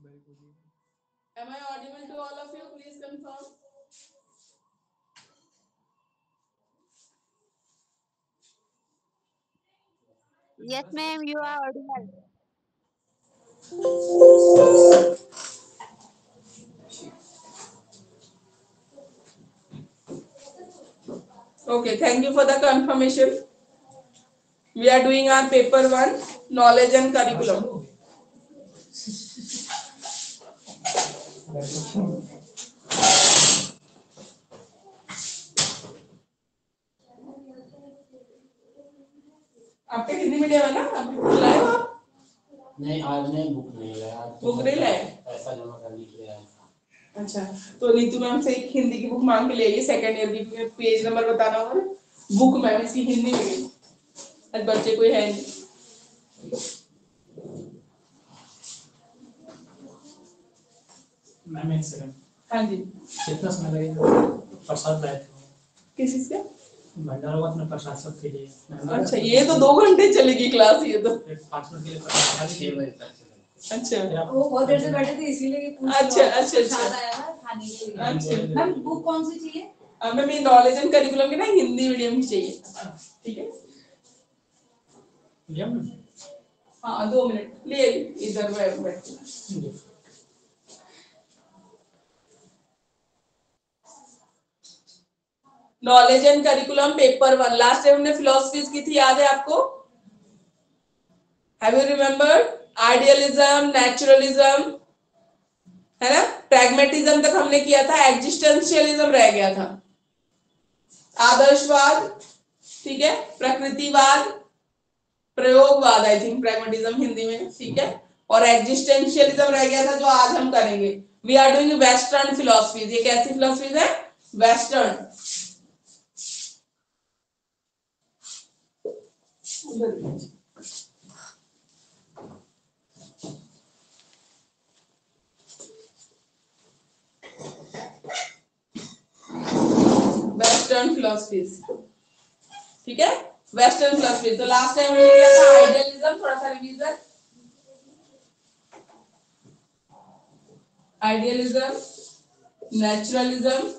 Am I audible to all of you? Please confirm. Yes, ma'am, you are audible. Okay, thank you for the confirmation. We are doing our paper 1, knowledge and curriculum. आपका Hindi medium है ना? अभी book लाए हो आप? नहीं, आज नहीं बुक नहीं लाया। बुक नहीं लाए? पैसा जमा करने के लिए आया था। अच्छा, तो नीतू मैम से एक हिंदी की बुक मांग के ले आइए, सेकंड ईयर की, पेज नंबर बताना होगा ना। बुक मैम इसकी हिंदी में, आज बच्चे कोई है नहीं। मैम एक सेकंड। हाँ जी, कितना समय लगेगा? प्रसाद लाए थे किस चीज का? भंडारा हुआ अपने प्रसाद सब के लिए। अच्छा, ये तो 2 घंटे चलेगी क्लास, ये तो 5 मिनट के लिए प्रसाद 6 बजे तक चलेगा। अच्छा वो बहुत देर से बैठे थे इसीलिए पूछ अच्छा रहा हूँ। अच्छा प्रसाद अच्छा आया था खाने के लिए। अच्छा। मैम बुक कौन सी चाहिए? हमें भी नॉलेज एंड करिकुलम की ना हिंदी मीडियम की चाहिए, ठीक है? लिया मैम? हाँ 2 मिनट ले आइए, इधर बैठ। Knowledge and curriculum paper 1, last time हमने फिलोसफीज की थी, याद है आपको? Have you remembered? Idealism, naturalism, है ना? प्रैग्मेटिज्म तक हमने किया था, एग्जिस्टेंशियलिज्म रह गया था। आदर्शवाद, ठीक है, प्रकृतिवाद, प्रयोगवाद, आई थिंक प्रैग्मेटिज्म हिंदी में, ठीक है, और एग्जिस्टेंशियलिज्म रह गया था जो आज हम करेंगे। We are doing western philosophies. ये कैसी फिलोसफीज है? वेस्टर्न। वेस्टर्न फिलोसफीज, ठीक है, वेस्टर्न फिलोसफी। तो लास्ट टाइम हमने किया था आइडियलिज्म, थोड़ा सा रिवीजन। आइडियलिज्म, नेचुरलिज्म,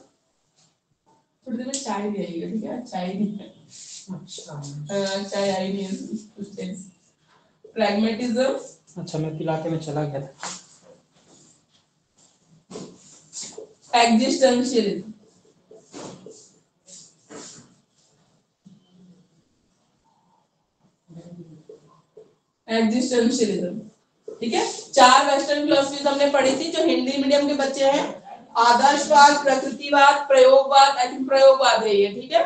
थोड़ी देर में चाय भी आएगी, ठीक है? चाय नहीं है, चाय आई नहीं है कुछ देर से। प्रैग्मेटिज्म, अच्छा, मैं पिला के मैं चला गया था। एग्जिस्टेंशियलिज्म, एग्जिस्टेंशियलिज्म, ठीक है? 4 वेस्टर्न फिलोसफीज हमने पढ़ी थी जो हिंदी मीडियम के बच्चे हैं। आदर्शवाद, प्रकृतिवाद, प्रयोगवाद, आई थिंक प्रयोगवाद है ये, ठीक है?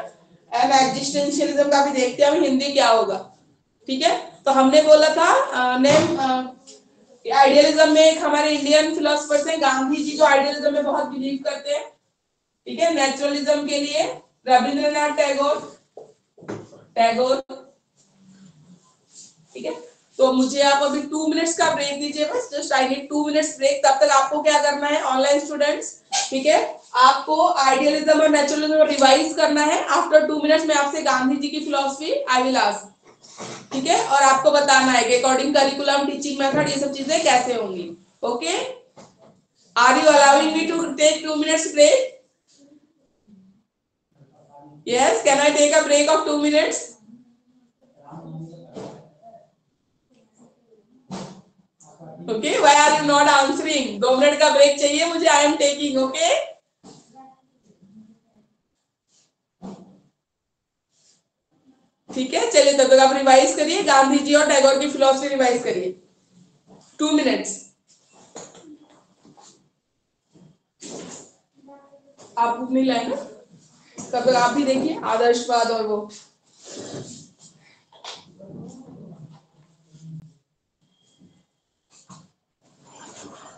एंड एग्जिस्टेंशियलिज्म का भी देखते हैं हम हिंदी क्या होगा, ठीक है? तो हमने बोला था नेम आइडियलिज्म में एक हमारे इंडियन फिलोसफर्स हैं गांधी जी, जो आइडियलिज्म में बहुत बिलीव करते हैं, ठीक है? नेचुरलिज्म के लिए रविंद्रनाथ टैगोर, ठीक है? तो मुझे आप अभी 2 मिनट्स का ब्रेक दीजिए, बस just I need 2 minutes break. तब तक आपको क्या करना है ऑनलाइन स्टूडेंट्स, ठीक है? आपको आइडियलिज्म और नेचुरलिज्म रिवाइज करना है। आफ्टर 2 मिनट्स में आपसे गांधी जी की फिलॉसफी आई विल आस्क, ठीक है? और आपको बताना है कि अकॉर्डिंग करिकुलम, टीचिंग मेथड, ये सब चीजें कैसे होंगी। Okay, are you allowing me to take 2 minutes break? Yes, can I take a break of 2 minutes? Okay, why are you not answering? 2 minute का ब्रेक चाहिए मुझे, आई एम टेकिंग। ओके, ठीक है, चलिए तब तक आप रिवाइज करिए, गांधी जी और टैगोर की फिलोसफी रिवाइज करिए। 2 मिनट्स। आप बुक नहीं लाए ना? तब तक आप भी देखिए आदर्शवाद और वो।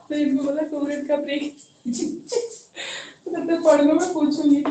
तो इनको बोला 2 मिनट का ब्रेक। तब तक पढ़ लो, मैं पूछूंगी।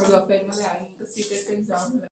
और दोपहर में आएंगे तो सीटेट का एग्जाम है।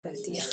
कर दिया।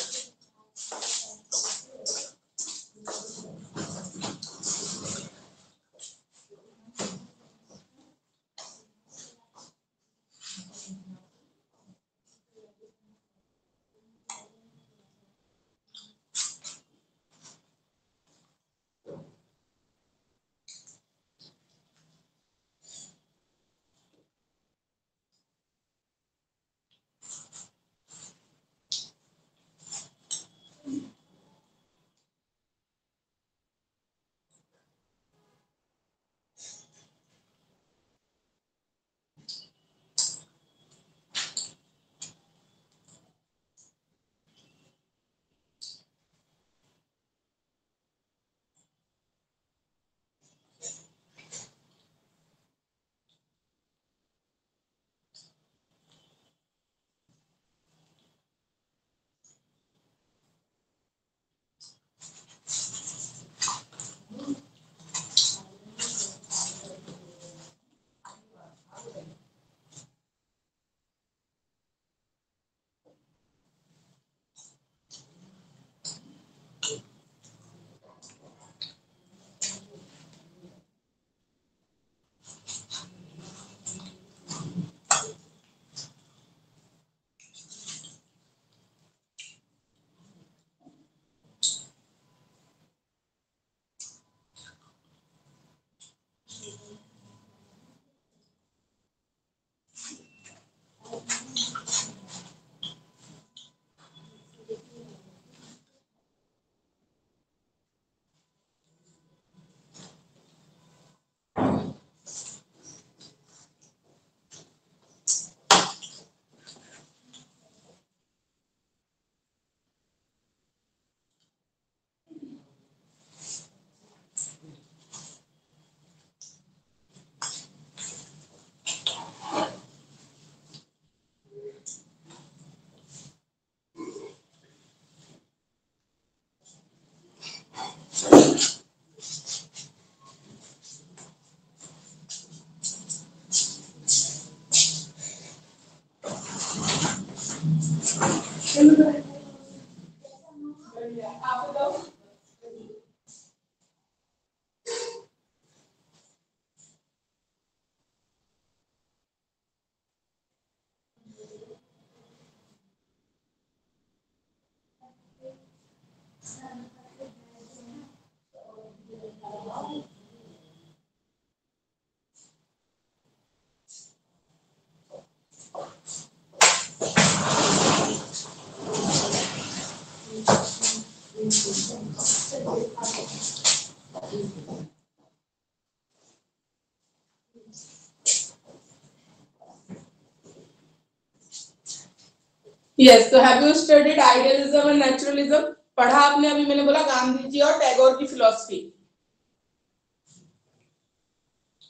यस, तो have you studied idealism and naturalism? पढ़ा आपने? अभी मैंने बोला गांधी जी और टैगोर की फिलॉसफी।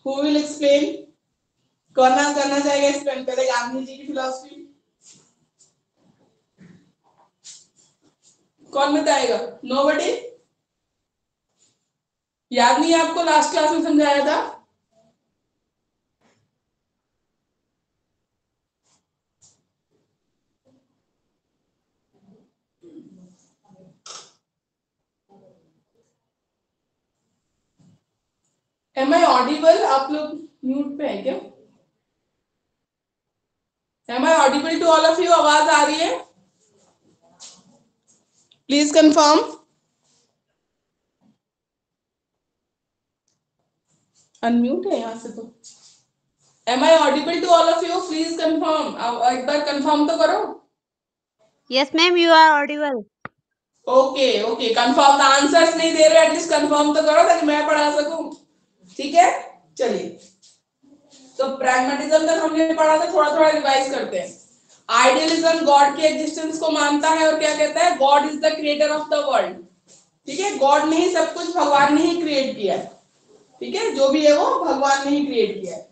Who will explain? कौन करना चाहेगा एक्सप्लेन? पहले गांधी जी की फिलॉसफी कौन बताएगा? नोबडी? याद नहीं है आपको? लास्ट क्लास में समझाया था। Am I audible? आप लोग म्यूट पे है क्या? Am I audible to all of you? आवाज आ रही है? Please confirm. अनम्यूट है यहाँ से तो। Am I audible to all of you? Please confirm, एक बार कंफर्म तो करो। Yes, ma'am, you are audible. Okay okay, confirm. Answers नहीं दे रहे, एटलीस्ट कंफर्म तो करो ताकि मैं पढ़ा सकूं। ठीक है, चलिए। तो प्रैग्मेटिज्म तक हमने पढ़ा था, थोड़ा थोड़ा रिवाइज करते हैं। आइडियलिज्म गॉड के एग्जिस्टेंस को मानता है और क्या कहता है? God is the creator of the world. ठीक है, गॉड ने ही सब कुछ, भगवान ने ही क्रिएट किया है। ठीक है, जो भी है वो भगवान ने ही क्रिएट किया है।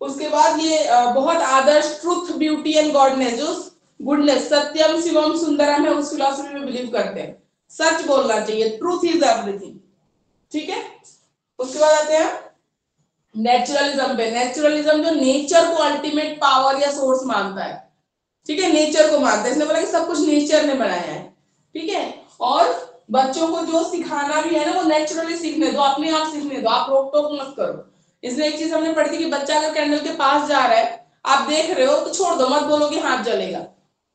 उसके बाद ये बहुत आदर्श, ट्रुथ, ब्यूटी एंड गॉडनेस, जो गुडनेस, सत्यम शिवम सुंदरम है, उस फिलॉसफी में बिलीव करते हैं। सच बोलना चाहिए, ट्रूथ इज एवरीथिंग। ठीक है, उसके बाद आते हैं नेचुरलिज्म पे। नेचुरलिज्म जो नेचर को अल्टीमेट पावर या सोर्स मानता है। ठीक है, नेचर को मानता है। इसने बोला कि सब कुछ नेचर ने बनाया है। ठीक है, और बच्चों को जो सिखाना भी है ना, वो नेचुरली सीखने दो, अपने आप सीखने दो, आप रोक टोक मत करो। इसलिए एक चीज हमने पढ़ी थी कि बच्चा अगर कैंडल के पास जा रहा है, आप देख रहे हो तो छोड़ दो, मत बोलो कि हाथ जलेगा।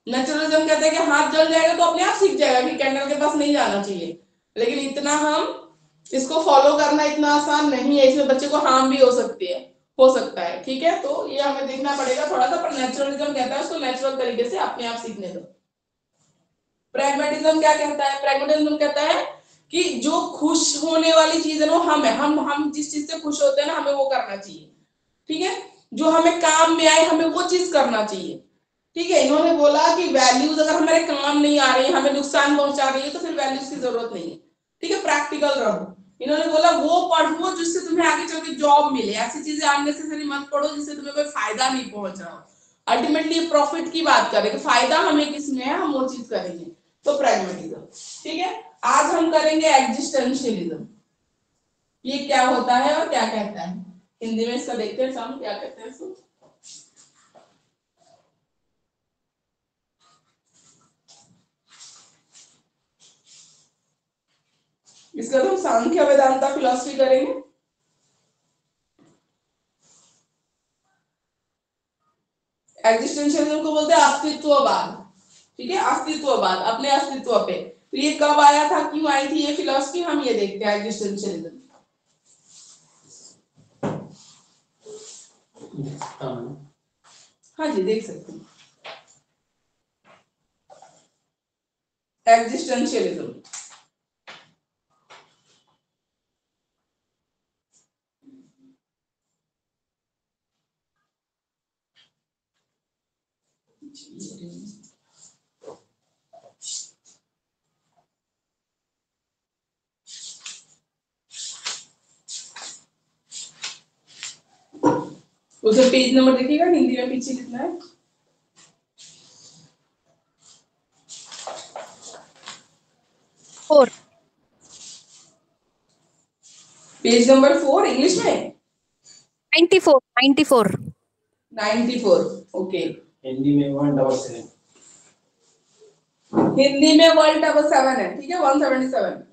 नेचुरलिज्म कहता है कि हाथ जल जाएगा तो अपने आप सीख जाएगा कि कैंडल के पास नहीं जाना चाहिए। लेकिन इतना हम इसको फॉलो करना इतना आसान नहीं है, इसमें बच्चे को हार्म भी हो सकता है। ठीक है, तो ये हमें देखना पड़ेगा थोड़ा सा, पर नेचुरलिज्म कहता है उसको नेचुरल तरीके से अपने आप सीखने दो। प्रैग्मेटिज्म क्या कहता है? प्रैग्मेटिज्म कहता है कि जो खुश होने वाली चीज है वो हम है, हम जिस चीज से खुश होते हैं ना, हमें वो करना चाहिए। ठीक है, जो हमें काम में आए हमें वो चीज करना चाहिए। ठीक है, इन्होंने बोला कि वैल्यूज अगर हमारे काम नहीं आ रही है, हमें नुकसान पहुंचा रही है, तो फिर वैल्यूज की जरूरत नहीं है। ठीक है, प्रैक्टिकल रहो। इन्होंने बोला वो पढ़ो जिससे तुम्हें आगे चल के जॉब मिले, ऐसी चीजें अननेसेसरी मत पढ़ो जिससे तुम्हें कोई फायदा नहीं पहुंच रहा हो। अल्टीमेटली प्रॉफिट की बात करें कि फायदा हमें किसमें है, हम वो चीज करेंगे। तो प्रैग्मेटिज्म। ठीक है, आज हम करेंगे एग्जिस्टेंशियलिज्म। ये क्या होता है और क्या कहता है? हिंदी में इसका देखते हैं हम क्या कहते हैं इसको। इसका तो हम सांख्य वेदांता फिलॉसफी करेंगे। एग्जिस्टेंशियलिज्म को बोलते हैं अस्तित्ववाद। ठीक है, अस्तित्ववाद, अपने अस्तित्व पे। तो ये कब आया था, क्यों आई थी ये फिलॉसफी, हम ये देखते हैं एग्जिस्टेंशियलिज्म। हाँ जी, देख सकते हैं एग्जिस्टेंशियलिज्म। उसे पेज नंबर देखिएगा, हिंदी में पीछे कितना है। Four. पेज नंबर 4 इंग्लिश में। 94. 94. 94। ओके, हिंदी में 177। हिंदी में 177 है। ठीक है, 177।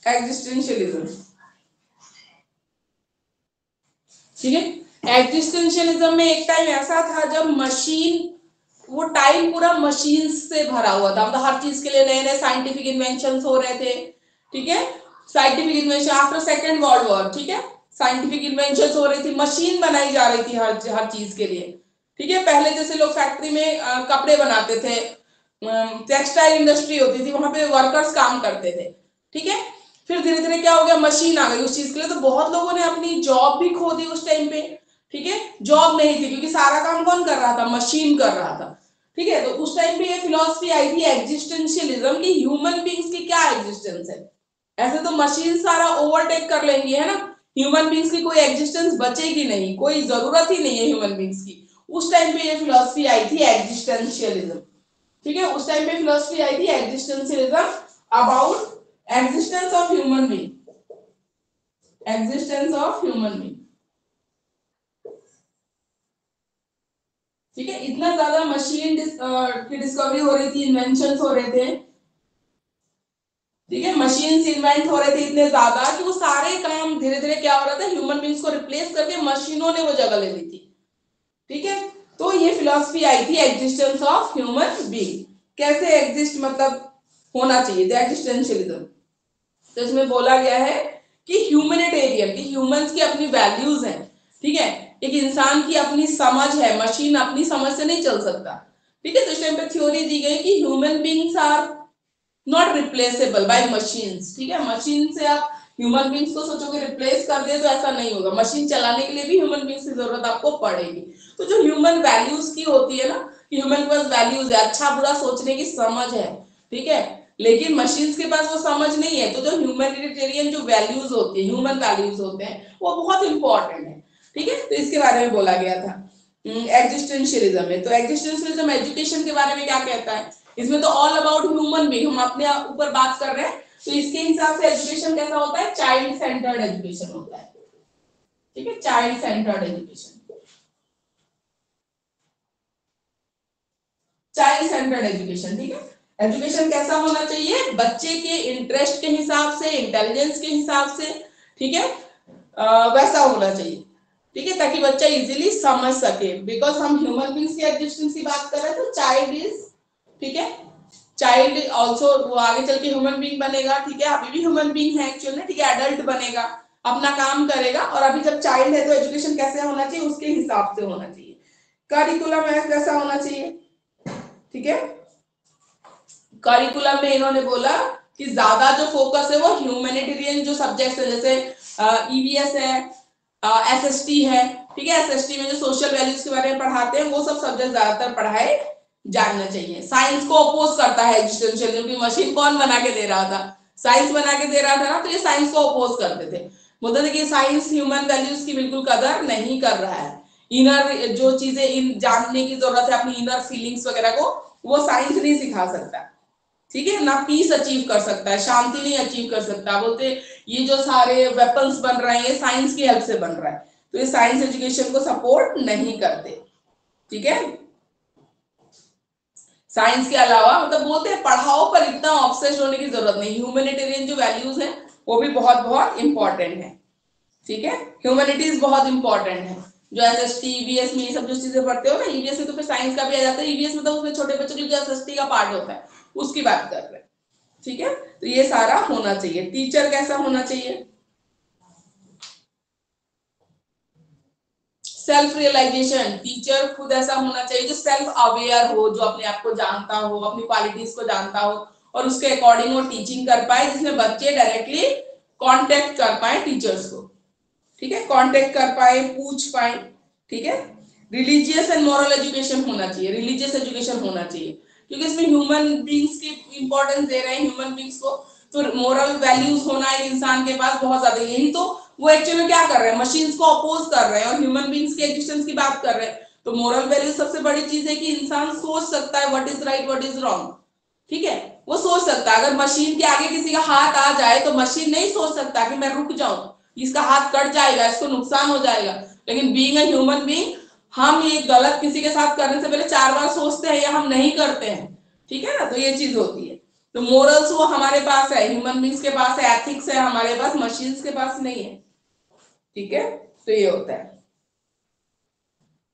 एग्जिस्टेंशियलिज्म। ठीक है, एग्जिस्टेंशियलिज्म में एक टाइम ऐसा था जब मशीन, वो टाइम पूरा मशीन से भरा हुआ था। मतलब हर चीज के लिए नए नए साइंटिफिक इन्वेंशंस हो रहे थे। ठीक है, scientific invention after second world war. ठीक है, साइंटिफिक इन्वेंशंस हो रही थी, मशीन बनाई जा रही थी हर चीज के लिए। ठीक है, पहले जैसे लोग फैक्ट्री में कपड़े बनाते थे, टेक्सटाइल इंडस्ट्री होती थी, वहां पे वर्कर्स काम करते थे। ठीक है, फिर धीरे धीरे क्या हो गया, मशीन आ गई उस चीज के लिए, तो बहुत लोगों ने अपनी जॉब भी खो दी उस टाइम पे। ठीक है, जॉब नहीं थी क्योंकि सारा काम कौन कर रहा था, मशीन कर रहा था। ठीक है, तो उस टाइम पे ये फिलॉसफी आई थी एग्जिस्टेंशियलिज्म की, ह्यूमन बींग्स की क्या एग्जिस्टेंस है। ऐसे तो मशीन सारा ओवरटेक कर लेंगी, है ना, ह्यूमन बींग्स की कोई एग्जिस्टेंस बचेगी नहीं, कोई जरूरत ही नहीं है ह्यूमन बींग्स की। उस टाइम पे ये फिलॉसफी आई थी एग्जिस्टेंशियलिज्म। ठीक है, उस टाइम पे फिलॉसफी आई थी existentialism about existence of human being, existence of human being। ठीक है, इतना ज्यादा मशीन की डिस्कवरी हो रही थी, इन्वेंशन हो रहे थे, ठीक है, मशीन्स इन्वेंट हो रहे थे इतने ज्यादा कि वो सारे काम धीरे धीरे क्या हो रहा था, ह्यूमन बींग्स को रिप्लेस करके मशीनों ने वो जगह ले ली थी। ठीक है, तो ये फिलॉसफी आई थी एग्जिस्टेंस ऑफ ह्यूमन बीइंग, कैसे एग्जिस्ट मतलब होना चाहिए, द एग्जिस्टेंशियलिज्म। तो इसमें बोला गया है कि ह्यूमैनिटेरियन, कि ह्यूमंस की अपनी वैल्यूज हैं, ठीक है, एक इंसान की अपनी समझ है, मशीन अपनी समझ से नहीं चल सकता। ठीक है, तो इस टाइम पे थ्योरी दी गई कि human beings are not replaceable by machines. ठीक है, मशीन से आप ह्यूमन बीइंग्स को सोचोगे रिप्लेस कर दे तो ऐसा नहीं होगा, मशीन चलाने के लिए भी ह्यूमन बीइंग्स की जरूरत आपको पड़ेगी। तो जो ह्यूमन वैल्यूज की होती है ना, ह्यूमन के पास वैल्यूज है, अच्छा बुरा सोचने की समझ है, ठीक है, लेकिन मशीन्स के पास वो समझ नहीं है। तो जो ह्यूमैनिटेरियन जो वैल्यूज होती है, ह्यूमन वैल्यूज होते हैं, वो बहुत इंपॉर्टेंट है। ठीक है, तो इसके बारे में बोला गया था एग्जिस्टेंशियलिज्म में। तो एग्जिस्टेंशियलिज्म एजुकेशन के बारे में क्या कहता है, इसमें तो ऑल अबाउट ह्यूमन बीइंग, हम अपने ऊपर बात कर रहे हैं, तो इसके हिसाब से एजुकेशन कैसा होता है, चाइल्ड सेंटर्ड एजुकेशन होता है। ठीक है, child centred education, child centred education. ठीक है, एजुकेशन कैसा होना चाहिए, बच्चे के इंटरेस्ट के हिसाब से, इंटेलिजेंस के हिसाब से, ठीक है, वैसा होना चाहिए। ठीक है, ताकि बच्चा इजीली समझ सके, बिकॉज हम ह्यूमन बीइंग्स की एग्जिस्टेंस की बात कर रहे हैं, तो चाइल्ड इज, ठीक है, चाइल्ड ऑल्सो वो आगे चल के ह्यूमन बीइंग बनेगा। ठीक है, अभी भी ह्यूमन बीइंग है एक्चुअली, ठीक है, एडल्ट बनेगा, अपना काम करेगा, और अभी जब चाइल्ड है तो एजुकेशन कैसे होना चाहिए, उसके हिसाब से होना चाहिए। करिकुलम कैसा होना चाहिए, ठीक है, करिकुलम में इन्होंने बोला कि ज्यादा जो फोकस है वो ह्यूमैनिटेरियन जो सब्जेक्ट्स है, जैसे ईवीएस है, एसएसटी है, ठीक है, एसएसटी में जो सोशल वैल्यूज के बारे में पढ़ाते हैं, वो सब सब्जेक्ट ज्यादातर पढ़ाए जानना चाहिए। साइंस को अपोज करता है एग्जिस्टेंशियलिज्म, की मशीन कौन बना के दे रहा था, साइंस बना के दे रहा था ना, तो ये साइंस को अपोज करते थे, बोलते थे कि साइंस ह्यूमन वैल्यूज की बिल्कुल कदर नहीं कर रहा है, इनर जो चीजें इन जानने की जरूरत है, अपनी इनर फीलिंग्स वगैरह को, वो साइंस नहीं सिखा सकता। ठीक है ना, पीस अचीव कर सकता है, शांति नहीं अचीव कर सकता। बोलते ये जो सारे वेपन्स बन रहे हैं ये साइंस की हेल्प से बन रहा है, तो ये साइंस एजुकेशन को सपोर्ट नहीं करते। ठीक है, साइंस के अलावा मतलब बोलते हैं पढ़ाओ पर इतना ऑब्सेस्ड होने की जरूरत नहीं, ह्यूमैनिटेरियन जो वैल्यूज हैं वो भी बहुत बहुत इंपॉर्टेंट है। ठीक है, ह्यूमैनिटीज बहुत इंपॉर्टेंट है, जो एसएसटी ईवीएस में ये सब जो चीजें पढ़ते हो ना, ईवीएस में तो फिर साइंस का भी आ जाता है, ईवीएस में तो उसमें छोटे बच्चों के जो एसएसटी का पार्ट होता है उसकी बात कर रहे हैं। ठीक है, तो ये सारा होना चाहिए। टीचर कैसा होना चाहिए, सेल्फ रियलाइजेशन, टीचर खुद ऐसा होना चाहिए जो सेल्फ अवेयर हो, जो अपने आप को जानता हो, अपनी क्वालिटीज को जानता हो, और उसके अकॉर्डिंग वो टीचिंग कर पाए, जिसमें बच्चे डायरेक्टली कांटेक्ट कर पाए टीचर्स को। ठीक है, कांटेक्ट कर पाए, पूछ पाए। ठीक है, रिलीजियस एंड मॉरल एजुकेशन होना चाहिए, रिलीजियस एजुकेशन होना चाहिए, क्योंकि इसमें ह्यूमन बीइंग्स की इंपॉर्टेंस दे रहे हैं ह्यूमन बीइंग्स को, तो मॉरल वैल्यूज होना एक इंसान के पास बहुत ज्यादा, यही तो वो एक्चुअली में क्या कर रहे हैं, मशीन्स को अपोज कर रहे हैं और ह्यूमन बीइंग्स की एग्जिस्टेंस की बात कर रहे हैं। तो मोरल वैल्यू सबसे बड़ी चीज है कि इंसान सोच सकता है what is right what is wrong. ठीक है, वो सोच सकता है, अगर मशीन के आगे किसी का हाथ आ जाए तो मशीन नहीं सोच सकता कि मैं रुक जाऊं, इसका हाथ कट जाएगा, इसको नुकसान हो जाएगा। लेकिन बीइंग अ ह्यूमन बीइंग, हम ये गलत किसी के साथ करने से पहले 4 बार सोचते हैं या हम नहीं करते हैं। ठीक है ना, तो ये चीज होती है। तो मोरल्स वो हमारे पास है, ह्यूमन बीइंग्स के पास है, एथिक्स है हमारे पास, मशीन्स के पास नहीं है। ठीक है, तो ये होता है,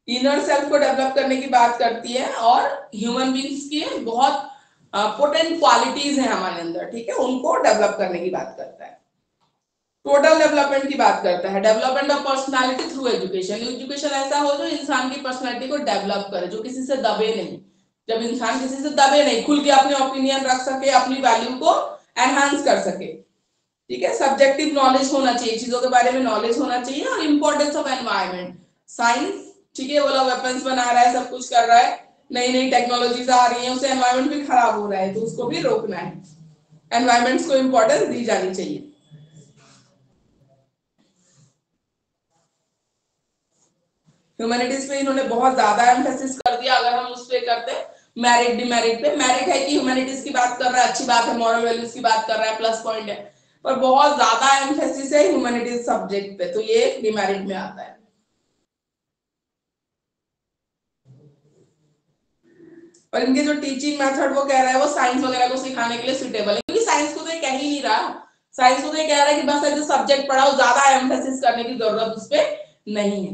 इनर सेल्फ को डेवलप करने की बात करती है, और ह्यूमन बीइंग्स की बहुत पोटेंट क्वालिटीज हैं हमारे अंदर, ठीक है, उनको डेवलप करने की बात करता है। टोटल डेवलपमेंट की बात करता है, development of personality through education, education ऐसा हो जो इंसान की पर्सनालिटी को डेवलप करे, जो किसी से दबे नहीं, जब इंसान किसी से दबे नहीं, खुल के अपने ओपिनियन रख सके, अपनी वैल्यू को एनहांस कर सके। ठीक है, सब्जेक्टिव नॉलेज होना चाहिए, चीजों के बारे में नॉलेज होना चाहिए, और इंपॉर्टेंस ऑफ एनवायरमेंट, साइंस, ठीक है, वो लोग वेपन्स बना रहा है, सब कुछ कर रहा है, नई नई टेक्नोलॉजीज आ रही है, उससे एनवायरमेंट भी खराब हो रहा है, तो उसको भी रोकना है, एनवायरमेंट्स को इंपॉर्टेंस दी जानी चाहिए। ह्यूमैनिटीज पे इन्होंने बहुत ज्यादा एम्फेसिस कर दिया, अगर हम उस पे करते हैं मेरिट डिमेरिट पे, मेरिट है कि ह्यूमैनिटीज की बात कर रहा है, अच्छी बात है, मॉरल वैल्यूज की बात कर रहा है, प्लस पॉइंट है, पर बहुत ज्यादा एम्फेसिस है ह्यूमैनिटीज सब्जेक्ट पे, तो ये डिमेरिट में आता है। पर इनके जो टीचिंग मेथड वो कह रहा है वो साइंस वगैरह को सिखाने के लिए सुटेबल है, क्योंकि साइंस को तो ये कह ही नहीं रहा। साइंस को तो ये कह रहा है कि बस ऐसे सब्जेक्ट पढ़ाओ, ज्यादा एम्फेसिस करने की जरूरत उस पे नहीं है।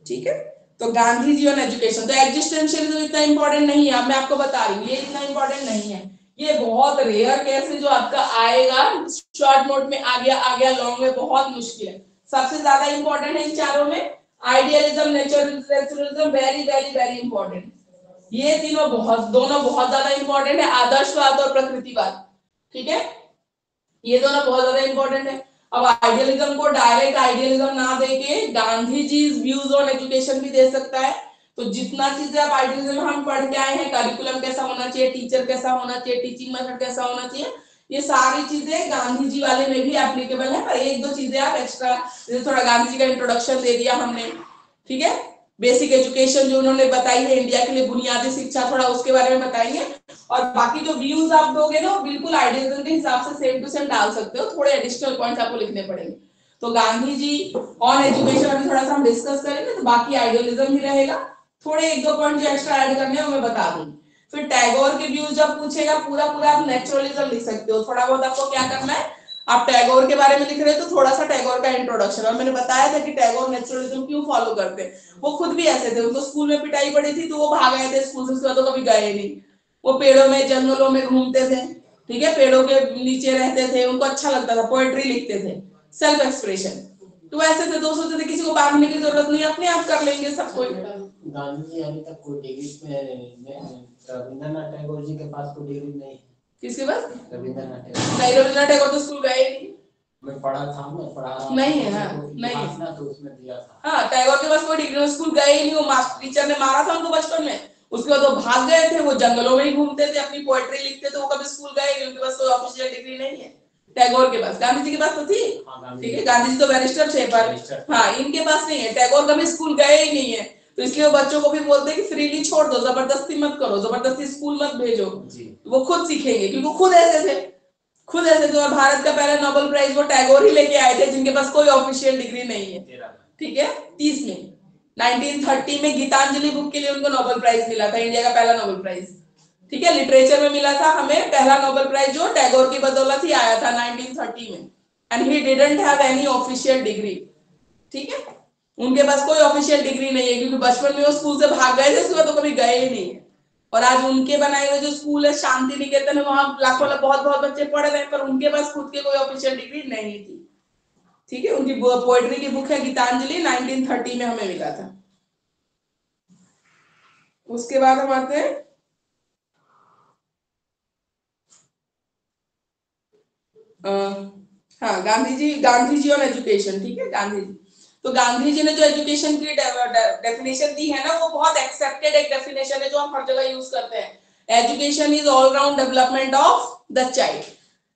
ठीक है, तो गांधी जी ऑन एजुकेशन, तो एग्जिस्टेंशियलिज्म इतना इंपॉर्टेंट नहीं है, अब मैं आपको बता रही हूँ ये इतना इंपॉर्टेंट नहीं है। ये बहुत रेयर केस है जो आपका आएगा, शॉर्ट नोट में आ गया लॉन्ग में बहुत मुश्किल है। सबसे ज्यादा इंपॉर्टेंट है इन चारों में idealism, naturalism, very very very important. ये दोनों बहुत ज्यादा इंपॉर्टेंट है, आदर्शवाद और प्रकृतिवाद। ठीक है, ये दोनों बहुत ज्यादा इंपॉर्टेंट है। अब आइडियलिज्म को डायरेक्ट आइडियलिज्म ना देके Gandhi ji views on education भी दे सकता है। तो जितना चीजें आप आइडियलिज्म में हम पढ़ के आए हैं, करिकुलम कैसा होना चाहिए, टीचर कैसा होना चाहिए, टीचिंग मेथड कैसा होना चाहिए, ये सारी चीजें गांधी जी वाले में भी एप्लीकेबल है। पर एक दो चीजें आप एक्स्ट्रा, जैसे थोड़ा गांधी जी का इंट्रोडक्शन दे दिया हमने, ठीक है, बेसिक एजुकेशन जो उन्होंने बताई है इंडिया के लिए बुनियादी शिक्षा, थोड़ा उसके बारे में बताएंगे। और बाकी जो व्यूज आप दोगे ना बिल्कुल आइडियलिज्म के हिसाब से सेम टू सेम डाल सकते हो, थोड़े एडिशनल पॉइंट्स आपको लिखने पड़ेंगे। तो गांधी जी ऑन एजुकेशन अभी थोड़ा सा हम डिस्कस करेंगे, तो बाकी आइडियलिज्म ही रहेगा, थोड़े एक दो पॉइंट जो एक्स्ट्रा ऐड करने हैं मैं बता दूंगी। फिर टैगोर के व्यूज जब पूछेगा पूरा पूरा आप नेचुरलिज्म लिख सकते हो, थोड़ा बहुत आपको क्या करना है, आप टैगोर के बारे में लिख रहे हो तो थोड़ा सा टैगोर का इंट्रोडक्शन। और मैंने बताया था कि टैगोर नेचुरलिज्म क्यों फॉलो करते हैं, वो खुद भी ऐसे थे, उनको स्कूल में पिटाई पड़ी थी तो वो भाग गए थे स्कूल से, उसके बाद तो कभी गए नहीं, वो पेड़ों में जंगलों में घूमते थे, ठीक है, पेड़ों के नीचे रहते थे, उनको अच्छा लगता था, पोएट्री लिखते थे, सेल्फ एक्सप्रेशन। तो ऐसे थे, दोस्तों थे, किसी को बांधने की जरूरत नहीं, अपने आप कर लेंगे सब कोई। गांधी जी अभी तक कोई डिग्री में रविंद्रनाथ टैगोर जी के पास कोई डिग्री नहीं है। किसके पास? रविंद्रनाथ टैगोर। नहीं, रविंद्रनाथ टैगोर तो स्कूल गए नहीं। मैं पढ़ा रहा नहीं है, हाँ, नहीं है। ना तो उसमें दिया था। हाँ, टैगोर के पास कोई डिग्री, स्कूल गए ही नहीं, वो मास्टर टीचर ने मारा था उनको बचपन में, उसके बाद वो भाग गए थे, वो जंगलों में ही घूमते थे, अपनी पोएट्री लिखते थे, वो कभी स्कूल गए नहीं, उनके पास कोई ऑफिशियल डिग्री नहीं है टैगोर के पास। गांधी जी के पास तो थी, ठीक है, गांधी जी तो बैरिस्टर थे, पर हाँ इनके पास नहीं है। टैगोर कभी स्कूल गए ही नहीं है, तो इसलिए वो बच्चों को भी बोलते हैं कि फ्रीली छोड़ दो, जबरदस्ती मत करो, जबरदस्ती स्कूल मत भेजो, वो खुद सीखेंगे, क्योंकि वो खुद ऐसे थे, खुद ऐसे थे। और भारत का पहला नोबेल प्राइज वो टैगोर ही लेके आए थे, जिनके पास कोई ऑफिशियल डिग्री नहीं है, ठीक है। 30 में 1930 में गीतांजलि बुक के लिए उनको नोबेल प्राइज मिला था, इंडिया का पहला नोबेल प्राइज, ठीक है, लिटरेचर में मिला था हमें पहला नोबेल प्राइज, जो टैगोर की बदौलत ही आया था 1930 में। And he didn't have any official degree, ठीक है, उनके पास कोई ऑफिशियल डिग्री नहीं है, क्योंकि बचपन में वो स्कूल से भाग गए थे, उसके बाद तो कभी गए ही नहीं है। और आज उनके बनाए हुए जो स्कूल है शांति निकेतन, वहां लाखों बहुत बहुत बच्चे पढ़ रहे हैं, पर उनके पास खुद के कोई ऑफिशियल डिग्री नहीं थी, ठीक है। उनकी पोएट्री की बुक है गीतांजलि, 1930 में हमें मिला था। उसके बाद हम आते हैं हाँ गांधी जी ऑन एजुकेशन, ठीक है, गांधी जी। तो गांधी जी ने जो एजुकेशन की डेफिनेशन दी है ना, वो बहुत एक्सेप्टेड एक डेफिनेशन है जो हम हर जगह यूज करते हैं। Education is all round development of the child,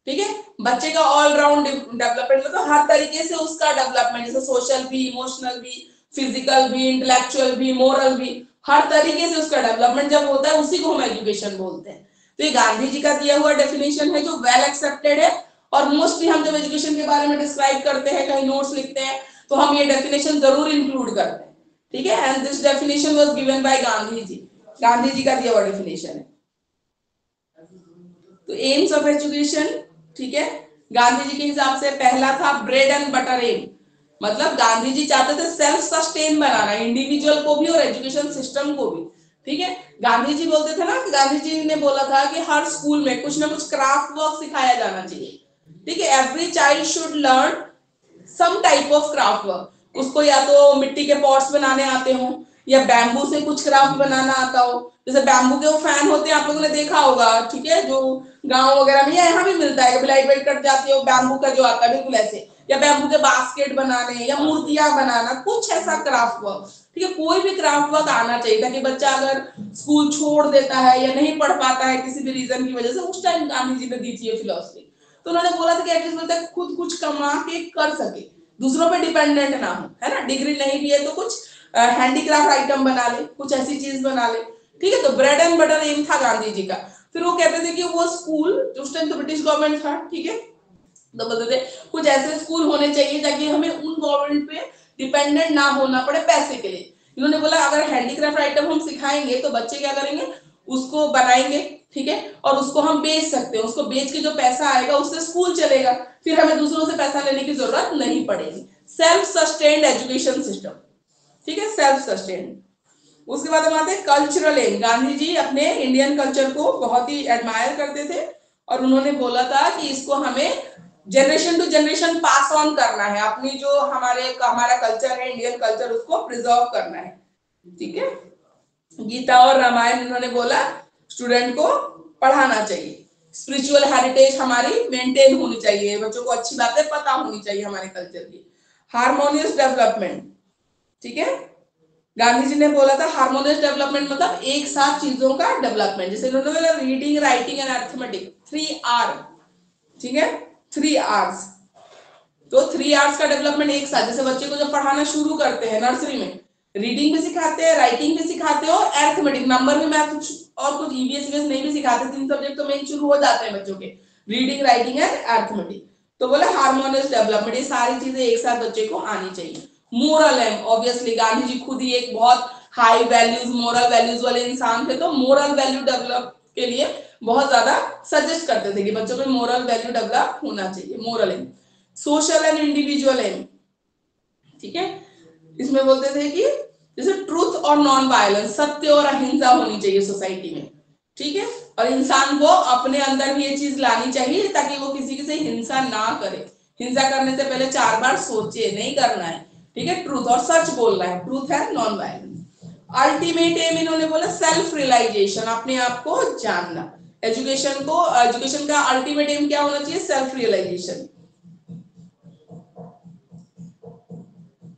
ठीक है, बच्चे का ऑल राउंड डेवलपमेंट, मतलब हर तरीके से उसका डेवलपमेंट, जैसे सोशल भी, इमोशनल भी, फिजिकल भी, इंटेलेक्चुअल भी, मोरल भी, हर तरीके से उसका डेवलपमेंट जब होता है उसी को हम एजुकेशन बोलते हैं। तो ये गांधी जी का दिया हुआ डेफिनेशन है जो वेल एक्सेप्टेड है, और मोस्टली हम जब एजुकेशन के बारे में डिस्क्राइब करते हैं, कहीं नोट्स लिखते हैं, तो हम ये डेफिनेशन जरूर इंक्लूड करते हैं, ठीक है। And this definition was given by Gandhi ji का दिया हुआ डेफिनेशन है। तो एम्स ऑफ एजुकेशन, ठीक है, गांधी जी के हिसाब से पहला था ब्रेड एंड बटर एम, मतलब गांधी जी चाहते थे सेल्फ सस्टेन बनाना, इंडिविजुअल को भी और एजुकेशन सिस्टम को भी, ठीक है। गांधी जी बोलते थे ना, गांधी जी ने बोला था कि हर स्कूल में कुछ ना कुछ क्राफ्ट वर्क सिखाया जाना चाहिए, ठीक है, every child should learn some type of craft work. उसको या तो मिट्टी के पॉट्स बनाने आते हो, या बैम्बू से कुछ क्राफ्ट बनाना आता हो, जैसे बैम्बू के वो फैन होते हैं, आप लोगों ने देखा होगा, ठीक है, जो गांव वगैरह में या यहाँ भी मिलता है, कभी लाइट वेट कट जाती है, बैम्बू का जो आता है बिल्कुल ऐसे, या बैम्बू के बास्केट बनाने, या मूर्तियां बनाना, कुछ ऐसा क्राफ्ट वर्क, ठीक है, कोई भी क्राफ्ट वर्क आना चाहिए, ताकि बच्चा अगर स्कूल छोड़ देता है या नहीं पढ़ पाता है किसी भी रीजन की वजह से, उस टाइम गांधी जी ने दी थी फिलॉसफी। तो उन्होंने बोला था कि एटलीस्ट बच्चा खुद कुछ कमा के कर सके, दूसरों पे डिपेंडेंट ना हो, है ना, डिग्री नहीं भी है तो कुछ हैंडीक्राफ्ट आइटम बना ले, कुछ ऐसी चीज बना ले, ठीक है। तो ब्रेड एंड बटर एम था गांधी जी का। फिर वो कहते थे कि वो स्कूल, उस टाइम तो ब्रिटिश गवर्नमेंट था, ठीक है, तो बोलते थे कुछ ऐसे स्कूल होने चाहिए ताकि हमें उन गवर्नमेंट पे डिपेंडेंट ना होना पड़े पैसे के लिए। इन्होंने बोला अगर हैंडीक्राफ्ट आइटम हम सिखाएंगे तो बच्चे क्या करेंगे, उसको बनाएंगे, ठीक है, और उसको हम बेच सकते हैं, उसको बेच के जो पैसा आएगा उससे स्कूल चलेगा, फिर हमें दूसरों से पैसा लेने की जरूरत नहीं पड़ेगी। सेल्फ सस्टेन्ड एजुकेशन सिस्टम, ठीक है, सेल्फ सस्टेन्ड। उसके बाद हम आते हैं कल्चरल एम। गांधी जी अपने इंडियन कल्चर को बहुत ही एडमायर करते थे और उन्होंने बोला था कि इसको हमें generation to generation pass on करना है, अपनी जो हमारा कल्चर है, इंडियन कल्चर, उसको प्रिजर्व करना है, ठीक है। गीता और रामायण उन्होंने बोला स्टूडेंट को पढ़ाना चाहिए, स्पिरिचुअल हेरिटेज हमारी मेंटेन होनी चाहिए, बच्चों को अच्छी बातें पता होनी चाहिए हमारे कल्चर की। हार्मोनियस डेवलपमेंट, ठीक है, गांधी जी ने बोला था हार्मोनियस डेवलपमेंट मतलब एक साथ चीजों का डेवलपमेंट, जैसे उन्होंने बोला reading, writing and arithmetic 3R, ठीक है, 3Rs। तो 3Rs का डेवलपमेंट एक साथ, जैसे बच्चे को जब पढ़ाना शुरू करते हैं नर्सरी में, रीडिंग भी सिखाते हैं, राइटिंग भी सिखाते हो, अरिथमेटिक नंबर भी, मैथ और कुछ ईवीएस नहीं भी सिखाते, 3 सब्जेक्ट तो मेन शुरू हो जाते हैं बच्चों के, रीडिंग, राइटिंग एंड अरिथमेटिक। तो बोला हार्मोनियस डेवलपमेंट, ये सारी चीजें एक साथ बच्चे को आनी चाहिए। Moral M, obviously Gandhi ji खुद ही एक बहुत हाई वैल्यूज, मोरल वैल्यूज वाले इंसान थे, तो मोरल वैल्यू डेवलप के लिए बहुत ज्यादा सजेस्ट करते थे कि बच्चों में मोरल वैल्यू डेवलप होना चाहिए, moral aim. Social and individual aim, ठीक है, इसमें बोलते थे कि जैसे ट्रूथ और नॉन वायलेंस, सत्य और अहिंसा होनी चाहिए सोसाइटी में, ठीक है, और इंसान को अपने अंदर भी ये चीज लानी चाहिए ताकि वो किसी से हिंसा ना करे, हिंसा करने से पहले 4 बार सोचे, नहीं करना है, ठीक है, ट्रूथ और सच बोलना है, ट्रूथ है, नॉन वायलेंस। अल्टीमेट एम इन्होंने बोला सेल्फ रियलाइजेशन, अपने आप को जानना। एजुकेशन का अल्टीमेट एम क्या होना चाहिए? सेल्फ रियलाइजेशन,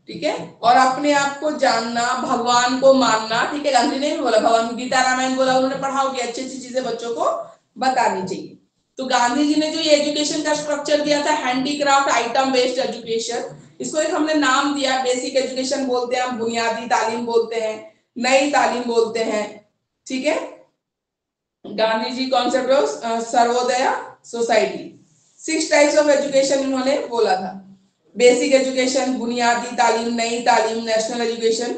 ठीक है, और अपने आप को जानना, भगवान को मानना, ठीक है, गांधी ने भी बोला, भगवान गीता रामायण बोला, उन्होंने पढ़ाओ कि अच्छी अच्छी चीजें बच्चों को बतानी चाहिए। तो गांधी जी ने जो ये एजुकेशन का स्ट्रक्चर दिया था, हैंडीक्राफ्ट आइटम बेस्ड एजुकेशन, इसको एक हमने नाम दिया, बेसिक एजुकेशन बोलते हैं हम, बुनियादी तालीम बोलते हैं, नई तालीम बोलते हैं, ठीक है। Gandhi ji concept of Sarvodaya society, 6 types of education इन्होंने बोला था, बेसिक एजुकेशन, बुनियादी तालीम, नई तालीम, national education,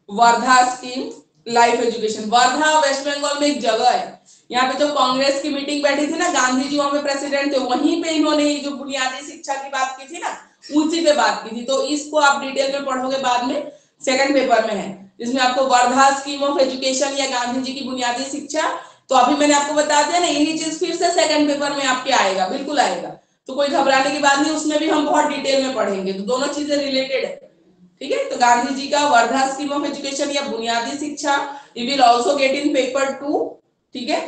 Wardha scheme, life education. Wardha west Bengal में एक जगह है, यहाँ पे जो कांग्रेस की मीटिंग बैठी थी ना, गांधी जी वहां पे प्रेसिडेंट थे, वहीं पे इन्होंने जो बुनियादी शिक्षा की बात की थी ना, उसी पे बात की थी। तो इसको आप डिटेल में पढ़ोगे बाद में, सेकंड पेपर में है, जिसमें आपको वर्धा स्कीम ऑफ एजुकेशन या गांधी जी की बुनियादी शिक्षा, तो अभी मैंने आपको बता दिया ना, यही चीज फिर से सेकंड पेपर में आपके आएगा, बिल्कुल आएगा, तो कोई घबराने की बात नहीं, उसमें भी हम बहुत डिटेल में पढ़ेंगे, तो दोनों चीजें रिलेटेड है, ठीक है। तो गांधी जी का वर्धा स्कीम ऑफ एजुकेशन या बुनियादी शिक्षा, you will also get in paper 2, ठीक है,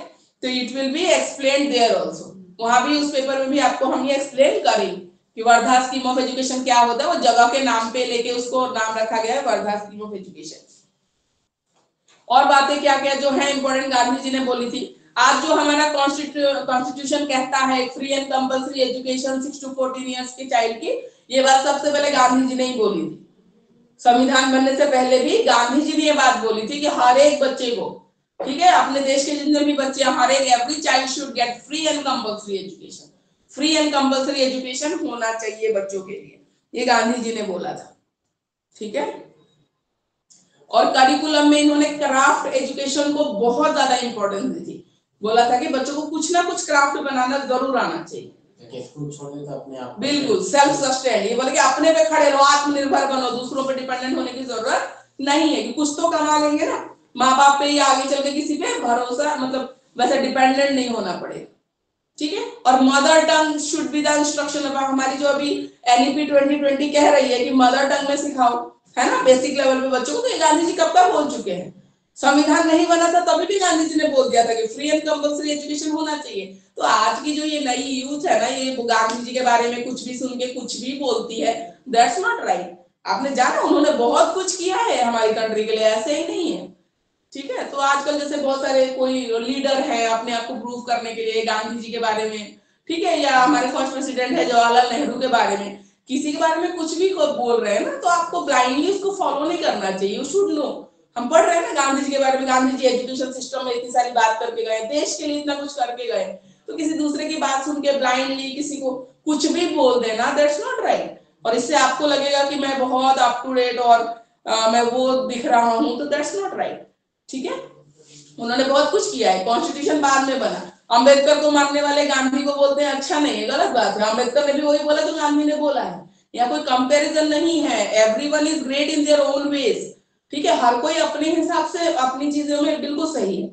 तो it will be explained there also, वहां भी उस पेपर में भी आपको हम ये एक्सप्लेन करेंगे कि वर्धा स्कीम ऑफ एजुकेशन क्या होता है, वो जगह के नाम पे लेके उसको नाम रखा गया है वर्धा स्कीम ऑफ एजुकेशन। और बातें क्या क्या जो है इंपॉर्टेंट गांधी जी ने बोली थी। आज जो हमारा कॉन्स्टिट्यूशन कहता है free and compulsory education 6 to 14 years के चाइल्ड की, ये बात सबसे पहले गांधी जी ने ही बोली थी। संविधान बनने से पहले भी गांधी जी ने ये बात बोली थी कि हर एक बच्चे को, ठीक है, अपने देश के जितने भी बच्चे, हर एक every child should get free and compulsory education, free and compulsory education होना चाहिए बच्चों के लिए, ये गांधी जी ने बोला था, ठीक है। और करिकुलम में इन्होंने क्राफ्ट एजुकेशन को बहुत ज्यादा इंपॉर्टेंस दी थी, बोला था कि बच्चों को कुछ ना कुछ क्राफ्ट बनाना जरूर आना चाहिए, स्कूल छोड़ने तो अपने आप, बिल्कुल सेल्फ सस्टेन, ये बोले कि अपने पे खड़े रहो, आत्मनिर्भर बनो, दूसरों पे डिपेंडेंट होने की जरूरत नहीं है, कि कुछ तो कमा लेंगे ना, माँ बाप पे ही आगे चल के किसी पे भरोसा, मतलब वैसे डिपेंडेंट नहीं होना पड़ेगा, ठीक है। और mother tongue should be the instruction, हमारी जो अभी एनईपी 2020 कह रही है कि मदर टंग में सिखाओ, है ना, बेसिक लेवल पे बच्चों को, तो ये गांधी जी कब तक बोल चुके हैं, संविधान नहीं बना था तभी भी गांधी जी ने बोल दिया था कि फ्री एंड कंपल्सरी एजुकेशन होना चाहिए। तो आज की जो ये नई यूथ है ना, ये गांधी जी के बारे में कुछ भी सुन के कुछ भी बोलती है, दैट्स नॉट राइट। आपने जाना उन्होंने बहुत कुछ किया है हमारी कंट्री के लिए, ऐसे ही नहीं है, ठीक है। तो आजकल जैसे बहुत सारे कोई लीडर है अपने आप को प्रूव करने के लिए गांधी जी के बारे में, ठीक है, या हमारे फर्स्ट प्रेसिडेंट है जवाहरलाल नेहरू के बारे में, किसी के बारे में कुछ भी बोल रहे हैं ना, तो आपको ब्लाइंडली उसको फॉलो नहीं करना चाहिए, यू शुड नो। हम पढ़ रहे हैं ना गांधी जी के बारे में, गांधी जी एजुकेशन सिस्टम में इतनी सारी बात करके गए, देश के लिए इतना कुछ करके गए, तो किसी दूसरे की बात सुन के ब्लाइंडली किसी को कुछ भी बोल देना, दैट्स नॉट राइट। और इससे आपको लगेगा कि मैं बहुत अप टू डेट और मैं वो दिख रहा हूं, तो दैट्स नॉट राइट, ठीक है। उन्होंने बहुत कुछ किया है, कॉन्स्टिट्यूशन बाद में बना। अंबेडकर को मानने वाले गांधी को बोलते हैं अच्छा नहीं है, गलत बात है। अंबेडकर ने भी वही बोला जो गांधी ने बोला है, या कोई कंपैरिजन नहीं है। Everyone is great in their own ways, ठीक है, हर कोई अपने हिसाब से अपनी चीजों में बिल्कुल सही है,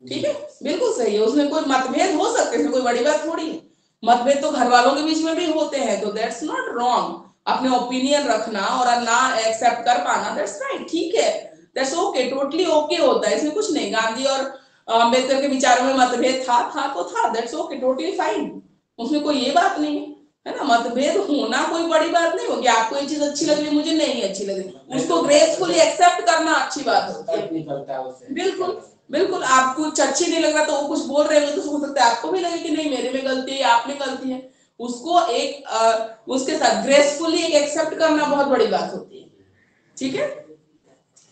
ठीक है, बिल्कुल सही है। उसमें कोई मतभेद हो सकते हैं, कोई बड़ी बात थोड़ी है। मतभेद तो घर वालों के बीच में भी होते हैं, तो दैट्स नॉट रॉन्ग। अपने ओपिनियन रखना और ना एक्सेप्ट कर पाना, दैट्स राइट, ठीक है, दैट्स ओके, टोटली ओके होता है, इसमें कुछ नहीं। गांधी और अम्बेडकर के विचारों में मतभेद था तो था, दैट्स ओके, टोटली फाइन, उसमें कोई ये बात नहीं है ना। मतभेद होना कोई बड़ी बात नहीं होगी। आपको ये चीज अच्छी लग रही, मुझे नहीं अच्छी लग रही, उसको ग्रेसफुली एक्सेप्ट करना अच्छी बात होती है। निकलता है उससे। बिल्कुल बिल्कुल, आपको कुछ अच्छी नहीं लग रहा तो वो कुछ बोल रहे हो तो हो सकता है आपको भी लगे कि नहीं मेरे में गलती है, आप में गलती है। उसको एक उसके साथ ग्रेसफुली एक एक्सेप्ट करना बहुत बड़ी बात होती है, ठीक है।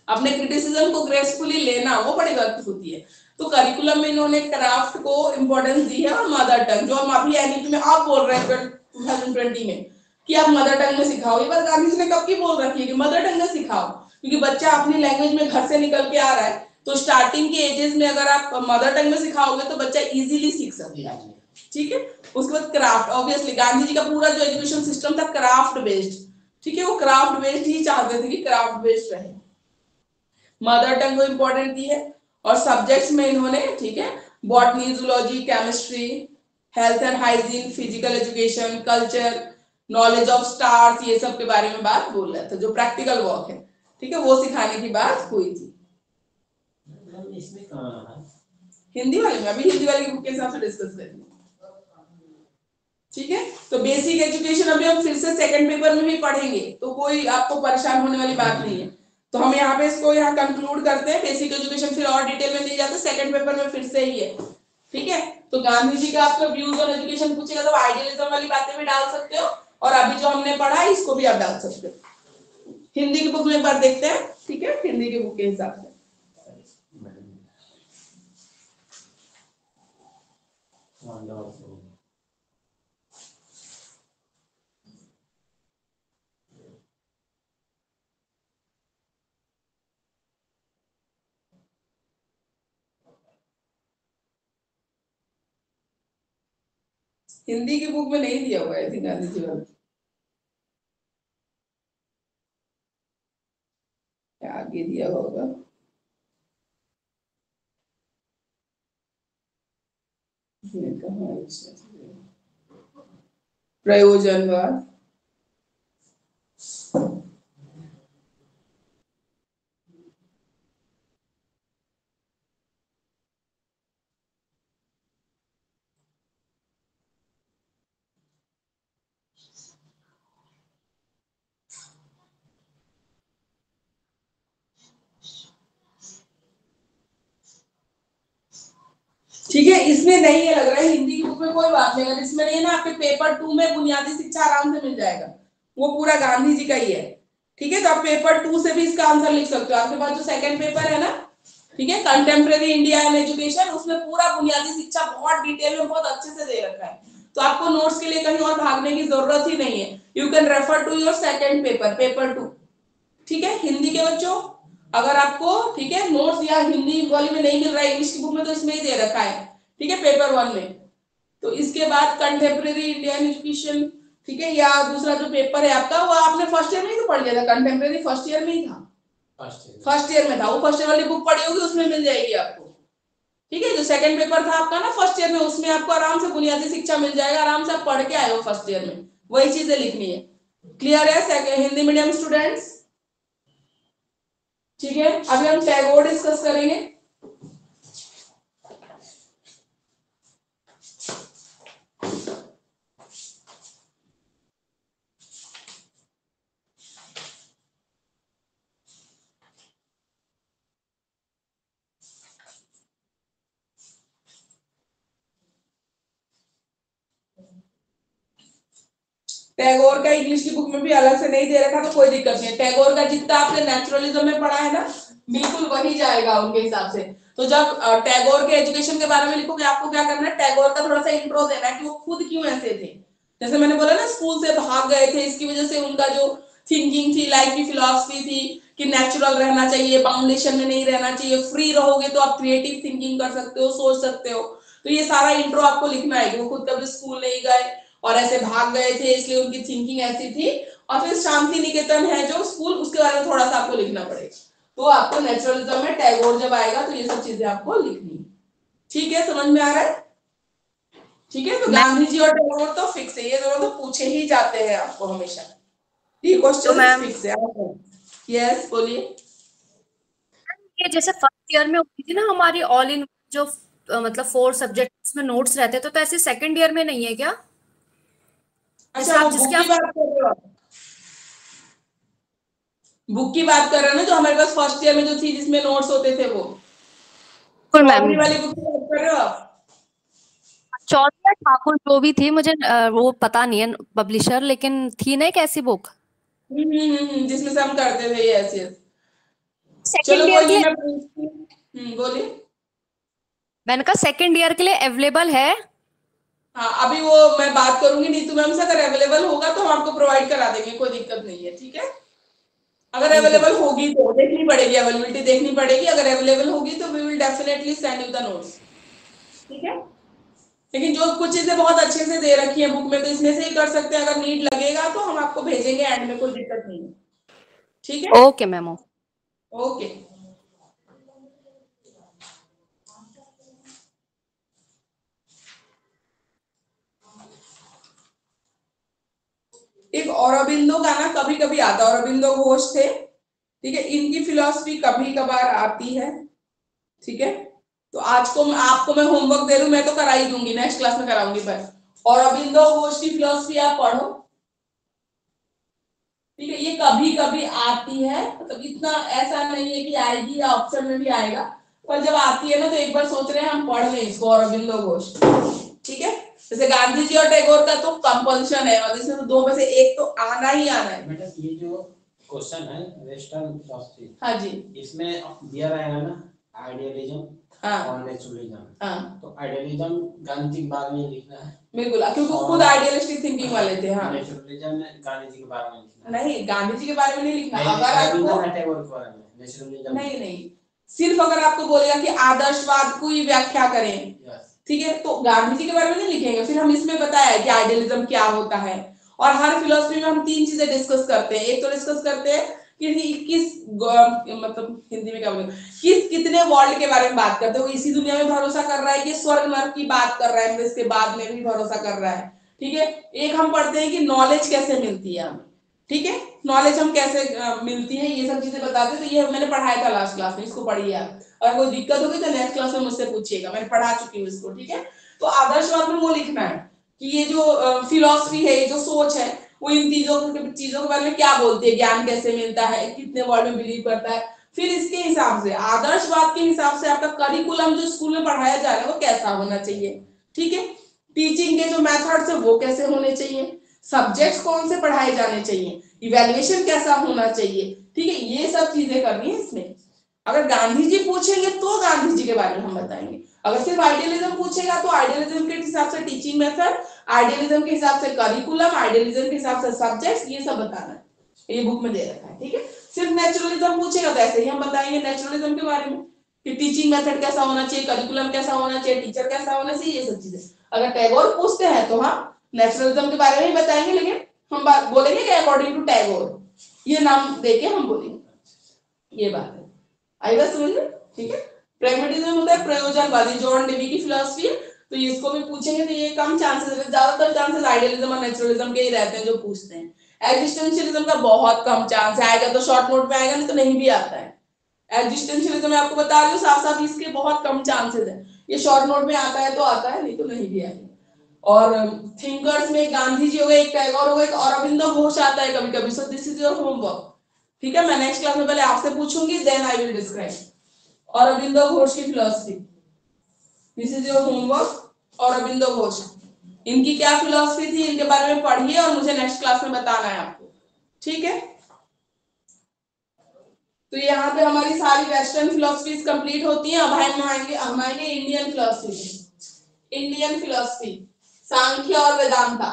अपने क्रिटिसिज्म को ग्रेसफुली लेना वो बड़ी बात होती है। तो करिकुलम में इन्होंने क्राफ्ट को इंपॉर्टेंस दी है, और मदर टंग जो हम अभी एनईपी में आप बोल रहे हैं 2020 में कि आप मदर टंग में सिखाओ, ये बात गांधी जी ने कब की बोल रखी है कि मदर टंग में सिखाओ, क्योंकि बच्चा अपनी लैंग्वेज में घर से निकल के आ रहा है, तो स्टार्टिंग के एजेस में अगर आप मदर टंग में सिखाओगे तो बच्चा इजीली सीख सकता है, ठीक है। उसके बाद क्राफ्ट, ऑब्वियसली गांधी जी का पूरा जो एजुकेशन सिस्टम था क्राफ्ट बेस्ड, ठीक है, वो क्राफ्ट बेस्ड ही चाहते थे कि क्राफ्ट बेस्ड रहे। मदर टंग को इंपॉर्टेंट दी है, और सब्जेक्ट्स में इन्होंने, ठीक है, botany, zoology, chemistry, health and hygiene, physical education, culture, knowledge of stars, ये सब के बारे में बात बोल रहा था, जो प्रैक्टिकल वर्क है, ठीक है, वो सिखाने की बात हुई थी। इसमें कहाँ है? हिंदी वाले में, अभी हिंदी वाले की बुक के हिसाब से डिस्कस करेंगे, ठीक है। तो बेसिक एजुकेशन अभी हम फिर से सेकंड पेपर में भी पढ़ेंगे, तो कोई आपको परेशान होने वाली बात नहीं है। तो हम यहाँ पे इसको यहाँ कंक्लूड करते हैं। बेसिक एजुकेशन फिर और डिटेल में नहीं जाते, सेकंड पेपर में फिर से ही है, ठीक है। तो गांधी जी का आपका व्यूज ऑन एजुकेशन पूछेगा तो आइडियलिज्म वाली बातें भी डाल सकते हो, और अभी जो हमने पढ़ा है इसको भी आप डाल सकते हो। हिंदी की बुक में एक बार देखते हैं, ठीक है, हिंदी की बुक के हिसाब से। हिंदी की बुक में नहीं दिया हुआ है गांधी जी वाला, आगे दिया होगा। प्रयोजनवाद, ठीक है, इसमें नहीं है लग रहा है। हिंदी की बुक में कोई बात नहीं, अगर इसमें नहीं है ना, आपके पेपर 2 में बुनियादी शिक्षा आराम से मिल जाएगा, वो पूरा गांधी जी का ही है, ठीक है। तो आप पेपर 2 से भी इसका आंसर लिख सकते हो। आपके पास जो सेकंड पेपर है ना, ठीक है, कंटेम्प्रेरी इंडिया एंड एजुकेशन, उसमें पूरा बुनियादी शिक्षा बहुत डिटेल में बहुत अच्छे से दे रखा है, तो आपको नोट्स के लिए कहीं और भागने की जरूरत ही नहीं है। You can refer to your second paper, paper 2, ठीक है। हिंदी के बच्चों, अगर आपको, ठीक है, नोट्स या हिंदी वाली में नहीं मिल रहा है, इंग्लिश की बुक में तो इसमें ही दे रखा है, ठीक है, पेपर 1 में। तो इसके बाद कंटेम्प्रेरी इंडियन एजुकेशन, ठीक है, या दूसरा जो पेपर है आपका, वो आपने फर्स्ट ईयर में ही तो पढ़ लिया था, कंटेम्प्रेरी फर्स्ट ईयर में ही था, फर्स्ट ईयर में था, वो फर्स्ट ईयर वाली बुक पढ़ी होगी, उसमें मिल जाएगी आपको, ठीक है। जो सेकंड पेपर था आपका ना फर्स्ट ईयर में, उसमें आपको आराम से बुनियादी शिक्षा मिल जाएगा, आराम से आप पढ़ के आए हो फर्स्ट ईयर में, वही चीजें लिखनी है। क्लियर है हिंदी मीडियम स्टूडेंट्स? ठीक है, अभी हम टैगोर डिस्कस करेंगे। टैगोर का इंग्लिश की बुक में भी अलग से नहीं दे रखा तो कोई दिक्कत नहीं है। टैगोर का जितना आपने नेचुरलिज्म में पढ़ा है ना, बिल्कुल वही जाएगा उनके हिसाब से। तो जब टैगोर के एजुकेशन के बारे में लिखोगे, आपको क्या करना है, टैगोर का थोड़ा सा इंट्रो देना है कि वो खुद क्यों ऐसे थे। जैसे मैंने बोला ना, स्कूल से भाग गए थे, इसकी वजह से उनका जो थिंकिंग थी, लाइफ की फिलॉसफी थी कि नेचुरल रहना चाहिए, बाउंडेशन में नहीं रहना चाहिए, फ्री रहोगे तो आप क्रिएटिव थिंकिंग कर सकते हो, सोच सकते हो। तो ये सारा इंट्रो आपको लिखना है कि वो खुद कभी स्कूल नहीं गए और ऐसे भाग गए थे, इसलिए उनकी थिंकिंग ऐसी थी। और फिर शांति निकेतन है जो स्कूल, उसके बारे में थोड़ा सा आपको लिखना पड़ेगा। तो आपको नेचुरलिज्म में टैगोर जब आएगा तो ये सब चीजें आपको लिखनी है। ठीक है, समझ में आ रहा है? ठीक है, तो गांधी जी और टैगोर तो फिक्स है, ये दोनों तो पूछे ही जाते हैं आपको हमेशा, ये क्वेश्चन मैम फिक्स है। यस, बोलिए। ये जैसे फर्स्ट ईयर में होती थी ना हमारी ऑल इन जो मतलब 4 सब्जेक्ट्स में नोट्स रहते थे, तो ऐसे सेकंड ईयर में नहीं है क्या? जैसे अच्छा, वो आप बुक जिसके की आप बात कर रहे हो? बुक की बात कर रहे हो ना, जो हमारे पास फर्स्ट ईयर में जो थी जिसमें नोट्स होते थे, वो बिल्कुल मैम, स्ट्रॉबेरी वाली बुक की बात कर रहे हो आप? चौधरी ठाकुर जो भी थी, मुझे वो पता नहीं है पब्लिशर, लेकिन थी ना एक ऐसी बुक। जिसमें से हम करते थे, यस यस। चलो सेकंड ईयर कोई के नहीं, लिए मैं पूछती हूँ। बोलिए। मैंने कहा सेकंड ईयर के लिए अवेलेबल है। हाँ, अभी वो मैं बात करूंगी नीतू मैम से, अगर अवेलेबल होगा तो हम आपको प्रोवाइड करा देंगे, कोई दिक्कत नहीं है। ठीक है, अगर ठीक है। अवेलेबल होगी तो देखनी पड़ेगी, अवेलेबिलिटी देखनी पड़ेगी। अगर अवेलेबल होगी तो we will definitely send you the notes. ठीक है, लेकिन जो कुछ चीजें बहुत अच्छे से दे रखी है बुक में, तो इसमें से ही कर सकते हैं। अगर नीड लगेगा तो हम आपको भेजेंगे एंड में, कोई दिक्कत नहीं है। ठीक है, ओके मैम। ओके। एक औरबिंदो का ना कभी कभी आता है, औरबिंदो घोष थे, ठीक है, इनकी फिलॉसफी कभी कभार आती है। ठीक है, तो आज को आपको मैं होमवर्क दे दूं, मैं तो करा ही दूंगी, नेक्स्ट क्लास में कराऊंगी, पर औरबिंदो घोष की फिलॉसफी आप पढ़ो। ठीक है, ये कभी कभी आती है, मतलब इतना ऐसा नहीं है कि आएगी, या ऑप्शन में भी आएगा, पर जब आती है ना तो एक बार सोच रहे हैं हम पढ़ लें इसको, औरबिंदो घोष। ठीक है, जैसे गांधी जी और टैगोर का तो कंपल्शन है, और इसमें तो दो में से एक तो आना ही आना है। बेटा ये जो क्वेश्चन है वेस्टर्न फिलॉसफी, हाँ जी, इसमें दिया रहेगा ना आइडियलिज्म हाँ और नेचुरलिज्म। हाँ, तो आइडियलिज्म गांधी जी के बारे में लिखना है, बिल्कुल, क्योंकि और खुद आइडियलिस्टिक थिंकिंग वाले थे। हाँ, नेचुरलिज्म में गांधी जी के बारे में लिखना है। नहीं, गांधी जी के बारे में नहीं लिखना। नहीं, अगर आपको रविंद्रनाथ टैगोर के बारे में नेचुरलिज्म नहीं, सिर्फ अगर आपको बोलेगा कि आदर्शवाद को ही व्याख्या करें, यस। ठीक है, तो गांधी जी के बारे में नहीं लिखेंगे। फिर हम इसमें बताया कि आइडियलिज्म क्या होता है, और हर फिलोसफी में हम 3 चीजें डिस्कस करते हैं। एक तो डिस्कस करते हैं कि किस मतलब हिंदी में क्या बोले, किस कितने वर्ल्ड के बारे में बात करते हैं, वो इसी दुनिया में भरोसा कर रहा है कि स्वर्ग नर्क की बात कर रहा है, इसके बाद में भी भरोसा कर रहा है। ठीक है, एक हम पढ़ते हैं कि नॉलेज कैसे मिलती है हमें। ठीक है, नॉलेज हम कैसे मिलती है, ये सब चीजें बताते हैं। तो ये मैंने पढ़ाया था लास्ट क्लास में, इसको पढ़िए आप। अगर कोई दिक्कत होगी तो नेक्स्ट क्लास में मुझसे पूछिएगा, मैंने पढ़ा चुकी हूँ इसको। ठीक है, तो आदर्शवाद में वो लिखना है कि ये जो फिलॉसफी है, ये जो सोच है, वो इन चीजों के बारे में क्या बोलती है, ज्ञान कैसे मिलता है, कितने वर्ड में बिलीव करता है। फिर इसके हिसाब से, आदर्शवाद के हिसाब से आपका करिकुलम जो स्कूल में पढ़ाया जा रहा है वो कैसा होना चाहिए। ठीक है, टीचिंग के जो मेथड्स है वो कैसे होने चाहिए, सब्जेक्ट्स कौन से पढ़ाए जाने चाहिए, इवैल्यूएशन कैसा होना चाहिए। ठीक है, ये सब चीजें करनी है इसमें। अगर गांधी जी पूछेंगे तो गांधी जी के बारे में हम बताएंगे। अगर सिर्फ आइडियलिज्म पूछेगा तो आइडियलिज्म के हिसाब से टीचिंग मेथड, आइडियलिज्म के हिसाब से करिकुलम, आइडियलिज्म के हिसाब से सब्जेक्ट्स, ये सब बताना है, ये बुक में दे रखा है। ठीक है, सिर्फ नेचुरलिज्म पूछेगा तो ऐसे ही हम बताएंगे नेचुरलिज्म के बारे में कि टीचिंग मेथड कैसा होना चाहिए, करिकुलम कैसा होना चाहिए, टीचर कैसा होना चाहिए, ये सब चीजें। अगर टैगोर पूछते हैं तो हम नेचुरलिज्म के बारे में ही बताएंगे, लेकिन हम बात बोलेंगे कि अकॉर्डिंग टू टैगोर, ये नाम देके हम बोलेंगे। ये बात है, आई बात समझ में? ठीक है, प्रैग्मेटिज्म होता है प्रयोजनवादी, जॉन डेवी की फिलॉसफी है, तो इसको भी पूछेंगे तो ये कम चांसेस है, ज्यादातर चांसेस आइडियलिज्म और नेचुरलिज्म के ही रहते हैं जो पूछते हैं। एग्जिस्टेंशियलिज्म का बहुत कम चांस है, आएगा तो शॉर्ट नोट में आएगा, नहीं तो नहीं भी आता है। एग्जिस्टेंशियलिज्म में आपको बता रही हूँ साफ साफ, इसके बहुत कम चांसेस है, ये शॉर्ट नोट में आता है तो आता है, नहीं तो नहीं भी आएगा। और थिंकर्स में गांधी जी हो गए, एक टैगोर हो गए, एक अरविंदो घोष आता है कभी कभी। So this is your homework. ठीक है, मैं नेक्स्ट क्लास में पहले आपसे पूछूंगी, then I will describe Aurobindo Ghosh की philosophy. This is your homework. और अरविंदो घोष, इनकी क्या फिलॉसफी थी, इनके बारे में पढ़िए और मुझे नेक्स्ट क्लास में बताना है आपको। ठीक है, तो यहाँ पे हमारी सारी वेस्टर्न फिलोसफीज कंप्लीट होती हैं। अब हम आएंगे इंडियन फिलोसफी। इंडियन फिलोसफी सांख्य और वेदांता,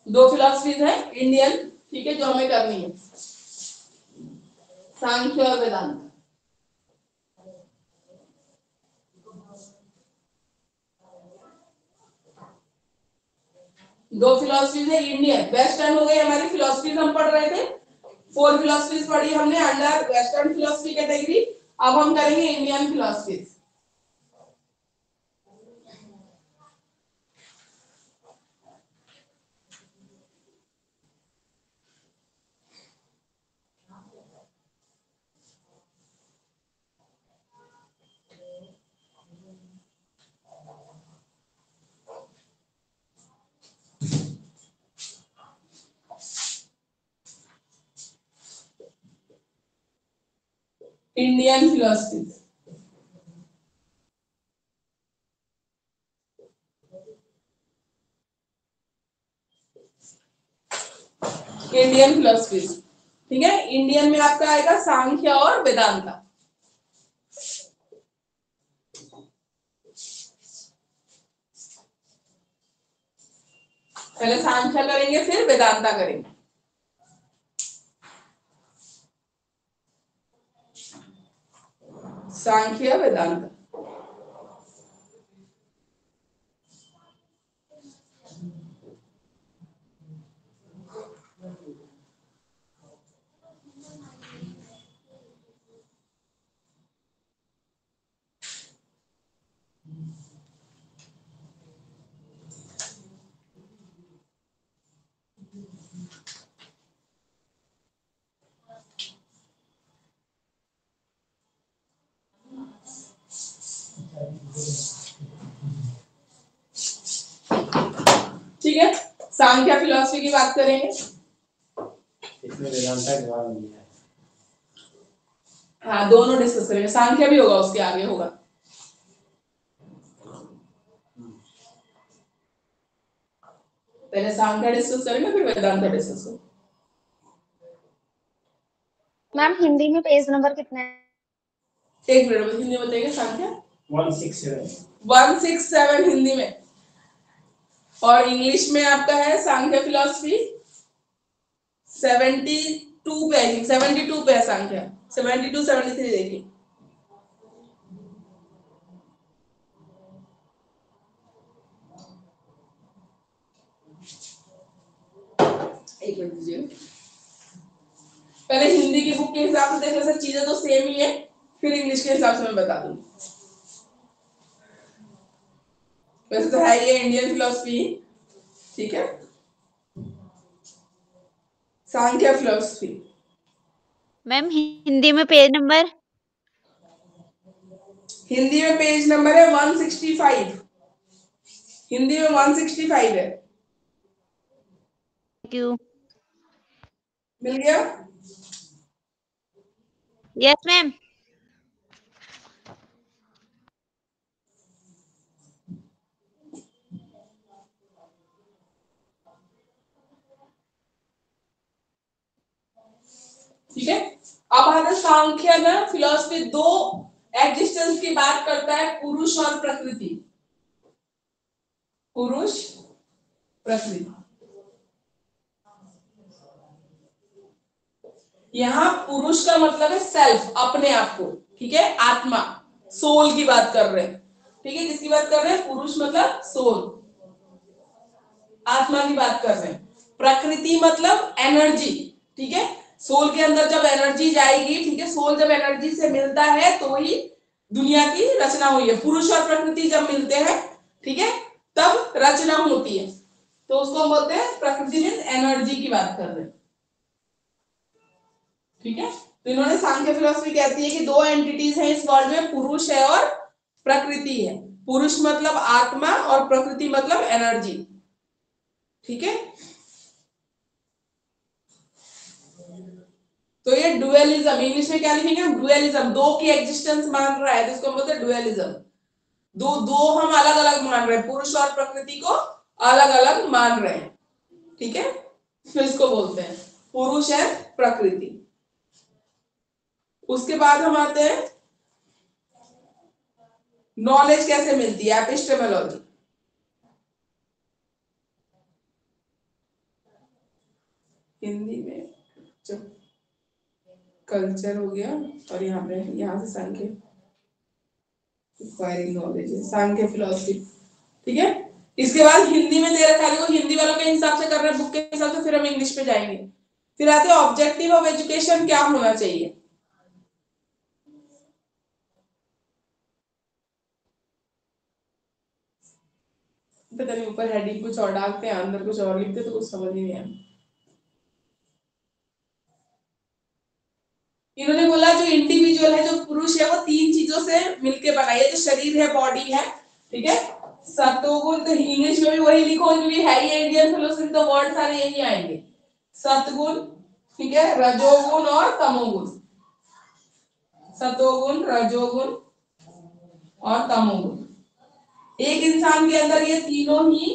2 फिलोसफीज है इंडियन। ठीक है, जो हमें करनी है, सांख्य और वेदांत। दो फिलोसफीज है, इंडियन वेस्टर्न हो गई हमारी फिलोसफीज, हम पढ़ रहे थे 4 फिलोसफीज पढ़ी हमने अंडर वेस्टर्न फिलोसफी कैटेगरी। अब हम करेंगे Indian philosophies. Indian philosophies, Indian philosophies, ठीक है। इंडियन में आपका आएगा सांख्य और वेदांता। पहले सांख्य करेंगे फिर वेदांता करेंगे। सांख्य वेदांत, ठीक है। सांख्य फिलोसफी की बात करेंगे। इसमें वेदांता के बाद नहीं है। हाँ, दोनों डिस्कस करेंगे, सांख्य भी होगा उसके आगे होगा। पहले सांख्य डिस्कस करेंगे फिर वेदांत डिस्कस करेंगे। मैम हिंदी में पेज नंबर कितने हैं? एक मिनट में हिंदी बताइए। सांख्य 167 167 हिंदी में, और इंग्लिश में आपका है सांख्य फिलोसफी 72 पे, 72 पे है सांख्य, 72 73 देखिए। एक मिनट दीजिए, पहले हिंदी की बुक के हिसाब से देख लो, चीजें तो सेम ही है, फिर इंग्लिश के हिसाब से मैं बता दूंगी। वैसे तो है ये इंडियन फिलोसफी, ठीक है। सांख्य फिलोसफी मैम हिंदी में पेज नंबर? हिंदी में पेज नंबर है 165, हिंदी में 165 है। क्यों? मिल गया? Yes ma'am. ठीक है। अब आता सांख्य ना फिलोसफी दो एग्जिस्टेंस की बात करता है, पुरुष और प्रकृति। पुरुष प्रकृति, यहां पुरुष का मतलब है सेल्फ, अपने आप को, ठीक है, आत्मा, सोल की बात कर रहे हैं, ठीक है। किसकी बात कर रहे हैं? पुरुष मतलब सोल, आत्मा की बात कर रहे हैं। प्रकृति मतलब एनर्जी, ठीक है। सोल के अंदर जब एनर्जी जाएगी, ठीक है, सोल जब एनर्जी से मिलता है तो ही दुनिया की रचना हुई है। पुरुष और प्रकृति जब मिलते हैं, ठीक है, तब रचना होती है, तो उसको हम बोलते हैं प्रकृति में एनर्जी की बात कर रहे हैं, ठीक है। तो इन्होंने सांख्य फिलोसफी कहती है कि दो एंटिटीज हैं इस वर्ल्ड में, पुरुष है और प्रकृति है। पुरुष मतलब आत्मा और प्रकृति मतलब एनर्जी, ठीक है। तो ये डुअलिज्म, इंग्लिश में क्या लिखेंगे? डुअलिज्म, दो की एग्जिस्टेंस मान रहा है, तो इसको हम बोलते हैं डुअलिज्म। दो हम अलग अलग मान रहे हैं, पुरुष और प्रकृति को अलग अलग मान रहे हैं, ठीक है। तो इसको बोलते हैं पुरुष है प्रकृति। उसके बाद हम आते हैं नॉलेज कैसे मिलती है, हिंदी में जो कल्चर हो गया और यहाँ से सांख्य एक्वायरिंग नॉलेज है, सांख्य फिलॉसफी, ठीक है। इसके बाद हिंदी में दे रखा है, देखो हिंदी वालों के हिसाब से कर रहे हैं बुक के हिसाब से, फिर हम इंग्लिश पे जाएंगे। फिर आते हैं ऑब्जेक्टिव ऑफ एजुकेशन क्या होना चाहिए। पता नहीं ऊपर हेडिंग कुछ और डालते हैं, अंदर कुछ और लिखते तो कुछ समझ ही नहीं आया। इन्होंने बोला जो इंडिविजुअल है, जो पुरुष है, वो 3 चीजों से मिलके बना है, जो शरीर है, बॉडी है, ठीक है। सत्वगुण, तो इंग्लिश में भी वही लिखो क्योंकि है ही इंडियन फिलोसफी, तो वर्ड सारे यही आएंगे। सत्वगुण, ठीक है, रजोगुण और तमोगुण। सत्वगुण, रजोगुण और तमोगुण। एक इंसान के अंदर ये तीनों ही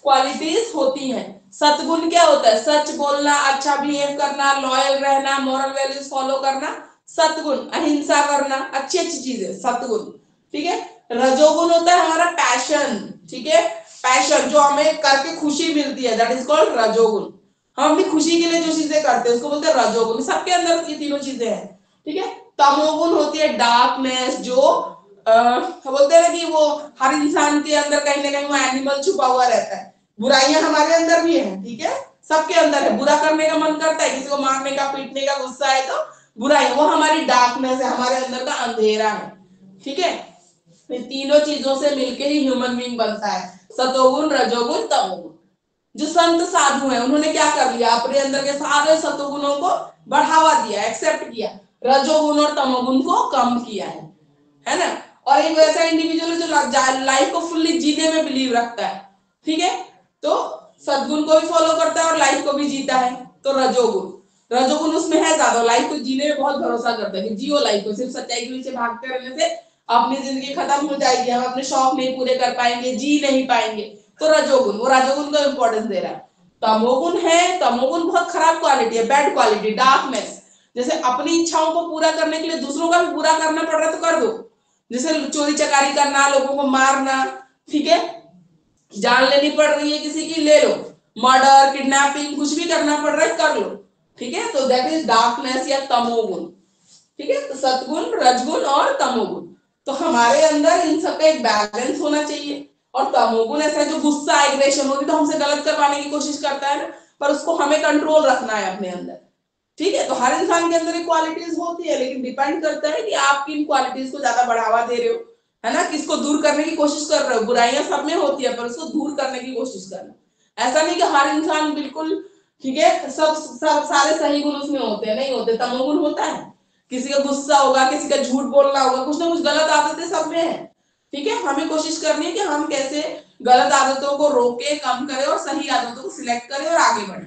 क्वालिटीज होती हैं। सत्गुण क्या होता है? सच बोलना, अच्छा बिहेव करना, लॉयल रहना, मॉरल वैल्यूज फॉलो करना, सत्गुण। अहिंसा करना, अच्छी अच्छी चीजें, सत्गुण, ठीक है। रजोगुण होता है हमारा पैशन, ठीक है, पैशन जो हमें करके खुशी मिलती है, दैट इज कॉल्ड रजोगुण। हम अपनी खुशी के लिए जो चीजें करते हैं उसको बोलते हैं रजोगुण। सबके अंदर ये तीनों चीजें हैं, ठीक है। तमोगुण होती है डार्कनेस, जो बोलते हैं ना कि वो हर इंसान के अंदर कहीं ना कहीं वो एनिमल छुपा हुआ रहता है। बुराइयां हमारे अंदर भी है, ठीक है, सबके अंदर है। बुरा करने का मन करता है, किसी को मारने का, पीटने का गुस्सा है, तो बुराई, वो हमारी डार्कनेस है, हमारे अंदर का अंधेरा है, ठीक है। तीनों चीजों से मिलके ही ह्यूमन बीइंग बनता है, सतोगुण, रजोगुण, तमोगुण। जो संत साधु हैं उन्होंने क्या कर लिया, अपने अंदर के सारे सतोगुणों को बढ़ावा दिया, एक्सेप्ट किया, रजोगुण और तमोगुण को कम किया है ना। और एक वैसा इंडिविजुअल है जो लाइफ को फुल्ली जीने में बिलीव रखता है, ठीक है, तो सद्गुण को भी फॉलो करता है और लाइफ को भी जीता है, तो रजोगुण। रजोगुण उसमें है ज्यादा, लाइफ को जीने में बहुत भरोसा करता है कि जियो लाइफ को, सिर्फ सच्चाई के पीछे भागते रहने से अपनी जिंदगी खत्म हो जाएगी, हम अपने शौक नहीं पूरे कर पाएंगे, जी नहीं पाएंगे, तो रजोगुण, वो रजोगुण को इंपॉर्टेंस दे रहा है। तमोगुण है, तमोगुण बहुत खराब क्वालिटी है, बैड क्वालिटी, डार्कनेस। जैसे अपनी इच्छाओं को पूरा करने के लिए दूसरों का भी बुरा करना पड़ रहा है तो कर दो, जैसे चोरी चकारी करना, लोगों को मारना, ठीक है, जान लेनी पड़ रही है किसी की, ले लो, मर्डर, किडनैपिंग, कुछ भी करना पड़ रहा है कर लो, ठीक है, तो दैट इज डार्कनेस या तमोगुण, ठीक है। तो सतगुण, रजगुण और तमोगुण, तो हमारे अंदर इन सबका एक बैलेंस होना चाहिए। और तमोगुण ऐसा है जो गुस्सा, एग्रेशन होती तो हमसे गलत करवाने की कोशिश करता है ना, पर उसको हमें कंट्रोल रखना है अपने अंदर, ठीक है। तो हर इंसान के अंदर क्वालिटीज होती है, लेकिन डिपेंड करता है कि आप किन क्वालिटीज को ज्यादा बढ़ावा दे रहे हो, है ना, किसको दूर करने की कोशिश कर रहे हो। बुराइयां सब में होती है, पर उसको दूर करने की कोशिश करना। ऐसा नहीं कि हर इंसान बिल्कुल, ठीक है, सब सारे सही गुण उसमें होते हैं, नहीं होते, तमोगुण होता है, किसी का गुस्सा होगा, किसी का झूठ बोलना होगा, कुछ ना कुछ गलत आदतें सब में है, ठीक है। हमें कोशिश करनी है कि हम कैसे गलत आदतों को रोके, कम करें और सही आदतों को सिलेक्ट करें और आगे बढ़े,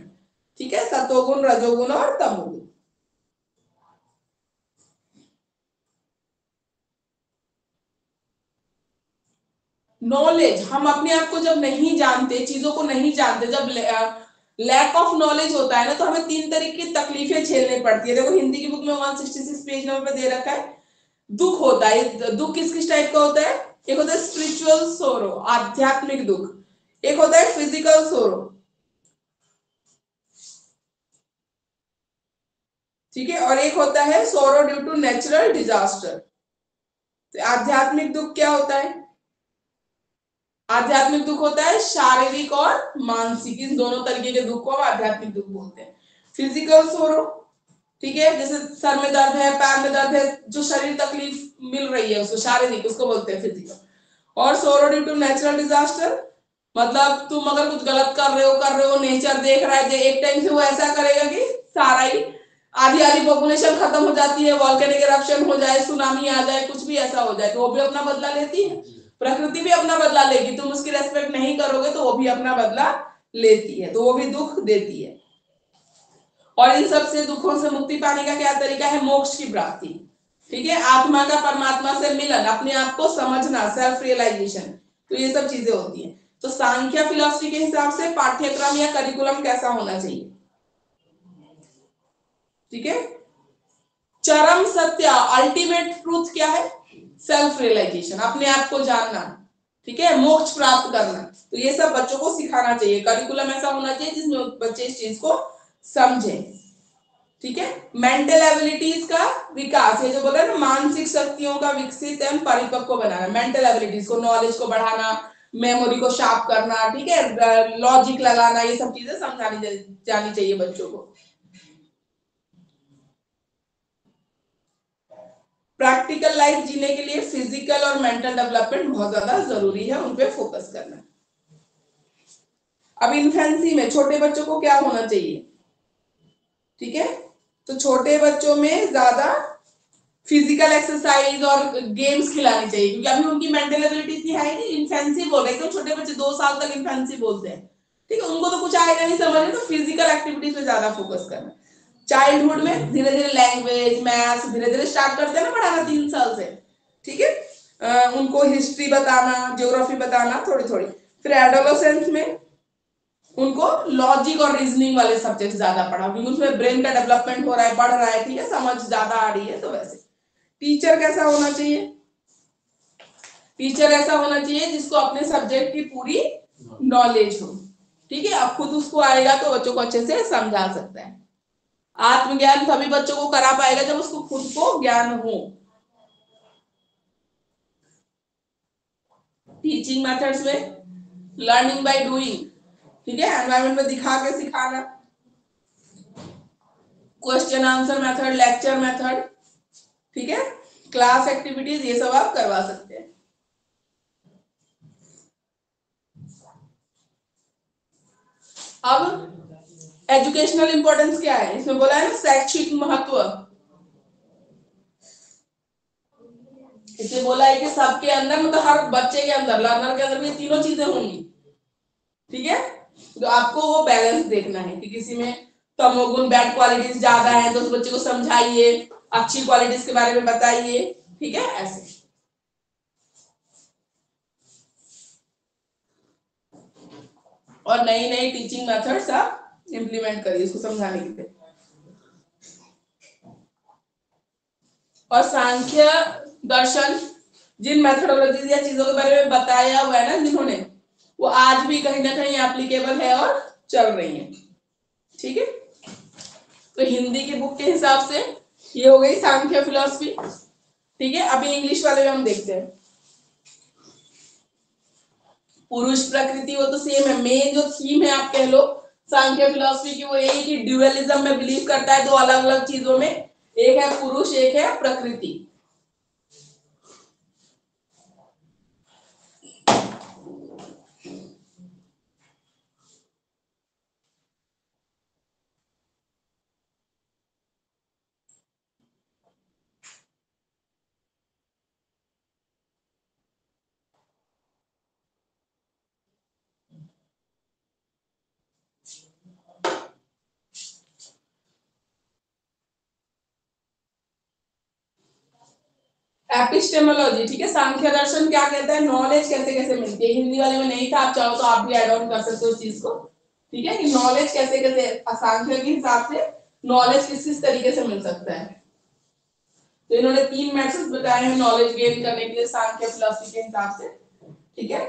ठीक है। सतोगुण, रजोगुण और तमोगुण। नॉलेज, हम अपने आप को जब नहीं जानते, चीजों को नहीं जानते, जब लैक ऑफ नॉलेज होता है ना, तो हमें 3 तरीके की तकलीफें झेलनी पड़ती है। देखो हिंदी की बुक में 166 पेज नंबर पे दे रखा है, दुख होता है। दुख किस किस टाइप का होता है? एक होता है स्पिरिचुअल सोरो, आध्यात्मिक दुख, एक होता है फिजिकल सोरो, ठीक है, और एक होता है सोरो ड्यू टू नेचुरल डिजास्टर। आध्यात्मिक दुख क्या होता है? आध्यात्मिक दुख होता है शारीरिक और मानसिक, इन दोनों तरीके के दुख को हम आध्यात्मिक दुख बोलते हैं। फिजिकल सोरो, ठीक है, जैसे सर में दर्द है, पैर में दर्द है, जो शरीर तकलीफ मिल रही है उसको शारीरिक, उसको बोलते हैं फिजिकल। और सोरो ड्यू टू नेचुरल डिजास्टर, मतलब तुम अगर कुछ गलत कर रहे हो, नेचर देख रहा है, एक टाइम से वो ऐसा करेगा कि सारा ही आधी पॉपुलेशन खत्म हो जाती है, वॉल्केनिक इरप्शन हो जाए, सुनामी आ जाए, कुछ भी ऐसा हो जाए, तो वो भी अपना बदला लेती है। प्रकृति भी अपना बदला लेगी, तुम उसकी रेस्पेक्ट नहीं करोगे तो वो भी अपना बदला लेती है, तो वो भी दुख देती है। और इन सब से दुखों से मुक्ति पाने का क्या तरीका है? मोक्ष की प्राप्ति, ठीक है, आत्मा का परमात्मा से मिलन, अपने आप को समझना, सेल्फ रियलाइजेशन, तो ये सब चीजें होती हैं। तो सांख्य फिलॉसफी के हिसाब से पाठ्यक्रम या करिकुलम कैसा होना चाहिए? ठीक है, चरम सत्य, अल्टीमेट ट्रूथ क्या है? सेल्फ रियलाइजेशन, अपने आप को जानना, ठीक है, मोक्ष प्राप्त करना, तो ये सब बच्चों को सिखाना चाहिए। करिकुलम ऐसा होना चाहिए जिसमें बच्चे इस चीज को समझें। ठीक है, मेंटल एबिलिटीज का विकास, ये जो बोला ना मानसिक शक्तियों का विकसित एवं परिपक्व बनाना, मेंटल एबिलिटीज को, नॉलेज को बढ़ाना, मेमोरी को शार्प करना, ठीक है, लॉजिक लगाना, ये सब चीजें समझानी जानी चाहिए बच्चों को। प्रैक्टिकल लाइफ जीने के लिए फिजिकल और मेंटल डेवलपमेंट बहुत ज्यादा जरूरी है, उन पे फोकस करना। अब इन्फेंसी में छोटे बच्चों को क्या होना चाहिए, ठीक है, तो छोटे बच्चों में ज्यादा फिजिकल एक्सरसाइज और गेम्स खिलानी चाहिए, क्योंकि अभी उनकी मेंटल एबिलिटीज की है नहीं, इन्फेंसी बोल रहे हैं, छोटे बच्चे 2 साल तक इन्फेंसी बोलते हैं, ठीक है, उनको तो कुछ आएगा नहीं समझ में, तो फिजिकल एक्टिविटीज पे ज्यादा फोकस करना। चाइल्डहुड में धीरे धीरे लैंग्वेज मैथ्स धीरे धीरे स्टार्ट करते हैं ना पढ़ाना 3 साल से, ठीक है, उनको हिस्ट्री बताना, ज्योग्राफी बताना थोड़ी थोड़ी। फिर एडोलेसेंस में उनको लॉजिक और रीजनिंग वाले सब्जेक्ट ज्यादा पढ़ा, क्योंकि उसमें ब्रेन का डेवलपमेंट हो रहा है, बढ़ रहा है, ठीक है, समझ ज्यादा आ रही है। तो वैसे टीचर कैसा होना चाहिए, टीचर ऐसा होना चाहिए जिसको अपने सब्जेक्ट की पूरी नॉलेज हो, ठीक है, अब खुद उसको आएगा तो बच्चों को अच्छे से समझा सकता है। आत्मज्ञान तभी बच्चों को करा पाएगा जब उसको खुद को ज्ञान हो। टीचिंग मेथड्स में लर्निंग बाय डूइंग, ठीक है, एनवायरनमेंट में दिखा के सिखाना, question answer method, lecture method, ठीक है, क्लास एक्टिविटीज, ये सब आप करवा सकते हैं। अब एजुकेशनल इंपॉर्टेंस क्या है, इसमें बोला है ना शैक्षिक महत्व, इसमें बोला है कि सबके अंदर, मतलब हर बच्चे के अंदर, लर्नर के अंदर भी तीनों चीजें होंगी, ठीक है, तो आपको वो बैलेंस देखना है कि किसी में तमोगुण बैड क्वालिटीज ज्यादा है तो उस बच्चे को समझाइए, अच्छी क्वालिटीज के बारे में बताइए, ठीक है, ऐसे। और नई नई टीचिंग मेथड्स आप इंप्लीमेंट करिए इसको समझाने के लिए। और सांख्य दर्शन जिन मेथडोलॉजी या चीजों के बारे में बताया हुआ है ना जिन्होंने, वो आज भी कहीं ना कहीं एप्लीकेबल है और चल रही है, ठीक है। तो हिंदी के बुक के हिसाब से ये हो गई सांख्य फिलॉसफी, ठीक है। अभी इंग्लिश वाले में हम देखते हैं। पुरुष प्रकृति वो तो सेम है, मेन जो थीम है आप कह लो सांख्य फिलॉसफी की वो यही कि ड्यूअलिज्म में बिलीव करता है, दो अलग अलग चीजों में, एक है पुरुष एक है प्रकृति। एपिस्टेमोलॉजी, ठीक है, सांख्य दर्शन क्या कहता है, नॉलेज कैसे कैसे मिलती है, हिंदी वाले में नहीं था, आप चाहो तो आप भी ऐड ऑन कर सकते हो उस चीज को, ठीक है, कि नॉलेज कैसे कैसे सांख्य के हिसाब से नॉलेज किस किस तरीके से मिल सकता है। तो इन्होंने 3 मेथड्स बताए हैं नॉलेज गेन करने के लिए सांख्य फिलॉसफी के हिसाब से, ठीक है।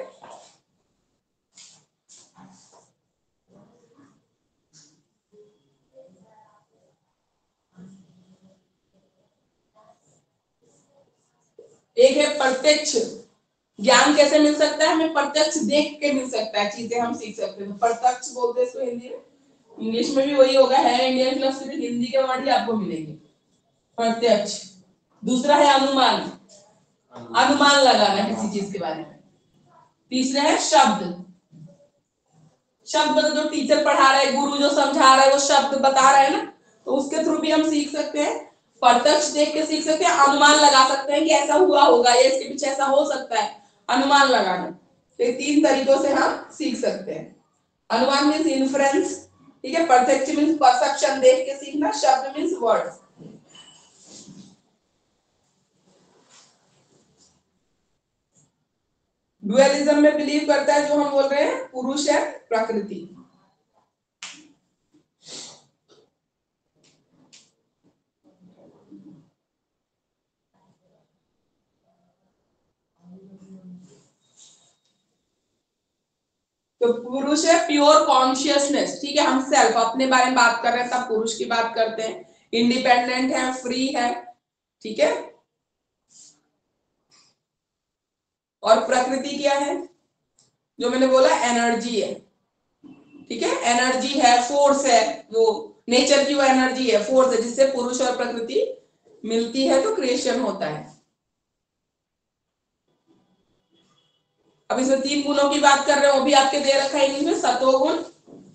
एक है प्रत्यक्ष ज्ञान, कैसे मिल सकता है, हमें प्रत्यक्ष देख के मिल सकता है, चीजें हम सीख सकते हैं, तो प्रत्यक्ष बोलते हैं इसको हिंदी में, इंग्लिश में भी वही होगा, है इंडियन फिलॉसफी, हिंदी के वर्ड ही आपको मिलेंगे, प्रत्यक्ष। दूसरा है अनुमान, अनुमान लगाना किसी चीज के बारे में। तीसरा है शब्द, शब्द मतलब जो टीचर पढ़ा रहा है, गुरु जो समझा रहा है, वो शब्द बता रहा है ना, तो उसके थ्रू भी हम सीख सकते हैं, प्रत्यक्ष देख के सीख सकते हैं, अनुमान लगा सकते हैं कि ऐसा हुआ होगा या इसके पीछे ऐसा हो सकता है, अनुमान लगाना। तो ये 3 तरीकों से हम सीख सकते हैं। अनुमान मीन्स इन्फ्रेंस, ठीक है, प्रत्यक्ष मीन्स परसेप्शन, देख के सीखना, शब्द मीन्स वर्ड्स। डुअलिज्म में बिलीव करता है जो हम बोल रहे हैं पुरुष है प्रकृति। तो पुरुष है प्योर कॉन्शियसनेस, ठीक है, हम सेल्फ अपने बारे में बात कर रहे हैं तब पुरुष की बात करते हैं, इंडिपेंडेंट है, फ्री है, ठीक है। और प्रकृति क्या है, जो मैंने बोला एनर्जी है, ठीक है, एनर्जी है, फोर्स है, वो नेचर की वो एनर्जी है, फोर्स है, जिससे पुरुष और प्रकृति मिलती है तो क्रिएशन होता है। अब इसमें 3 गुणों की बात कर रहे हो, वो भी आपके दे रखा है इंग्लिश में, सतोगुण,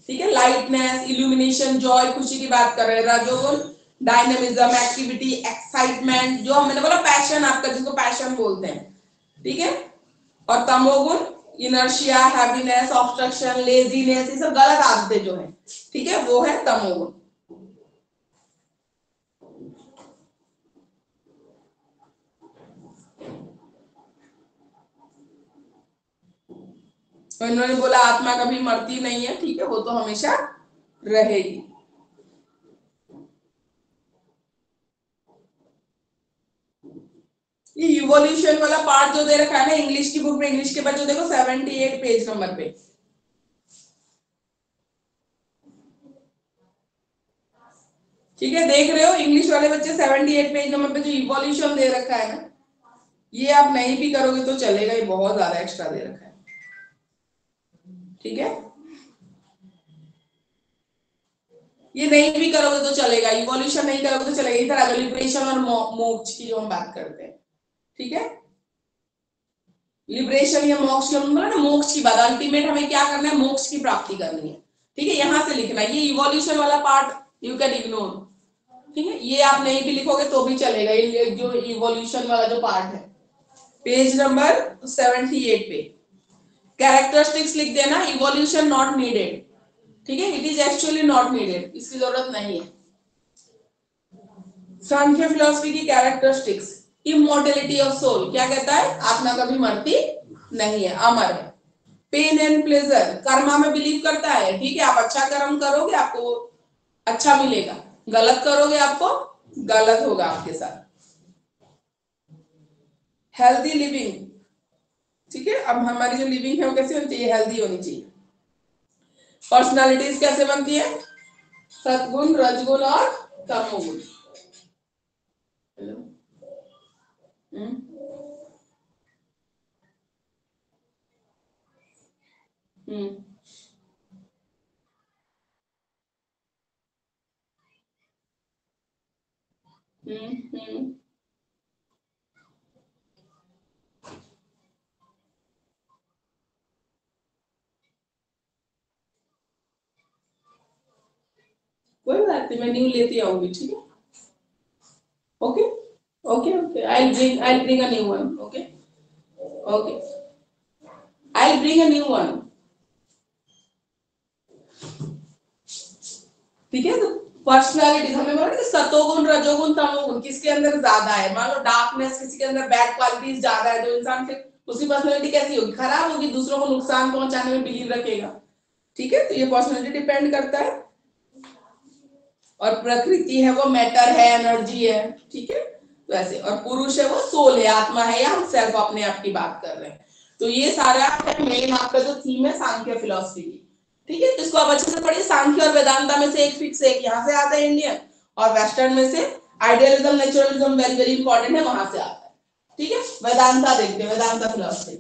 ठीक है, लाइटनेस, इल्यूमिनेशन, जॉय, खुशी की बात कर रहे हैं, रजोगुण, डायनेमिज्म, एक्टिविटी, एक्साइटमेंट, जो हमने बोला पैशन आपका, जिसको पैशन बोलते हैं, ठीक है, और तमोगुण, इनर्शिया, हैवीनेस, ऑब्स्ट्रक्शन, लेजीनेस, ये सब गलत आदतें जो है, ठीक है, वो है तमोगुण। तो इन्होंने बोला आत्मा कभी मरती नहीं है, ठीक है, वो तो हमेशा रहेगी। ये इवोल्यूशन वाला पार्ट जो दे रखा है ना इंग्लिश की बुक में, इंग्लिश के बच्चों देखो 78 पेज नंबर पे, ठीक है, देख रहे हो इंग्लिश वाले बच्चे 78 पेज नंबर पे जो इवोल्यूशन दे रखा है ना, ये आप नहीं भी करोगे तो चलेगा, ये बहुत ज्यादा एक्स्ट्रा दे रखा है, ठीक है, ये नहीं भी करोगे तो चलेगा, इवोल्यूशन नहीं करोगे तो चलेगा। इधर आ जाओ, लिबरेशन और मोक्ष की जो हम बात करते हैं, ठीक है, लिबरेशन या मोक्ष की, हम बोला ना मोक्ष की बात, अल्टीमेट हमें क्या करना है, मोक्ष की प्राप्ति करनी है, ठीक है, यहां से लिखना है, ये इवोल्यूशन वाला पार्ट यू कैन इग्नोर, ठीक है, ये आप नहीं भी लिखोगे तो भी चलेगा, ये जो इवोल्यूशन वाला जो पार्ट है, पेज नंबर 78 पे कैरेक्टरिस्टिक्स लिख देना, इवोल्यूशन नॉट नीडेड, ठीक है, it is actually not needed, इसकी जरूरत नहीं है। सांख्य फिलॉसफी की कैरेक्टरिस्टिक्स, इमोर्टेलिटी ऑफ सोल, क्या कहता है, आत्मा कभी मरती नहीं है, अमर है। पेन एंड प्लेजर, कर्मा में बिलीव करता है, ठीक है, आप अच्छा कर्म करोगे आपको अच्छा मिलेगा, गलत करोगे आपको गलत होगा आपके साथ। हेल्दी लिविंग, ठीक है, अब हमारी जो लिविंग है वो कैसी होनी चाहिए, हेल्दी होनी चाहिए। पर्सनालिटीज कैसे बनती है, सद्गुण, रजगुण और तमोगुण। हेलो, हम्म, हम्म, कोई बात नहीं, मैं न्यू लेती आऊंगी, ठीक है, okay, okay, I bring a new one, okay, okay, I bring a new one, ठीक है। तो पर्सनालिटीज हमने बोला ना कि सतोगुण, रजोगुण, तमोगुण किसके अंदर ज्यादा है, मान लो डार्कनेस किसी के अंदर, बैड क्वालिटीज ज्यादा है, तो इंसान फिर उसकी पर्सनालिटी कैसी होगी, खराब होगी, दूसरों को नुकसान पहुंचाने में बिलीव रखेगा, ठीक है, तो ये पर्सनालिटी डिपेंड करता है। और प्रकृति है वो मैटर है, एनर्जी है, ठीक है, तो ऐसे, और पुरुष है वो सोल है, आत्मा है, या हम सेल्फ अपने आप की बात कर रहे हैं। तो ये सारा मेन आपका जो थीम है सांख्य फिलॉसफी की, ठीक है, तो इसको आप अच्छे से पढ़िए। सांख्य और वेदांता में से एक फिक्स है, यहाँ से आता है इंडियन, और वेस्टर्न में से idealism, naturalism very very important है, वहां से आता है, ठीक है। वेदांता देखते हैं, वेदांता फिलॉसफी,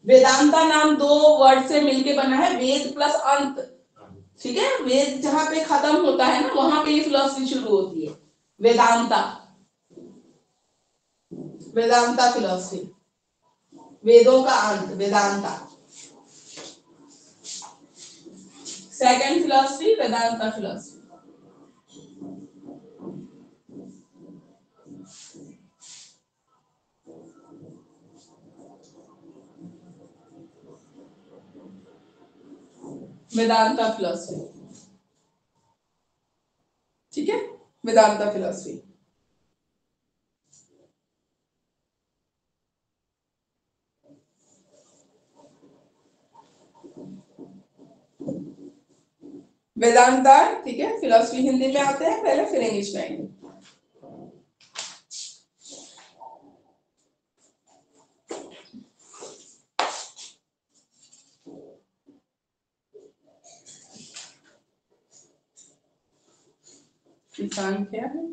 वेदांता नाम 2 वर्ड से मिलके बना है, वेद प्लस अंत, ठीक है, वेद जहां पे खत्म होता है ना वहां पे ये फिलॉसफी शुरू होती है, वेदांता, वेदांता फिलॉसफी, वेदों का अंत, Vedanta. Second philosophy Vedanta philosophy, Vedanta philosophy, ठीक है, वेदांता फिलॉसफी। वेदांता, ठीक है, फिलॉसफी हिंदी में आते हैं पहले, फिर इंग्लिश में आएंगे। सांख्य है,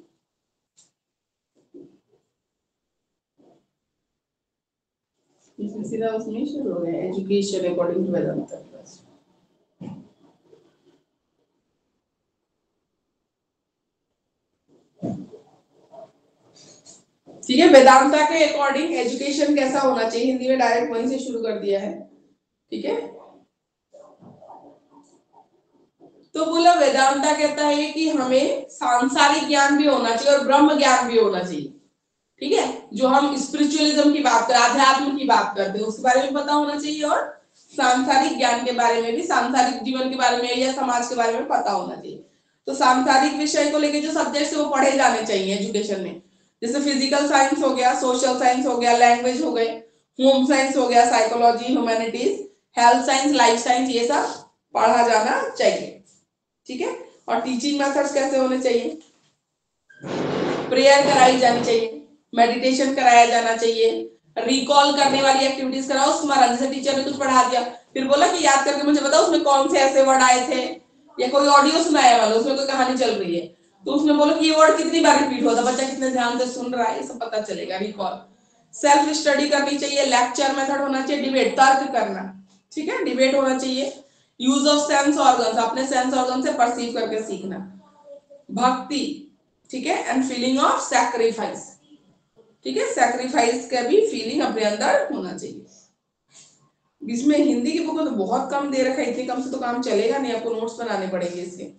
इसमें सीधा उसमें शुरू हो गया education according to Vedanta class. ठीक है, वेदांता के अकॉर्डिंग एजुकेशन कैसा होना चाहिए, हिंदी में डायरेक्ट वहीं से शुरू कर दिया है। ठीक है, तो बोला वेदांता कहता है कि हमें सांसारिक ज्ञान भी होना चाहिए और ब्रह्म ज्ञान भी होना चाहिए। ठीक है, जो हम स्पिरिचुअलिज्म की बात करते हैं, अध्यात्म की बात करते हैं, उसके बारे में पता होना चाहिए और सांसारिक ज्ञान के बारे में भी, सांसारिक जीवन के बारे में या समाज के बारे में पता होना चाहिए। तो सांसारिक विषय को लेकर जो सब्जेक्ट्स है वो पढ़े जाने चाहिए एजुकेशन में, जैसे फिजिकल साइंस हो गया, सोशल साइंस हो गया, लैंग्वेज हो गए, होम साइंस हो गया, psychology, humanities, health science, life science, ये सब पढ़ा जाना चाहिए। ठीक है, और टीचिंग मेथड्स कैसे होने चाहिए, प्रेयर कराई जानी चाहिए, मेडिटेशन कराया जाना चाहिए, रिकॉल करने वाली एक्टिविटीज कराओ स्मरण, जैसे टीचर ने कुछ पढ़ा दिया फिर बोला कि याद करके मुझे बताओ उसमें कौन से ऐसे वर्ड आए थे, या कोई ऑडियो सुनाया वाला उसमें कोई कहानी चल रही है तो उसमें बोलो कि ये वर्ड कितनी बार रिपीट होता, बच्चा कितने ध्यान से सुन रहा है, ये सब पता चलेगा। रिकॉल, सेल्फ स्टडी करनी चाहिए, लेक्चर मेथड होना चाहिए, डिबेट, तर्क करना। ठीक है, डिबेट होना चाहिए, यूज ऑफ सेंस ऑर्गन्स, अपने सेंस ऑर्गन से परसीव करके सीखना, भक्ति, ठीक है, एंड फीलिंग ऑफ सैक्रिफाइस। ठीक है, सैक्रिफाइस का भी फीलिंग अपने अंदर होना चाहिए। इसमें हिंदी की बुक में तो बहुत कम दे रखा है, इतने कम से तो काम चलेगा नहीं, आपको नोट्स बनाने पड़ेंगे इसके।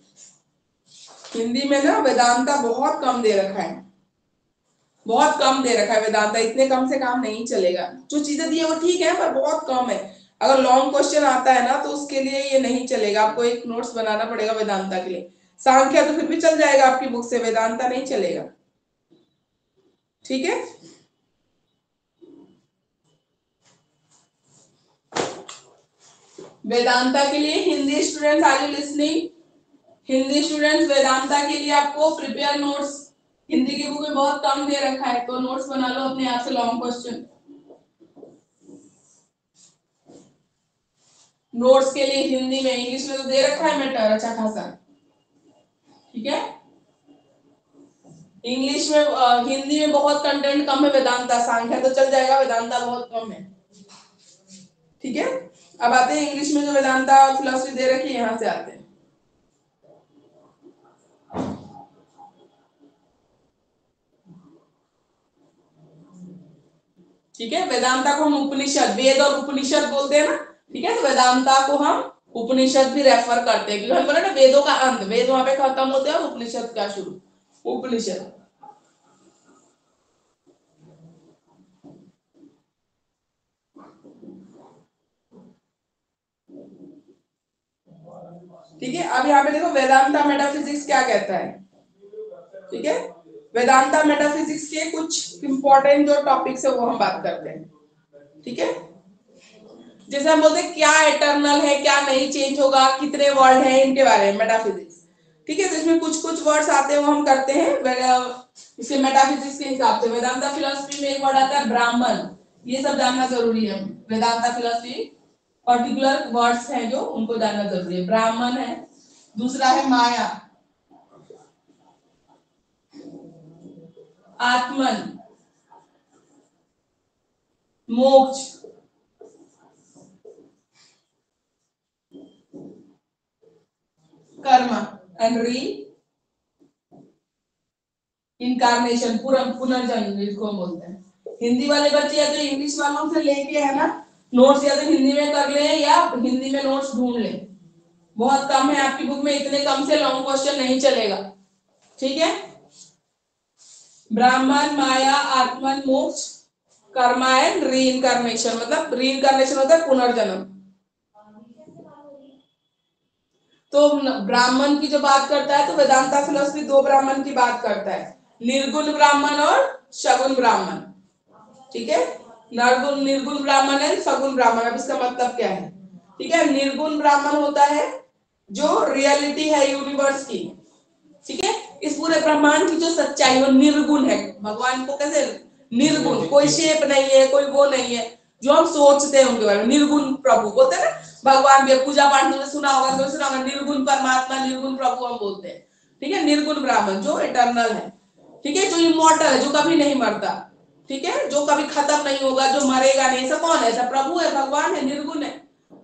हिंदी में ना वेदांता बहुत कम दे रखा है, बहुत कम दे रखा है वेदांता, इतने कम से काम नहीं चलेगा। जो चीजें दी है वो ठीक है पर बहुत कम है, अगर लॉन्ग क्वेश्चन आता है ना तो उसके लिए ये नहीं चलेगा, आपको एक नोट्स बनाना पड़ेगा वेदांता के लिए। सांख्य तो फिर भी चल जाएगा आपकी बुक से, वेदांता नहीं चलेगा। ठीक है, वेदांता के लिए Hindi students are you listening, Hindi students Vedanta के लिए आपको प्रिपेयर नोट्स, हिंदी की बुक में बहुत कम दे रखा है तो नोट्स बना लो अपने आप से, लॉन्ग क्वेश्चन नोट्स के लिए हिंदी में, इंग्लिश में तो दे रखा है मैटर अच्छा खासा। ठीक है, इंग्लिश में हिंदी में बहुत कंटेंट कम है वेदांता, सांख्य तो चल जाएगा, वेदांता बहुत कम है। ठीक है, अब आते हैं इंग्लिश में जो वेदांता फिलॉसफी दे रखी है, यहां से आते हैं। ठीक है, वेदांता को हम उपनिषद, वेद और उपनिषद बोलते हैं ना। ठीक है, तो वेदांता को हम उपनिषद भी रेफर करते हैं, क्योंकि हम बोले ना वेदों का अंत, वेद वहां पे खत्म होते हैं और उपनिषद का शुरू, उपनिषद। ठीक है, अब यहाँ पे देखो वेदांता मेटाफिजिक्स क्या कहता है। ठीक है, वेदांता मेटाफिजिक्स के कुछ इंपॉर्टेंट जो टॉपिक्स है वो हम बात करते हैं। ठीक है, जैसे हम बोलते हैं क्या एटर्नल है, क्या नहीं चेंज होगा, कितने वर्ड हैं, इनके बारे में मेटाफिजिक्स। ठीक है, तो इसमें कुछ कुछ वर्ड्स आते हैं वो हम करते हैं इसे मेटाफिजिक्स के हिसाब से। वेदांता फिलॉसफी में एक वर्ड आता है ब्राह्मण, ये सब जानना जरूरी है। वेदांता फिलॉसफी पर्टिकुलर वर्ड्स हैं जो उनको जानना जरूरी है। ब्राह्मण है, दूसरा है माया, आत्मन, मोक्ष, कर्म एंड री इनकारनेशन, पुनर्जन्म जिसको हम बोलते हैं। हिंदी वाले बच्चे या तो इंग्लिश वालों से लेके है ना नोट्स, या तो हिंदी में कर ले या हिंदी में नोट्स ढूंढ ले, बहुत कम है आपकी बुक में, इतने कम से लॉन्ग क्वेश्चन नहीं चलेगा। ठीक है, ब्राह्मण, माया, आत्मन, मोक्ष, कर्मा एंड रीइंकारनेशन, मतलब रीइंकारनेशन होता है पुनर्जन्म। तो ब्राह्मण की जो बात करता है तो वेदांता फिलॉसफी दो ब्राह्मण की बात करता है, निर्गुण ब्राह्मण और सगुण ब्राह्मण। ठीक है, निर्गुण ब्राह्मण है, सगुण ब्राह्मण। अब इसका मतलब क्या है? ठीक है, निर्गुण ब्राह्मण होता है जो रियलिटी है यूनिवर्स की। ठीक है, इस पूरे ब्रह्मांड की जो सच्चाई वो निर्गुण है। भगवान को कैसे निर्गुण, कोई शेप नहीं है, कोई वो नहीं है, जो हम सोचते हैं उनके बारे में निर्गुण प्रभु बोलते हैं ना। भगवान भी पूजा पाठ में सुना होगा, तो सुना होगा निर्गुण परमात्मा, निर्गुण प्रभु हम बोलते हैं। ठीक है। निर्गुण ब्राह्मण जो इटर्नल है, ठीक है, जो इमॉर्टल है, जो कभी नहीं मरता, ठीक है, जो कभी खत्म नहीं होगा, जो मरेगा नहीं। ऐसा कौन है? ऐसा प्रभु है, भगवान है, निर्गुण है,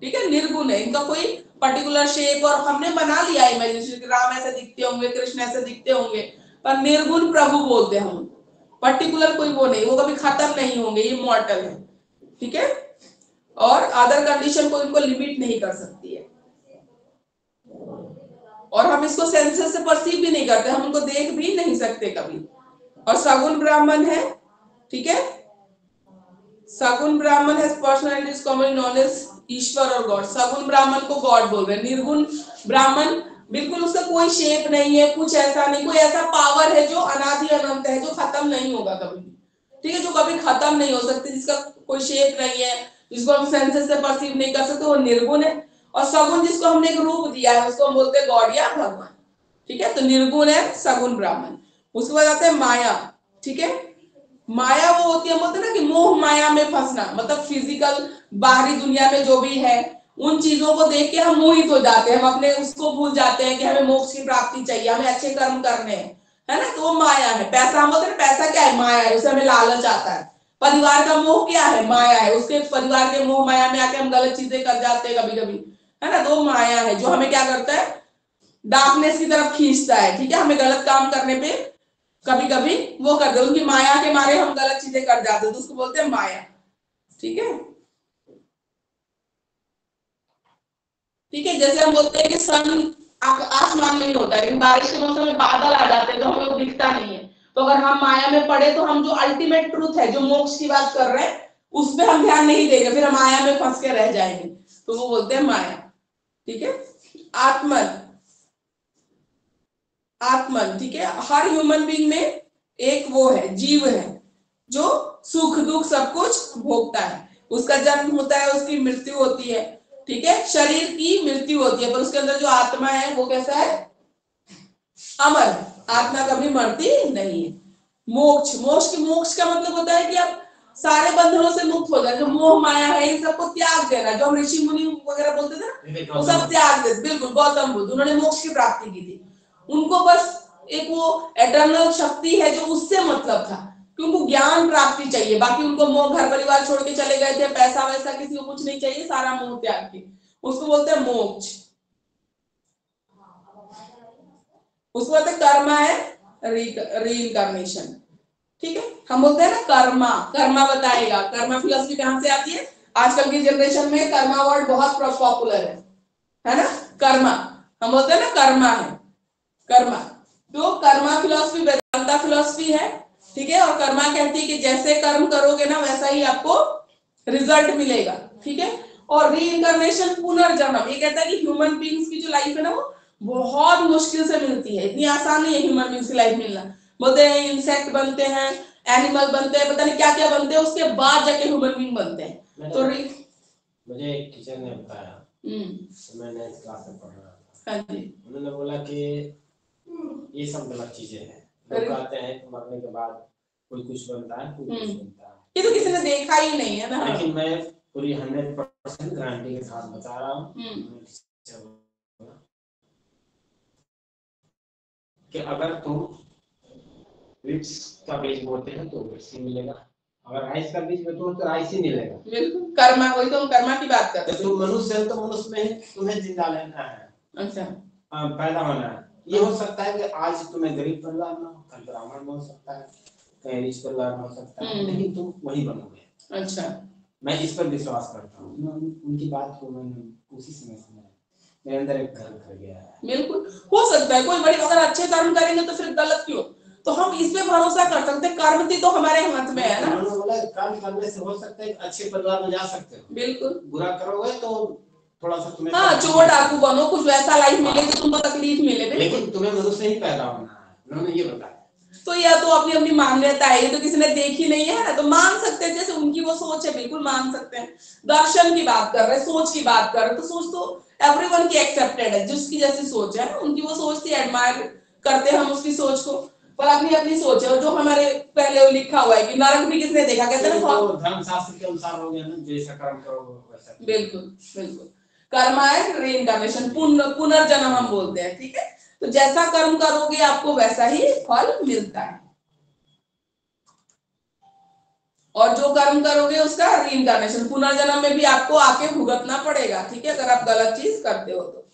ठीक है, निर्गुण है। इनका कोई पर्टिकुलर शेप और हमने बना लिया इमेजिनेशन, राम ऐसे दिखते होंगे, कृष्ण ऐसे दिखते होंगे, पर निर्गुण प्रभु बोलते हैं हम। पर्टिकुलर कोई वो नहीं, वो कभी खत्म नहीं होंगे, इमॉर्टल है, ठीक है। और अदर कंडीशन को इनको लिमिट नहीं कर सकती है, और हम इसको सेंसेस से परसीव भी नहीं करते, हम उनको देख भी नहीं सकते कभी। और सगुण ब्राह्मण है, ठीक है, सगुण ब्राह्मण है पर्सनैलिटीज कॉमनली नोन एज ईश्वर और गॉड। सगुण ब्राह्मण को गॉड बोल रहे हैं। निर्गुण ब्राह्मण बिल्कुल उसका कोई शेप नहीं है, कुछ ऐसा नहीं, कोई ऐसा पावर है जो अनादि अनंत है, जो खत्म नहीं होगा कभी भी, ठीक है, जो कभी खत्म नहीं हो सकती, जिसका कोई शेप नहीं है, जिसको हम सेंसेस से परसीव नहीं कर सकते, वो निर्गुण है। और सगुण जिसको हमने एक रूप दिया है उसको हम बोलते हैं गॉड या भगवान, ठीक है। तो निर्गुण है सगुण ब्राह्मण। उसके बाद आते हैं माया, ठीक है। माया वो होती है, बोलते हैं ना कि मोह माया में फंसना, मतलब फिजिकल बाहरी दुनिया में जो भी है उन चीजों को देख के हम मोहित हो जाते हैं, हम अपने उसको भूल जाते हैं कि हमें मोक्ष की प्राप्ति चाहिए, हमें अच्छे कर्म करने हैं, है ना। तो वो माया है। पैसा, हम बोलते हैं पैसा क्या है? माया है, उससे हमें लालच आता है। परिवार का मोह क्या है? माया है, उसके परिवार के मोह माया में आके हम गलत चीजें कर जाते हैं कभी कभी, है ना। तो माया है जो हमें क्या करता है? डार्कनेस की तरफ खींचता है, ठीक है, हमें गलत काम करने पे कभी कभी वो करते हैं, उनकी माया के मारे हम गलत चीजें कर जाते हैं, तो उसको बोलते हैं माया, ठीक है। ठीक है, जैसे हम बोलते हैं कि सन आसमान में ही होता है, लेकिन बारिश के मौसम में बादल आ जाते हैं तो हमें वो दिखता नहीं है। तो अगर हम माया में पड़े तो हम जो अल्टीमेट ट्रूथ है, जो मोक्ष की बात कर रहे हैं, उस पर हम ध्यान नहीं देंगे, फिर हम माया में फंस के रह जाएंगे, तो वो बोलते हैं माया, ठीक है। आत्मन, आत्मन, ठीक है, हर ह्यूमन बीइंग में एक वो है, जीव है, जो सुख दुख सब कुछ भोगता है। उसका जन्म होता है, उसकी मृत्यु होती है, ठीक है, शरीर की मृत्यु होती है, पर उसके अंदर जो आत्मा है वो कैसा है? अमर। आत्मा कभी मरती नहीं है। मोक्ष, मोक्ष का मतलब होता है कि आप सारे बंधनों से मुक्त हो जाए, जो मोह माया है इन सबको त्याग देना, जो हम ऋषि मुनि वगैरह बोलते थे ना, वो सब त्याग दे। बिल्कुल, गौतम बुद्ध, उन्होंने मोक्ष की प्राप्ति की थी। उनको बस एक वो एटर्नल शक्ति है जो उससे मतलब था कि उनको ज्ञान प्राप्ति चाहिए, बाकी उनको मोह, घर परिवार छोड़ के चले गए थे, पैसा वैसा किसी को कुछ नहीं चाहिए, सारा मोह त्याग के, उसको बोलते हैं मोक्ष। उसके बाद कर्मा है रीइंकार्नेशन, ठीक है। हम बोलते हैं ना कर्मा, कर्मा बताएगा। कर्मा फिलॉसफी कहां से आती है? आजकल की जनरेशन में कर्मा वर्ड बहुत पॉपुलर है ना। कर्मा, हम बोलते हैं ना कर्मा है, कर्मा। तो कर्मा फिलॉसफी वेदांता फिलॉसफी है, ठीक है। और कर्मा कहती है कि जैसे कर्म करोगे ना वैसा ही आपको रिजल्ट मिलेगा, ठीक है। और रीइंकार्नेशन, पुनर्जन्म, ये कहता है कि ह्यूमन बीइंग्स की जो लाइफ है ना वो बहुत मुश्किल से मिलती है, इतनी आसान नहीं है ह्यूमन बीइंग्स की लाइफ मिलना। बोलते हैं इंसेक्ट बनते हैं, एनिमल बनते हैं, पता नहीं क्या क्या बनते हैं, उसके बाद जाके ह्यूमन बीइंग बनते हैं। तो मुझे एक टीचर ने बताया, तो मैं 9th क्लास में पढ़ रहा था, हाँ जी, उन्होंने बोला कि ये सब गलत चीजें हैं। लोग कहते हैं कि मरने के बाद कोई कुछ बनता है, कोई कुछ बनता है, ये तो किसी ने देखा ही नहीं है ना। लेकिन मैं पूरी 100% गारंटी के साथ बता रहा हूँ कि अगर तुम विट्स का बीज बोते हैं तो विट्स ही मिलेगा, अगर राइस का बीज बोते हो तो राइस ही मिलेगा। बिल्कुल, कर्मा, वही तो हम कर्मा की बात कर रहे हैं। तुम मनुष्य हो तो मनुष्य में तुम्हें जिंदा रहना है, अच्छा, पैदा होना है। ये हो सकता है कि आज तुम्हें गरीब परिवार में हो, कल ब्राह्मण में हो सकता है, कहीं रिच परिवार में हो सकता है, लेकिन तुम वही बनोगे। अच्छा, मैं इस पर विश्वास करता हूँ। उनकी बात को मैंने उसी समय सुना, मेरे अंदर एक घर कर गया है। बिल्कुल हो सकता है कोई बड़ी, अगर अच्छे कर्म करेंगे तो फिर गलत क्यों? तो हम इस पे भरोसा कर सकते हैं, कर्म तो हमारे हाथ में है ना। उन्होंने बोला कर्म करने से हो सकता है अच्छे परिवार में जा सकते हो, बिल्कुल। बुरा करोगे तो थोड़ा सा तुम्हें, हाँ, चोर डाकू बनो, कुछ वैसा लाइफ मिले जो तुमको तकलीफ मिले, लेकिन तुम्हें मनुष्य ही पैदा होना है, उन्होंने ये बताया। तो यह तो अपनी अपनी मान्यता है, ये तो किसी ने देखी नहीं है ना, तो मान सकते हैं, जैसे उनकी वो सोच है, बिल्कुल मान सकते हैं। दर्शन की बात कर रहे हैं, सोच की बात कर रहे हैं, तो सोच तो एवरीवन की एक्सेप्टेड है, जिसकी जैसी सोच है उनकी वो सोच थी, एडमायर करते हैं हम उसकी सोच को, पर अपनी अपनी सोच है। और जो हमारे पहले लिखा हुआ है कि नरक भी किसने देखा, कहते हैं ना, तो धर्मशास्त्र के अनुसार हो गया ना, जैसा कर्म करोगे वैसा। बिल्कुल बिल्कुल, कर्मा है रीइंकार्नेशन, पुनर्जन्म हम बोलते हैं, ठीक है। तो जैसा कर्म करोगे आपको वैसा ही फल मिलता है, और जो कर्म करोगे उसका रीइंकार्नेशन, पुनर्जन्म में भी आपको आके भुगतना पड़ेगा, ठीक है, अगर आप गलत चीज करते हो तो।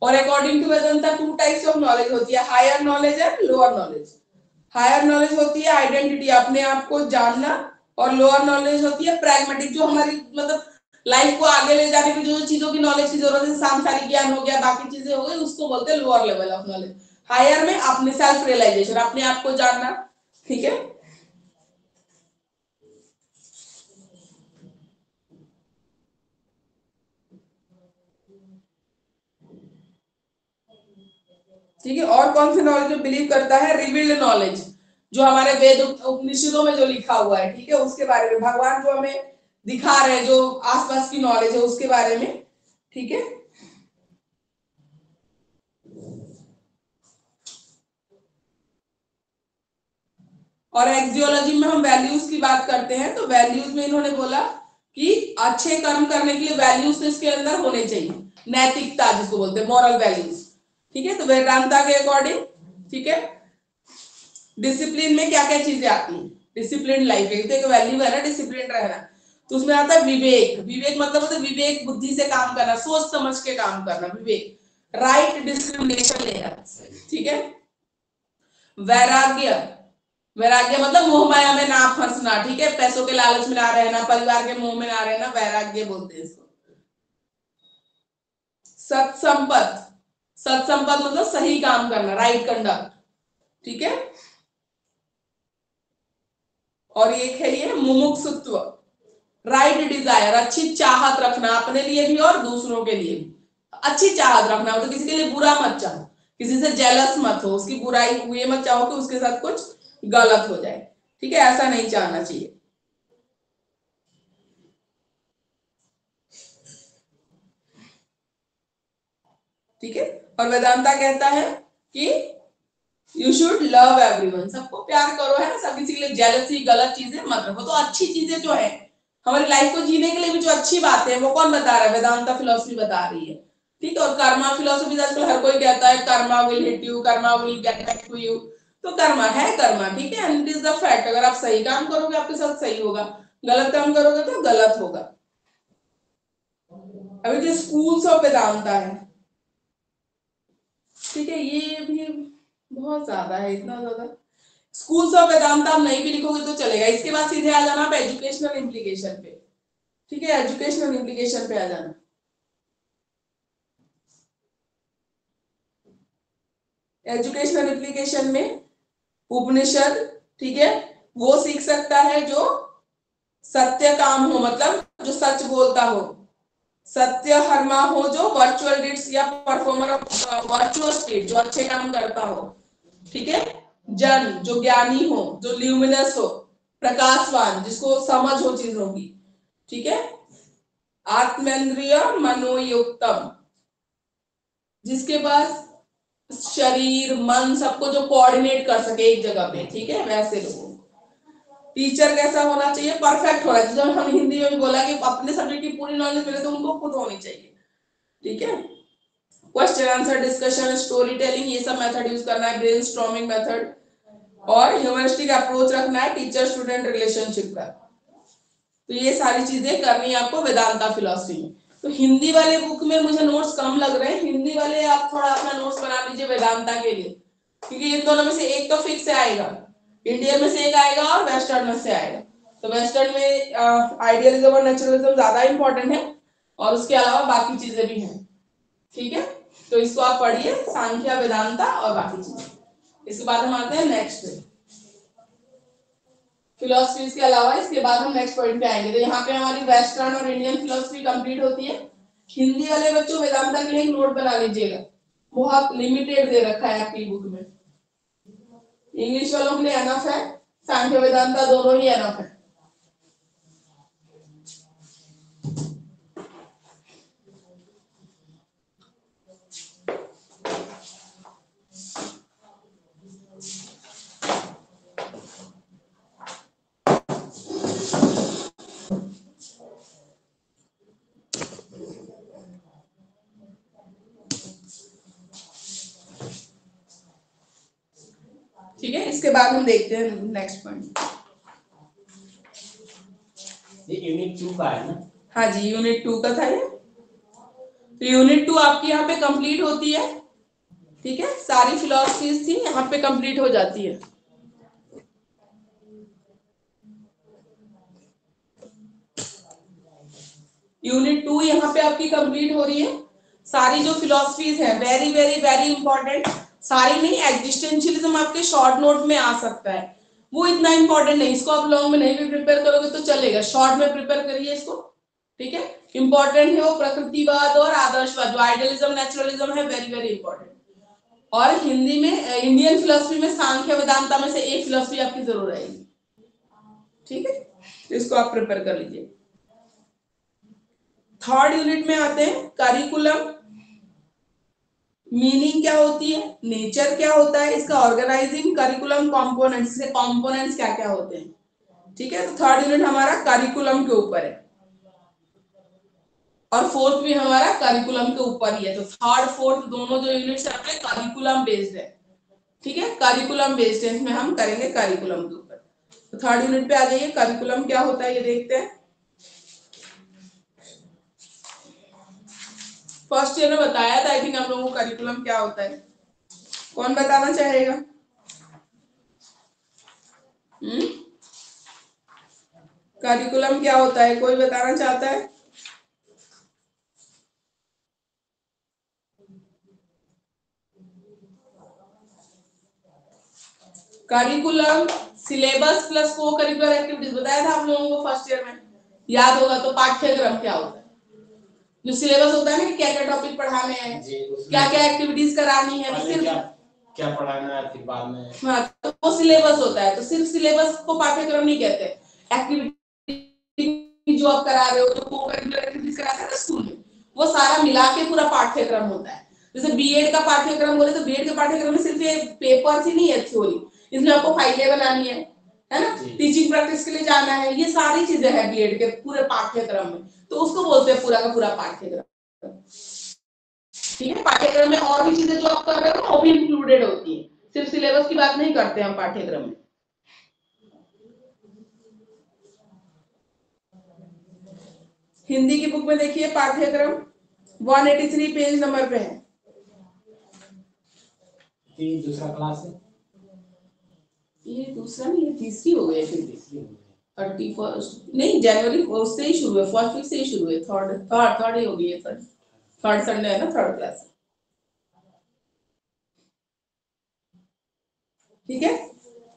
और according to Vedanta 2 types of knowledge होती है, higher knowledge and lower knowledge. Higher knowledge होती है आइडेंटिटी, अपने आप को जानना, और लोअर नॉलेज होती है प्रैग्मेटिक, जो हमारी मतलब लाइफ को आगे ले जाने की जो चीजों की नॉलेज की जरूरत है, सांसारिक ज्ञान हो गया, बाकी चीजें हो गई, उसको बोलते हैं lower level of knowledge. Higher में अपने सेल्फ रियलाइजेशन, अपने आप को जानना, ठीक है। ठीक है, और कौन सी नॉलेज में बिलीव करता है? रिवील्ड नॉलेज, जो हमारे वेद उपनिषदों में जो लिखा हुआ है, ठीक है, उसके बारे में, भगवान जो हमें दिखा रहे हैं, जो आसपास की नॉलेज है उसके बारे में, ठीक है। और एक्सियोलॉजी में हम वैल्यूज की बात करते हैं, तो वैल्यूज में इन्होंने बोला कि अच्छे कर्म करने के लिए वैल्यूज तो इसके अंदर होने चाहिए, नैतिकता जिसको बोलते हैं, मॉरल वैल्यूज, ठीक है। तो वेदांता के अकॉर्डिंग, ठीक है, डिसिप्लिन में क्या क्या चीजें आती है? डिसिप्लिन लाइफ, एक वैल्यू है ना डिसिप्लिन रहना, तो उसमें आता है विवेक। विवेक मतलब होता है विवेक बुद्धि से काम करना, सोच समझ के काम करना, विवेक। राइट डिस्क्रिमिनेशन लेना, ठीक है। वैराग्य, वैराग्य मतलब मोह माया में ना फंसना, ठीक है, पैसों के लालच में ना रहना, परिवार के मोह में ना रहना, वैराग्य बोलते हैं इसको। सत्संपत, सत्संपत मतलब सही काम करना, राइट कंडक्ट, ठीक है। और एक है ये मुमुक्षुत्व, राइट डिजायर, अच्छी चाहत रखना, अपने लिए भी और दूसरों के लिए भी अच्छी चाहत रखना, मतलब किसी के लिए बुरा मत चाहो, किसी से जेलस मत हो, उसकी बुराई ये मत चाहो कि उसके साथ कुछ गलत हो जाए, ठीक है, ऐसा नहीं चाहना चाहिए। ठीक है, और वेदांता कहता है कि यू शुड लव एवरीवन, सबको प्यार करो, है ना, सब किसी के लिए जेलसी गलत चीजें मत रखो। तो अच्छी चीजें जो है हमारी लाइफ को जीने के लिए भी जो अच्छी बातें हैं वो कौन बता रहा है? वेदांता फिलॉसफी बता रही है, ठीक है। और कर्मा फिलॉसफी आजकल हर कोई कहता है karma will hit you, karma will get back to you, तो कर्मा है कर्मा, ठीक है, and it is the fact. अगर आप सही काम करोगे आपके साथ सही होगा, गलत काम करोगे तो गलत होगा। अभी जो स्कूल्स ऑफ वेदांता है, ठीक है, ये भी बहुत ज्यादा है, इतना ज्यादा। स्कूल्स ऑफ वेदांता आप नहीं भी लिखोगे तो चलेगा। इसके बाद सीधे आ जाना आप एजुकेशनल इम्प्लीकेशन पे, ठीक है, एजुकेशनल इम्प्लीकेशन पे आ जाना। एजुकेशनल इम्प्लीकेशन में उपनिषद, ठीक है, वो सीख सकता है जो सत्य काम हो, मतलब जो सच बोलता हो, सत्य हर्मा हो, जो वर्चुअल डिट्स या परफॉर्मर ऑफ वर्चुअल स्टेट, जो अच्छे काम करता हो, ठीक है। जन, जो ज्ञानी हो, जो ल्यूमिनस हो, प्रकाशवान, जिसको समझ हो चीजों की, ठीक है। आत्मेंद्रिय मनोयुक्तम, जिसके पास शरीर मन सबको जो कोऑर्डिनेट कर सके एक जगह पे, ठीक है, वैसे लोगों। टीचर कैसा होना चाहिए? परफेक्ट होना चाहिए। जब हम हिंदी में भी बोला कि अपने सब्जेक्ट की पूरी नॉलेज मिले तो उनको खुद होनी चाहिए, ठीक है। Question answer discussion, story telling, ये सब मेथड यूज करना है, ब्रेनस्टॉर्मिंग मेथड, और ह्यूमरिस्टिक अप्रोच रखना है टीचर स्टूडेंट रिलेशनशिप का। तो ये सारी चीजें करनी है आपको वेदांता फिलॉसफी में। तो हिंदी वाले बुक में मुझे नोट्स कम लग रहे हैं, हिंदी वाले आप थोड़ा अपना नोट्स बना लीजिए वेदांता के लिए, क्योंकि इन दोनों में से एक तो फिक्स आएगा, इंडियन में से एक आएगा और वेस्टर्न में से आएगा। तो वेस्टर्न में आइडियलिज्म और नेचुरलिज्म ज्यादा इंपॉर्टेंट है, और उसके अलावा बाकी चीजें भी हैं, ठीक है। तो इसको आप पढ़िए, सांख्य वेदांता और बाकी चीजें। इसके बाद हम आते हैं नेक्स्ट फिलोसफी के अलावा। इसके बाद हम नेक्स्ट पॉइंट पे आएंगे। तो यहाँ पे हमारी वेस्टर्न और इंडियन फिलोसफी कंप्लीट होती है। हिंदी वाले बच्चों वेदांता के लिए एक नोट बना लीजिएगा, बहुत लिमिटेड दे रखा है आपकी बुक में। इंग्लिश वालों के लिए एनफ है, सांख्य वेदांता दोनों ही एनफ है। इसके बाद हम देखते हैं नेक्स्ट पॉइंट। ये यूनिट 2 का है ना? हाँ जी, यूनिट 2 का था ये। तो यूनिट 2 आपकी यहाँ पे कंप्लीट होती है, ठीक है, सारी फिलॉसफीज थी यहाँ पे कंप्लीट हो जाती है। यूनिट 2 यहाँ पे आपकी कंप्लीट हो रही है। सारी जो फिलॉसफीज है वेरी वेरी वेरी इंपॉर्टेंट, सारी नहीं, एग्जिस्टेंशियलिज्म आपके शॉर्ट नोट में आ सकता है, वो इतना इंपॉर्टेंट नहीं, इसको आप लॉन्ग में नहीं भी प्रिपेयर करोगे तो चलेगा, शॉर्ट में प्रिपेयर करिए इसको, ठीक है। इंपॉर्टेंट है वो प्रकृतिवाद और आदर्शवाद, जो आइडियलिज्म नेचुरलिज्म है, वेरी वेरी इंपॉर्टेंट। और हिंदी में इंडियन फिलोसफी में सांख्य वेदांता में से एक फिलोसफी आपकी जरूर रहेगी, ठीक है, तो इसको आप प्रिपेयर कर लीजिए। थर्ड यूनिट में आते हैं करिकुलम, मीनिंग क्या होती है, नेचर क्या होता है इसका, ऑर्गेनाइजिंग करिकुलम कंपोनेंट्स, से कंपोनेंट्स क्या क्या होते हैं, ठीक है। तो थर्ड यूनिट हमारा करिकुलम के ऊपर है और फोर्थ भी हमारा करिकुलम के ऊपर ही है। तो थर्ड फोर्थ दोनों जो यूनिट्स है अपने करिकुलम बेस्ड है, ठीक है, करिकुलम बेस्ड है, इसमें हम करेंगे करिकुलम के ऊपर। तो थर्ड यूनिट पे आ जाइए, करिकुलम क्या होता है ये देखते हैं। फर्स्ट ईयर में बताया था आई थिंक हम लोगों को करिकुलम क्या होता है, कौन बताना चाहेगा? करिकुलम क्या होता है, कोई बताना चाहता है? करिकुलम सिलेबस प्लस को करिकुलर एक्टिविटीज बताया था आप लोगों को फर्स्ट ईयर में, याद होगा तो पाठ्यक्रम क्या होता है, जो सिलेबस होता है ना कि क्या क्या टॉपिक पढ़ाने हैं, क्या क्या एक्टिविटीज करानी है, सिर्फ क्या पढ़ाना है, फिर बाद में, हाँ, तो वो सिलेबस होता है। तो सिर्फ सिलेबस को पाठ्यक्रम नहीं कहते, एक्टिविटी जो आप करा रहे हो, जो को करिकुलर एक्टिविटीज कराते हैं ना स्कूल में, वो सारा मिला के पूरा पाठ्यक्रम होता है। जैसे बीएड का पाठ्यक्रम बोले तो बीएड के पाठ्यक्रम में सिर्फ ये पेपर्स ही नहीं है थ्योरी, इसमें आपको फाइलें बनानी है ना, टीचिंग प्रैक्टिस के लिए जाना है, ये सारी चीजें हैं बीएड के पूरे पाठ्यक्रम में, तो उसको बोलते हैं पूरा का पूरा पाठ्यक्रम, ठीक है। पाठ्यक्रम में और भी चीजें जो आप कर रहे हो वो भी इंक्लूडेड होती है, सिर्फ सिलेबस की बात नहीं करते हम पाठ्यक्रम में। हिंदी की बुक में देखिए पाठ्यक्रम 183 पेज नंबर पे है। ये दूसरा क्लास है, ये दूसरा नहीं है, तीसरी हो गई फिर, 31 नहीं, जनवरी से ही शुरू है, फर्स्ट वीक से ही शुरू है, थर्ड ही हो गई है, थर्ड संडे है ना, थर्ड क्लास, ठीक है।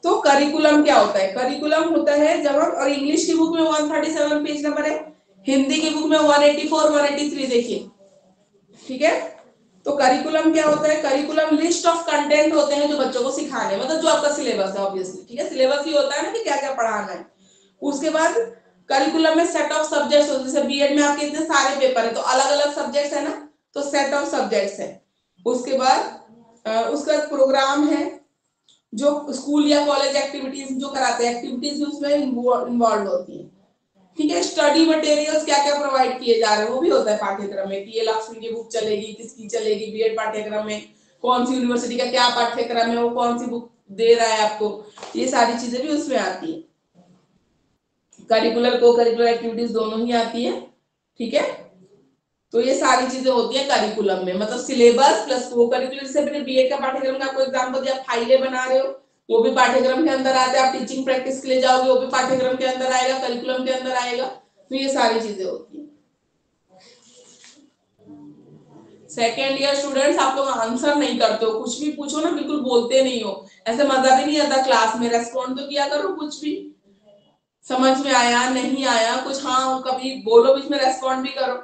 तो करिकुलम क्या होता है, करिकुलम होता है जब हम, और इंग्लिश की बुक में 137 पेज नंबर है, हिंदी की बुक में 184 183 देखिए, ठीक है। तो करिकुलम क्या होता है, करिकुलम लिस्ट ऑफ कंटेंट होते हैं जो बच्चों को सिखाने, मतलब जो आपका सिलेबस है ऑब्वियसली, ठीक है, सिलेबस ही होता है ना कि क्या क्या पढ़ाना है। उसके बाद करिकुलम में सेट ऑफ सब्जेक्ट्स होते हैं, जैसे बीएड में आपके इतने सारे पेपर है तो अलग अलग सब्जेक्ट्स है ना, तो सेट ऑफ सब्जेक्ट्स है। उसके बाद उसका प्रोग्राम है, जो स्कूल या कॉलेज एक्टिविटीज जो कराते हैं, एक्टिविटीज उसमें इन्वॉल्व होती है, ठीक है। स्टडी मटेरियल्स क्या क्या प्रोवाइड किए जा रहे हैं वो भी होता है पाठ्यक्रम में, कि ये लक्ष्मी की बुक चलेगी, किसकी चलेगी बीएड पाठ्यक्रम में, कौन सी यूनिवर्सिटी का क्या पाठ्यक्रम है, वो कौन सी बुक दे रहा है आपको, ये सारी चीजें भी उसमें आती है। करिकुलर को करिकुलर एक्टिविटीज दोनों ही आती है, ठीक है। तो ये सारी चीजें होती है करिकुलम में, मतलब सिलेबस प्लस को करिकुलर, से मैंने बीएड का पाठ्यक्रम का आपको एग्जांपल दिया, फाइलें बना रहे हो वो भी पाठ्यक्रम के अंदर आता है, आप टीचिंग प्रैक्टिस के लिए जाओगे वो भी पाठ्यक्रम के अंदर आएगा, करिकुलम के अंदर आएगा, तो ये सारी चीजें होती है। सेकेंड ईयर स्टूडेंट्स आप लोग आंसर नहीं करते हो, कुछ भी पूछो ना बिल्कुल बोलते नहीं हो, ऐसे मजा भी नहीं आता क्लास में, रेस्पॉन्ड तो किया करो, कुछ भी समझ में आया नहीं आया कुछ, हाँ कभी बोलो बीच में, रेस्पॉन्ड भी करो।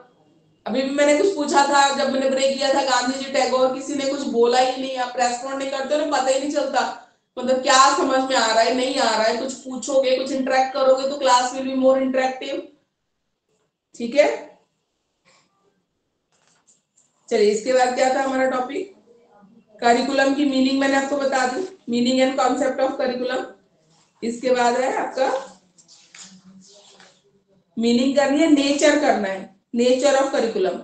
अभी भी मैंने कुछ पूछा था जब मैंने ब्रेक लिया था, गांधी जी टैगोर, किसी ने कुछ बोला ही नहीं, आप रेस्पॉन्ड नहीं करते हो, पता ही नहीं चलता मतलब क्या समझ में आ रहा है नहीं आ रहा है, कुछ पूछोगे कुछ इंटरेक्ट करोगे तो class will be more interactive, ठीक है। चलिए इसके बाद क्या था हमारा टॉपिक, करिकुलम की मीनिंग मैंने आपको बता दी, meaning and concept of curriculum. इसके बाद है आपका मीनिंग करनी है, नेचर करना है, नेचर ऑफ करिकुलम।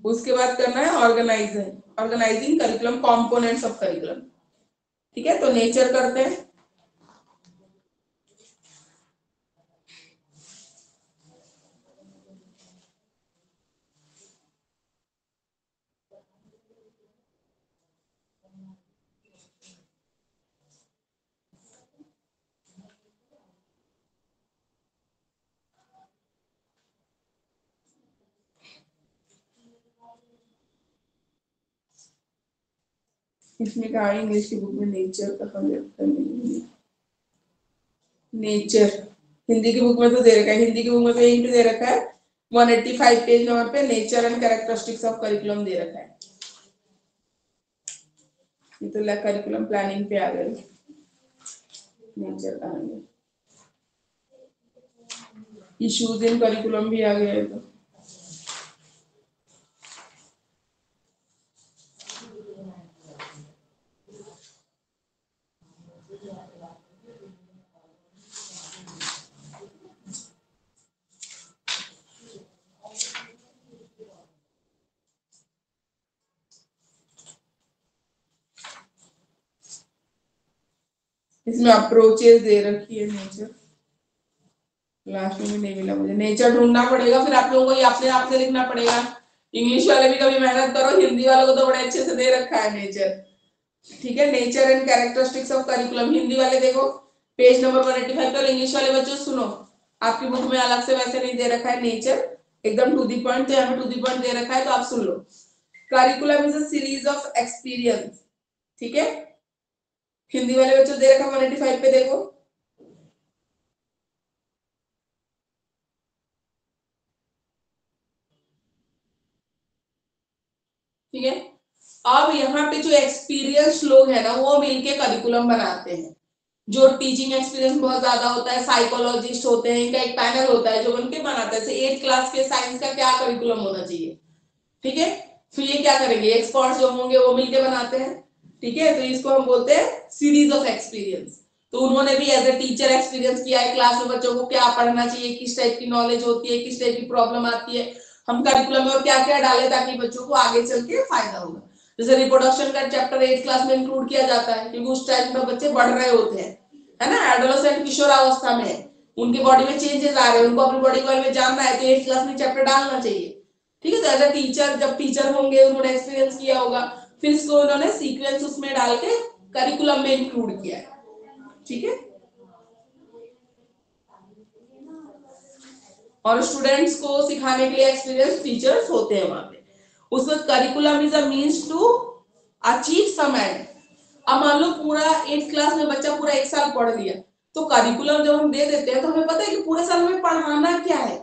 उसके बाद करना है organizing curriculum, components of curriculum. ठीक है, तो नेचर करते हैं। इसमें कहा इंग्लिश की बुक में नेचर कहाँ नहीं, नेचर हिंदी की बुक में तो दे रखा है, हिंदी की बुक में तो यही पे दे रखा है 185 पेज नंबर पे nature and characteristics of curriculum दे रखा है। ये तो करिकुलम प्लानिंग पे आ गए, नेचर का इश्यूज इन करिकुलम भी आ गए। तो इसमें अप्रोचेस दे रखी है नेचर, लास्ट में नहीं मिला मुझे, नेचर ढूंढना पड़ेगा, फिर आप लोगों को ये अपने आप से लिखना पड़ेगा। इंग्लिश वाले भी कभी मेहनत करो, हिंदी वालों को तो बड़े अच्छे से दे रखा है नेचर। ठीक है, nature and characteristics of curriculum, Hindi वाले देखो पेज नंबर 185 पर, इंग्लिश वाले बच्चों सुनो, आपकी बुक में अलग से वैसे नहीं दे रखा है नेचर, एकदम टू दी पॉइंट, तो यहाँ पे टू दी पॉइंट दे रखा है, तो आप सुन लो। Curriculum is a series of experience, ठीक है, हिंदी वाले बच्चों दे रखा 185 पे देखो। ठीक है, अब यहाँ पे जो एक्सपीरियंस लोग है ना वो मिलके करिकुलम बनाते हैं। जो टीचिंग एक्सपीरियंस बहुत ज्यादा होता है, साइकोलॉजिस्ट होते हैं, इनका एक पैनल होता है जो उनके बनाते हैं। 8th क्लास के साइंस का क्या करिकुलम होना चाहिए, ठीक है, फिर ये क्या करेंगे, एक्सपर्ट्स जो होंगे वो मिलके बनाते हैं। ठीक है, तो इसको हम बोलते हैं सीरीज ऑफ एक्सपीरियंस। तो उन्होंने भी एज ए टीचर एक्सपीरियंस किया है, क्लास में बच्चों को क्या पढ़ना चाहिए, किस टाइप की नॉलेज होती है, किस टाइप की प्रॉब्लम आती है, हम करिकुलम में और क्या क्या डाले ताकि बच्चों को आगे चल के फायदा होगा। जैसे रिप्रोडक्शन का चैप्टर 8th क्लास में इंक्लूड किया जाता है क्योंकि उस टाइम में बच्चे बढ़ रहे होते हैं, है ना, एडोलेसेंट किशोरावस्था में उनके बॉडी में चेंजेस आ रहे हैं, उनको अपनी बॉडी के बारे में जानना है, तो 8th क्लास में चैप्टर डालना चाहिए। ठीक है, तो एज अ टीचर जब टीचर होंगे उन्होंने एक्सपीरियंस किया होगा, फिर इसको उन्होंने सीक्वेंस उसमें डाल के करिकुलम में इंक्लूड किया है। ठीक है, और स्टूडेंट्स को सिखाने के लिए एक्सपीरियंस टीचर्स होते हैं वहां पे। उसमें curriculum is a means to achieve some end. अब मान लो पूरा 8th क्लास में बच्चा पूरा 1 साल पढ़ लिया, तो करिकुलम जब हम दे देते हैं तो हमें पता है कि पूरे साल में पढ़ाना क्या है,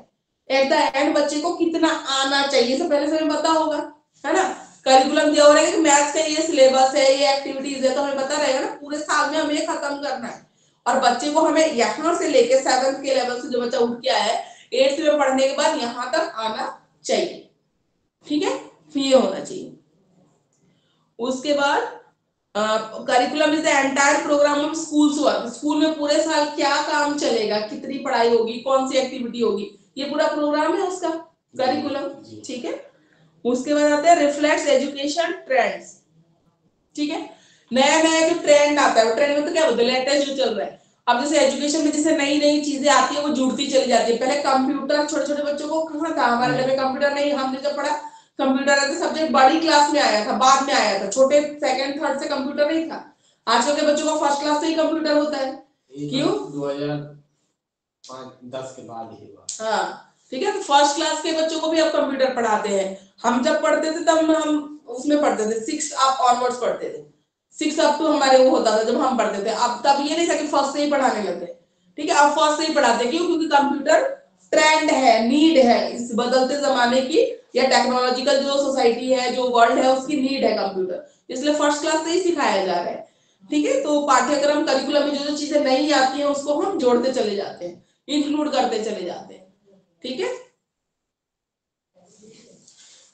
एट द एंड बच्चे को कितना आना चाहिए, तो पहले से हमें पता होगा, है ना। करिकुलम दिया हो रहा है कि मैथ्स का ये सिलेबस है, ये एक्टिविटीज है, तो हमें पता रहेगा ना पूरे साल में हमें ये खत्म करना है। और बच्चे को हमें यहाँ से लेके 7th के लेवल से जो बच्चा उठ के आया है 8th में पढ़ने के बाद यहाँ तक आना चाहिए। ठीक है, फिर ये होना चाहिए। उसके बाद curriculum is the entire program of schools work. School में पूरे साल क्या काम चलेगा, कितनी पढ़ाई होगी, कौन सी एक्टिविटी होगी, ये पूरा प्रोग्राम है उसका करिकुलम। ठीक है, उसके बाद आते हैं रिफ्लेक्ट्स एजुकेशन ट्रेंड्स। ठीक है, नया नया जो ट्रेंड आता है, ट्रेंड में तो क्या बोलते हैं, लेटेस्ट जो चल रहा है। अब जैसे एजुकेशन में जैसे नई नई चीजें आती है वो जुड़ती चली जाती है। पहले कंप्यूटर छोटे छोटे बच्चों को कहाँ था, हमारे टाइम में कंप्यूटर नहीं, हमने जब पढ़ा कंप्यूटर ऐसे सब्जेक्ट बड़ी क्लास में आया था, बाद में आया था, छोटे 2nd 3rd से कंप्यूटर नहीं था। आजकल के बच्चों को फर्स्ट क्लास से ही कंप्यूटर होता है। क्यों? 2010 के बाद ही हुआ। हाँ, ठीक है, तो फर्स्ट क्लास के बच्चों को भी अब कंप्यूटर पढ़ाते हैं। हम जब पढ़ते थे तब हम उसमें पढ़ते थे 6 अप ऑनवर्ड्स पढ़ते थे, 6 अप टू हमारे वो होता था जब हम पढ़ते थे। अब तब ये नहीं था कि फर्स्ट से ही पढ़ाने लगे। ठीक है, अब फर्स्ट से ही पढ़ाते, क्यों? क्योंकि कंप्यूटर ट्रेंड है, नीड है, इस बदलते जमाने की या टेक्नोलॉजिकल जो सोसाइटी है, जो वर्ल्ड है, उसकी नीड है कंप्यूटर, इसलिए फर्स्ट क्लास से ही सिखाया जा रहा है। ठीक है, तो पाठ्यक्रम करिकुलम में जो जो चीजें नहीं आती हैं उसको हम जोड़ते चले जाते हैं, इंक्लूड करते चले जाते हैं। ठीक है,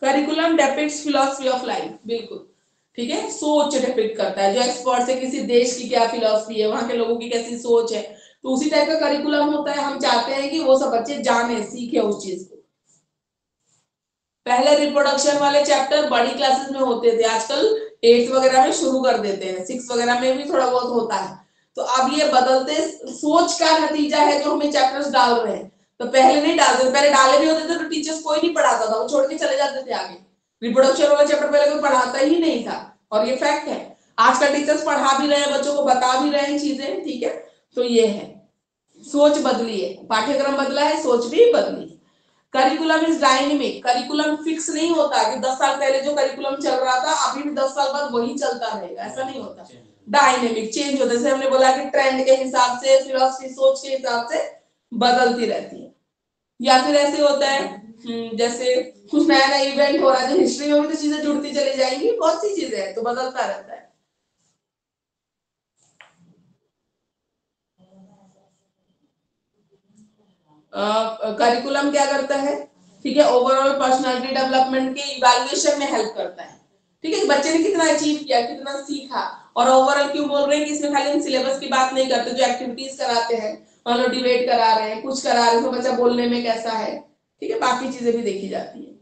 करिकुलम डेपिक्ट्स फिलॉसफी ऑफ लाइफ, बिल्कुल ठीक है, सोच डिपिक्ट करता है, जो एक्सपर्ट है किसी देश की क्या फिलॉसफी है, वहां के लोगों की कैसी सोच है, तो उसी टाइप का करिकुलम होता है। हम चाहते हैं कि वो सब बच्चे जाने, सीखे उस चीज को। पहले रिप्रोडक्शन वाले चैप्टर बड़ी क्लासेस में होते थे, आजकल 8 वगैरह में शुरू कर देते हैं, 6 वगैरह में भी थोड़ा बहुत होता है। तो अब ये बदलते सोच का नतीजा है जो हमें चैप्टर्स डाल रहे हैं। तो पहले नहीं डालते, पहले डाले भी होते थे तो टीचर्स कोई नहीं पढ़ाता था, वो छोड़ के चले जाते थे आगे। रिप्रोडक्शन वाला चैप्टर पहले कोई पढ़ाता ही नहीं था, और ये फैक्ट है। आजकल टीचर्स पढ़ा भी रहे हैं, बच्चों को बता भी रहे हैं चीजें, ठीक है। तो ये है, सोच बदली है, पाठ्यक्रम बदला है, सोच भी बदली है। Curriculum is dynamic, curriculum fix नहीं होता कि 10 साल पहले जो करिकुलम चल रहा था अभी भी 10 साल बाद वही चलता रहेगा, ऐसा नहीं होता। डायनेमिक चेंज होता है, जैसे हमने बोला कि ट्रेंड के हिसाब से, फिलॉसफी सोच के हिसाब से बदलती रहती है। या फिर ऐसे होता है जैसे कुछ नया नया इवेंट हो रहा है, जो हिस्ट्री में भी तो चीजें जुड़ती चली जाएंगी, बहुत सी चीजें हैं, तो बदलता रहता है। करिकुलम क्या करता है, ठीक है, ओवरऑल पर्सनालिटी डेवलपमेंट के इवैल्यूएशन में हेल्प करता है, ठीक है, बच्चे ने कितना अचीव किया, कितना सीखा। और ओवरऑल क्यों बोल रहे हैं कि इसमें खाली हम सिलेबस की बात नहीं करते, जो एक्टिविटीज कराते हैं, मान लो डिबेट करा रहे हैं, कुछ करा रहे हैं, तो बच्चा बोलने में कैसा है, ठीक है, बाकी चीजें भी देखी जाती है।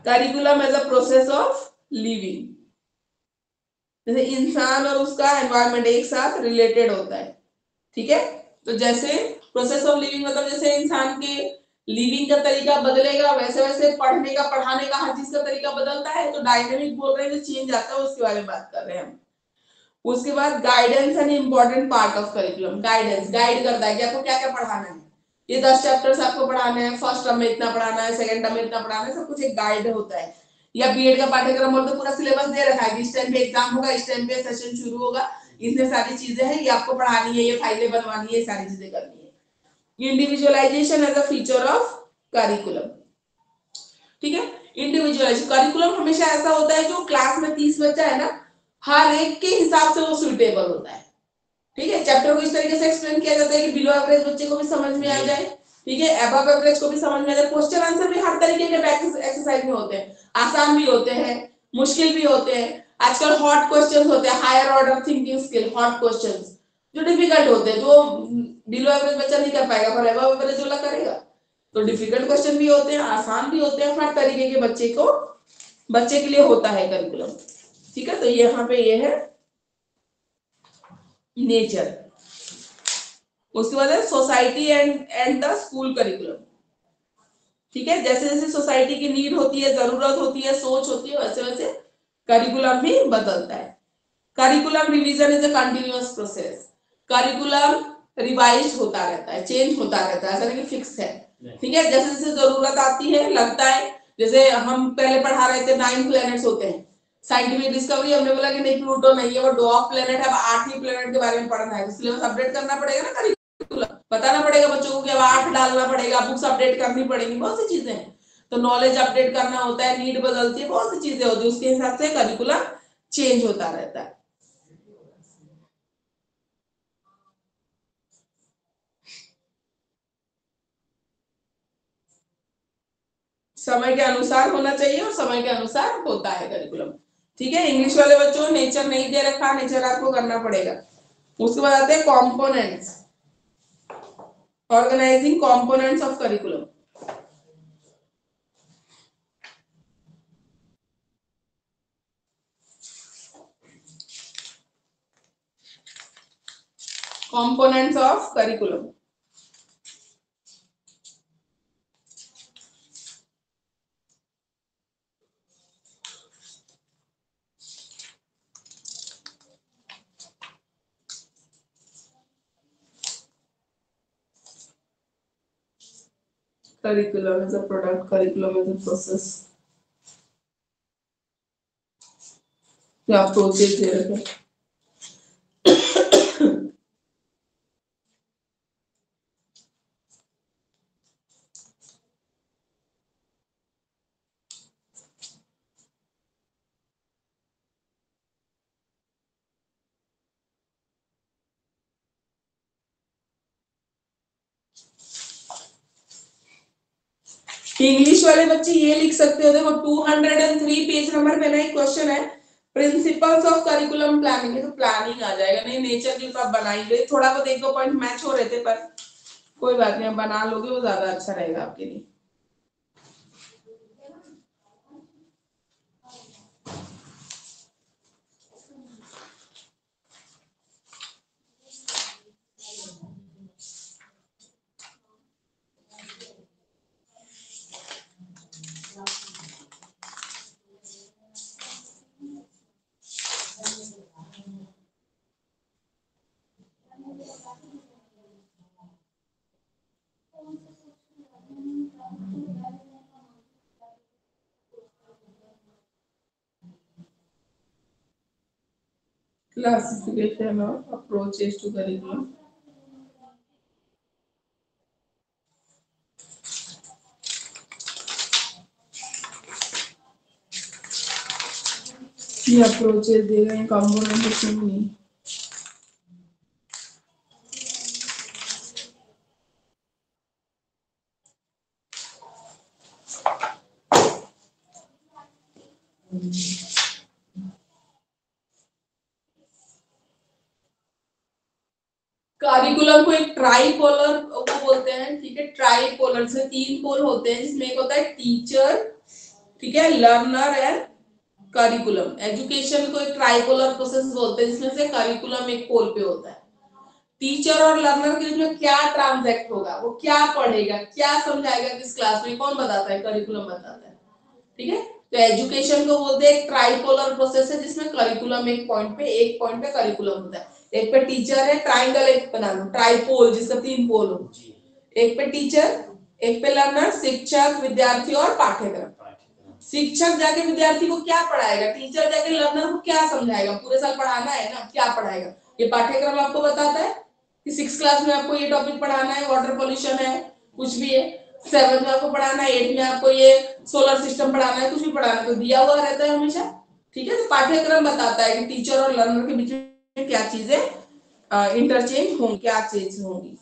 Curriculum as a process of living, जैसे इंसान और उसका एनवायरनमेंट एक साथ रिलेटेड होता है, ठीक है। तो जैसे प्रोसेस ऑफ लिविंग मतलब जैसे इंसान के लिविंग का तरीका बदलेगा, वैसे वैसे पढ़ने का, पढ़ाने का, हर चीज का तरीका बदलता है। तो डायनेमिक बोल रहे हैं, जो चेंज आता है उसके बारे में बात कर रहे हैं हम। उसके बाद guidance an important part of curriculum, guidance guide करता है कि आपको क्या क्या पढ़ाना है। ये 10 चैप्टर्स आपको पढ़ाना है, फर्स्ट टर्म में इतना पढ़ाना है, सेकंड टर्म में इतना पढ़ाना है, सब कुछ एक गाइड होता है। या बीएड का पाठ्यक्रम बोल तो पूरा सिलेबस दे रखा है कि इस टाइम पे एग्जाम होगा, इस टाइम पे सेशन शुरू होगा, इतने सारी चीजें हैं, ये आपको पढ़ानी है, ये फाइलें बनवानी है, ये सारी चीजें करनी है। Individualization as a feature of curriculum, ठीक है। इंडिविजुअलाइजेशन करिकुलम हमेशा ऐसा होता है, जो क्लास में 30 बच्चा है ना, हर एक के हिसाब से वो सुइटेबल होता है, ठीक है। चैप्टर को इस तरीके से एक्सप्लेन किया जाता है कि बिलो एवरेज बच्चे को भी समझ में आ जाए, ठीक है, अबव एवरेज को भी समझ में आ जाए। क्वेश्चन आंसर भी हर तरीके के एक्सरसाइज में होते हैं, आसान भी होते हैं, मुश्किल भी होते हैं। आजकल हॉट क्वेश्चंस होते हैं, higher order thinking skill, hot questions जो डिफिकल्ट होते हैं, जो बिलो एवरेज बच्चा नहीं कर पाएगा पर अबव एवरेज वाला करेगा। तो डिफिकल्ट क्वेश्चन भी होते हैं, आसान भी होते हैं, हर तरीके के बच्चे के लिए होता है करिकुलम, ठीक है। तो यहाँ पे ये है नेचर। उसके बाद है society and the school curriculum, ठीक है। जैसे जैसे सोसाइटी की नीड होती है, जरूरत होती है, सोच होती है, वैसे वैसे करिकुलम भी बदलता है। Curriculum revision is a continuous process, curriculum revise होता रहता है, चेंज होता रहता है, ऐसा नहीं कि फिक्स है, ठीक है। जैसे जैसे जरूरत आती है, लगता है, जैसे हम पहले पढ़ा रहे थे 9 प्लैनेट्स होते हैं, साइंटिफिक डिस्कवरी हमने बोला कि नहीं प्लूटो नहीं है, वो डॉर्फ प्लैनेट है, अब 8 ही प्लैनेट के बारे में पढ़ना है, सिलेबस अपडेट करना पड़ेगा ना, करिकुलम बताना पड़ेगा बच्चों को कि अब 8 डालना पड़ेगा, बुक्स अपडेट करनी पड़ेगी, बहुत सी चीजें हैं। तो नॉलेज अपडेट करना होता है, नीड बदलती है, बहुत सी चीजें होती है, उसके हिसाब से करिकुलम चेंज होता रहता है। समय के अनुसार होना चाहिए और समय के अनुसार होता है करिकुलम, ठीक है। इंग्लिश वाले बच्चों नेचर नहीं दे रखा, नेचर आपको करना पड़ेगा। उसके बाद आते हैं components, organizing components of curriculum. Components of curriculum, curriculum is a product, curriculum is a process, या प्रोसेस दे रखे। इंग्लिश वाले बच्चे ये लिख सकते हो, देखो 203 पेज नंबर पे ना एक क्वेश्चन है, प्रिंसिपल्स ऑफ करिकुलम प्लानिंग, तो प्लानिंग आ जाएगा, नहीं नेचर की तो आप बनाएंगे, थोड़ा बहुत एक दो पॉइंट मैच हो रहे थे पर कोई बात नहीं, बना लोगे, वो ज्यादा अच्छा रहेगा आपके लिए। Classification of approaches to curriculum. ये approaches दे रहे हैं, component नहीं. करिकुलम को एक ट्राइपोलर को बोलते हैं, ठीक है. ट्राइपोलर से 3 पोल होते हैं, जिसमें एक होता है टीचर, ठीक है, लर्नर एंड करिकुलम. एजुकेशन को एक ट्राइपोलर प्रोसेस बोलते हैं, जिसमें से करिकुलम एक पोल पे होता है. टीचर और लर्नर के बीच में क्या ट्रांजैक्ट होगा, वो क्या पढ़ेगा, क्या समझाएगा किस क्लास में, कौन बताता है? करिकुलम बताता है, ठीक है. तो एजुकेशन को बोलते हैं एक ट्राइपोलर प्रोसेस है, जिसमें करिकुलम एक पॉइंट पे करिकुलम होता है. एक पे टीचर है, ट्रायंगल एक बना लो, ट्राइपोल जिसका 3 पोल हो. एक पे टीचर, एक पे लर्नर, शिक्षक, विद्यार्थी और पाठ्यक्रम. शिक्षक जाके विद्यार्थी को क्या पढ़ाएगा, टीचर जाके लर्नर को क्या समझाएगा, पूरे साल पढ़ाना है ना, क्या पढ़ाएगा? ये पाठ्यक्रम आपको बताता है कि 6th क्लास में आपको ये टॉपिक पढ़ाना है, वाटर पॉल्यूशन है, कुछ भी है. 7th में आपको पढ़ाना है, 8th में आपको ये सोलर सिस्टम पढ़ाना है, कुछ भी पढ़ाना है, तो दिया हुआ रहता है हमेशा, ठीक है. तो पाठ्यक्रम बताता है कि टीचर और लर्नर के बीच में क्या चीजें इंटरचेंज होंगी, क्या चीज होंगी.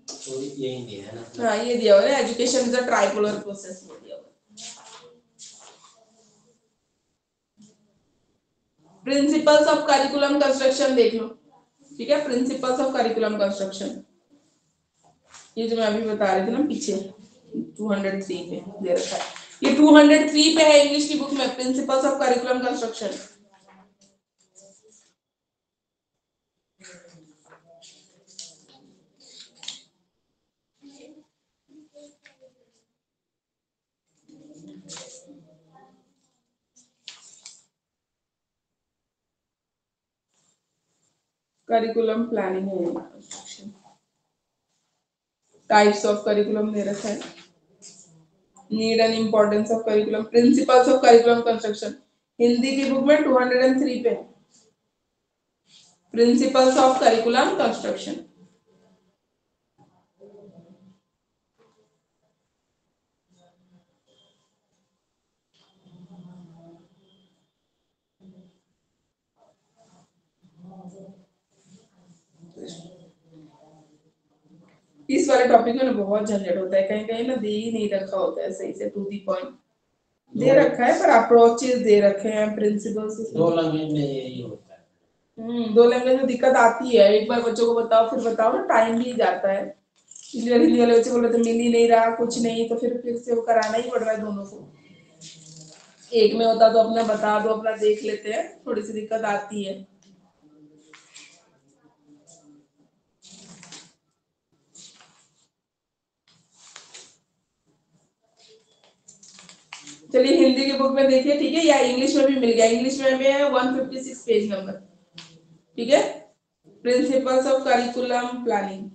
तो यही दिया है ना. हाँ, ये दिया हुआ है, education is a tripolar process में दिया हुआ है. प्रिंसिपल्स ऑफ करिकुलम कंस्ट्रक्शन देख लो, ठीक है. प्रिंसिपल्स ऑफ करिकुलम कंस्ट्रक्शन, ये जो मैं अभी बता रही थी ना पीछे 203 पे दे रखा है. ये 203 पे है इंग्लिश की बुक में, principles of curriculum construction. Curriculum planning and construction. Types of curriculum दे रखा है. Need and importance of curriculum, principles of curriculum construction Hindi की बुक में 203 पे. Principles of curriculum construction. इस वाले टॉपिक में ना बहुत झंझट होता है, कहीं कहीं ना दे ही नहीं रखा होता है सही से, टू दी पॉइंट दे रखा है, पर अप्रोचेस दे रखे हैं, प्रिंसिपल्स. 2 लैंग्वेज में यही होता है. 2 लैंग्वेज में दिक्कत आती है. एक बार बच्चों को बताओ फिर बताओ ना, टाइम भी जाता है. इसलिए हिंदी वाले बच्चे बोल रहे थे मिल ही नहीं रहा कुछ नहीं, तो फिर से वो कराना ही पड़ रहा है दोनों को. एक में होता तो अपना बता दो, अपना देख लेते हैं, थोड़ी सी दिक्कत आती है. चलिए हिंदी की बुक में देखिए, ठीक है, या इंग्लिश में भी मिल गया. इंग्लिश में भी है 156 पेज नंबर, ठीक है. Principles of curriculum planning.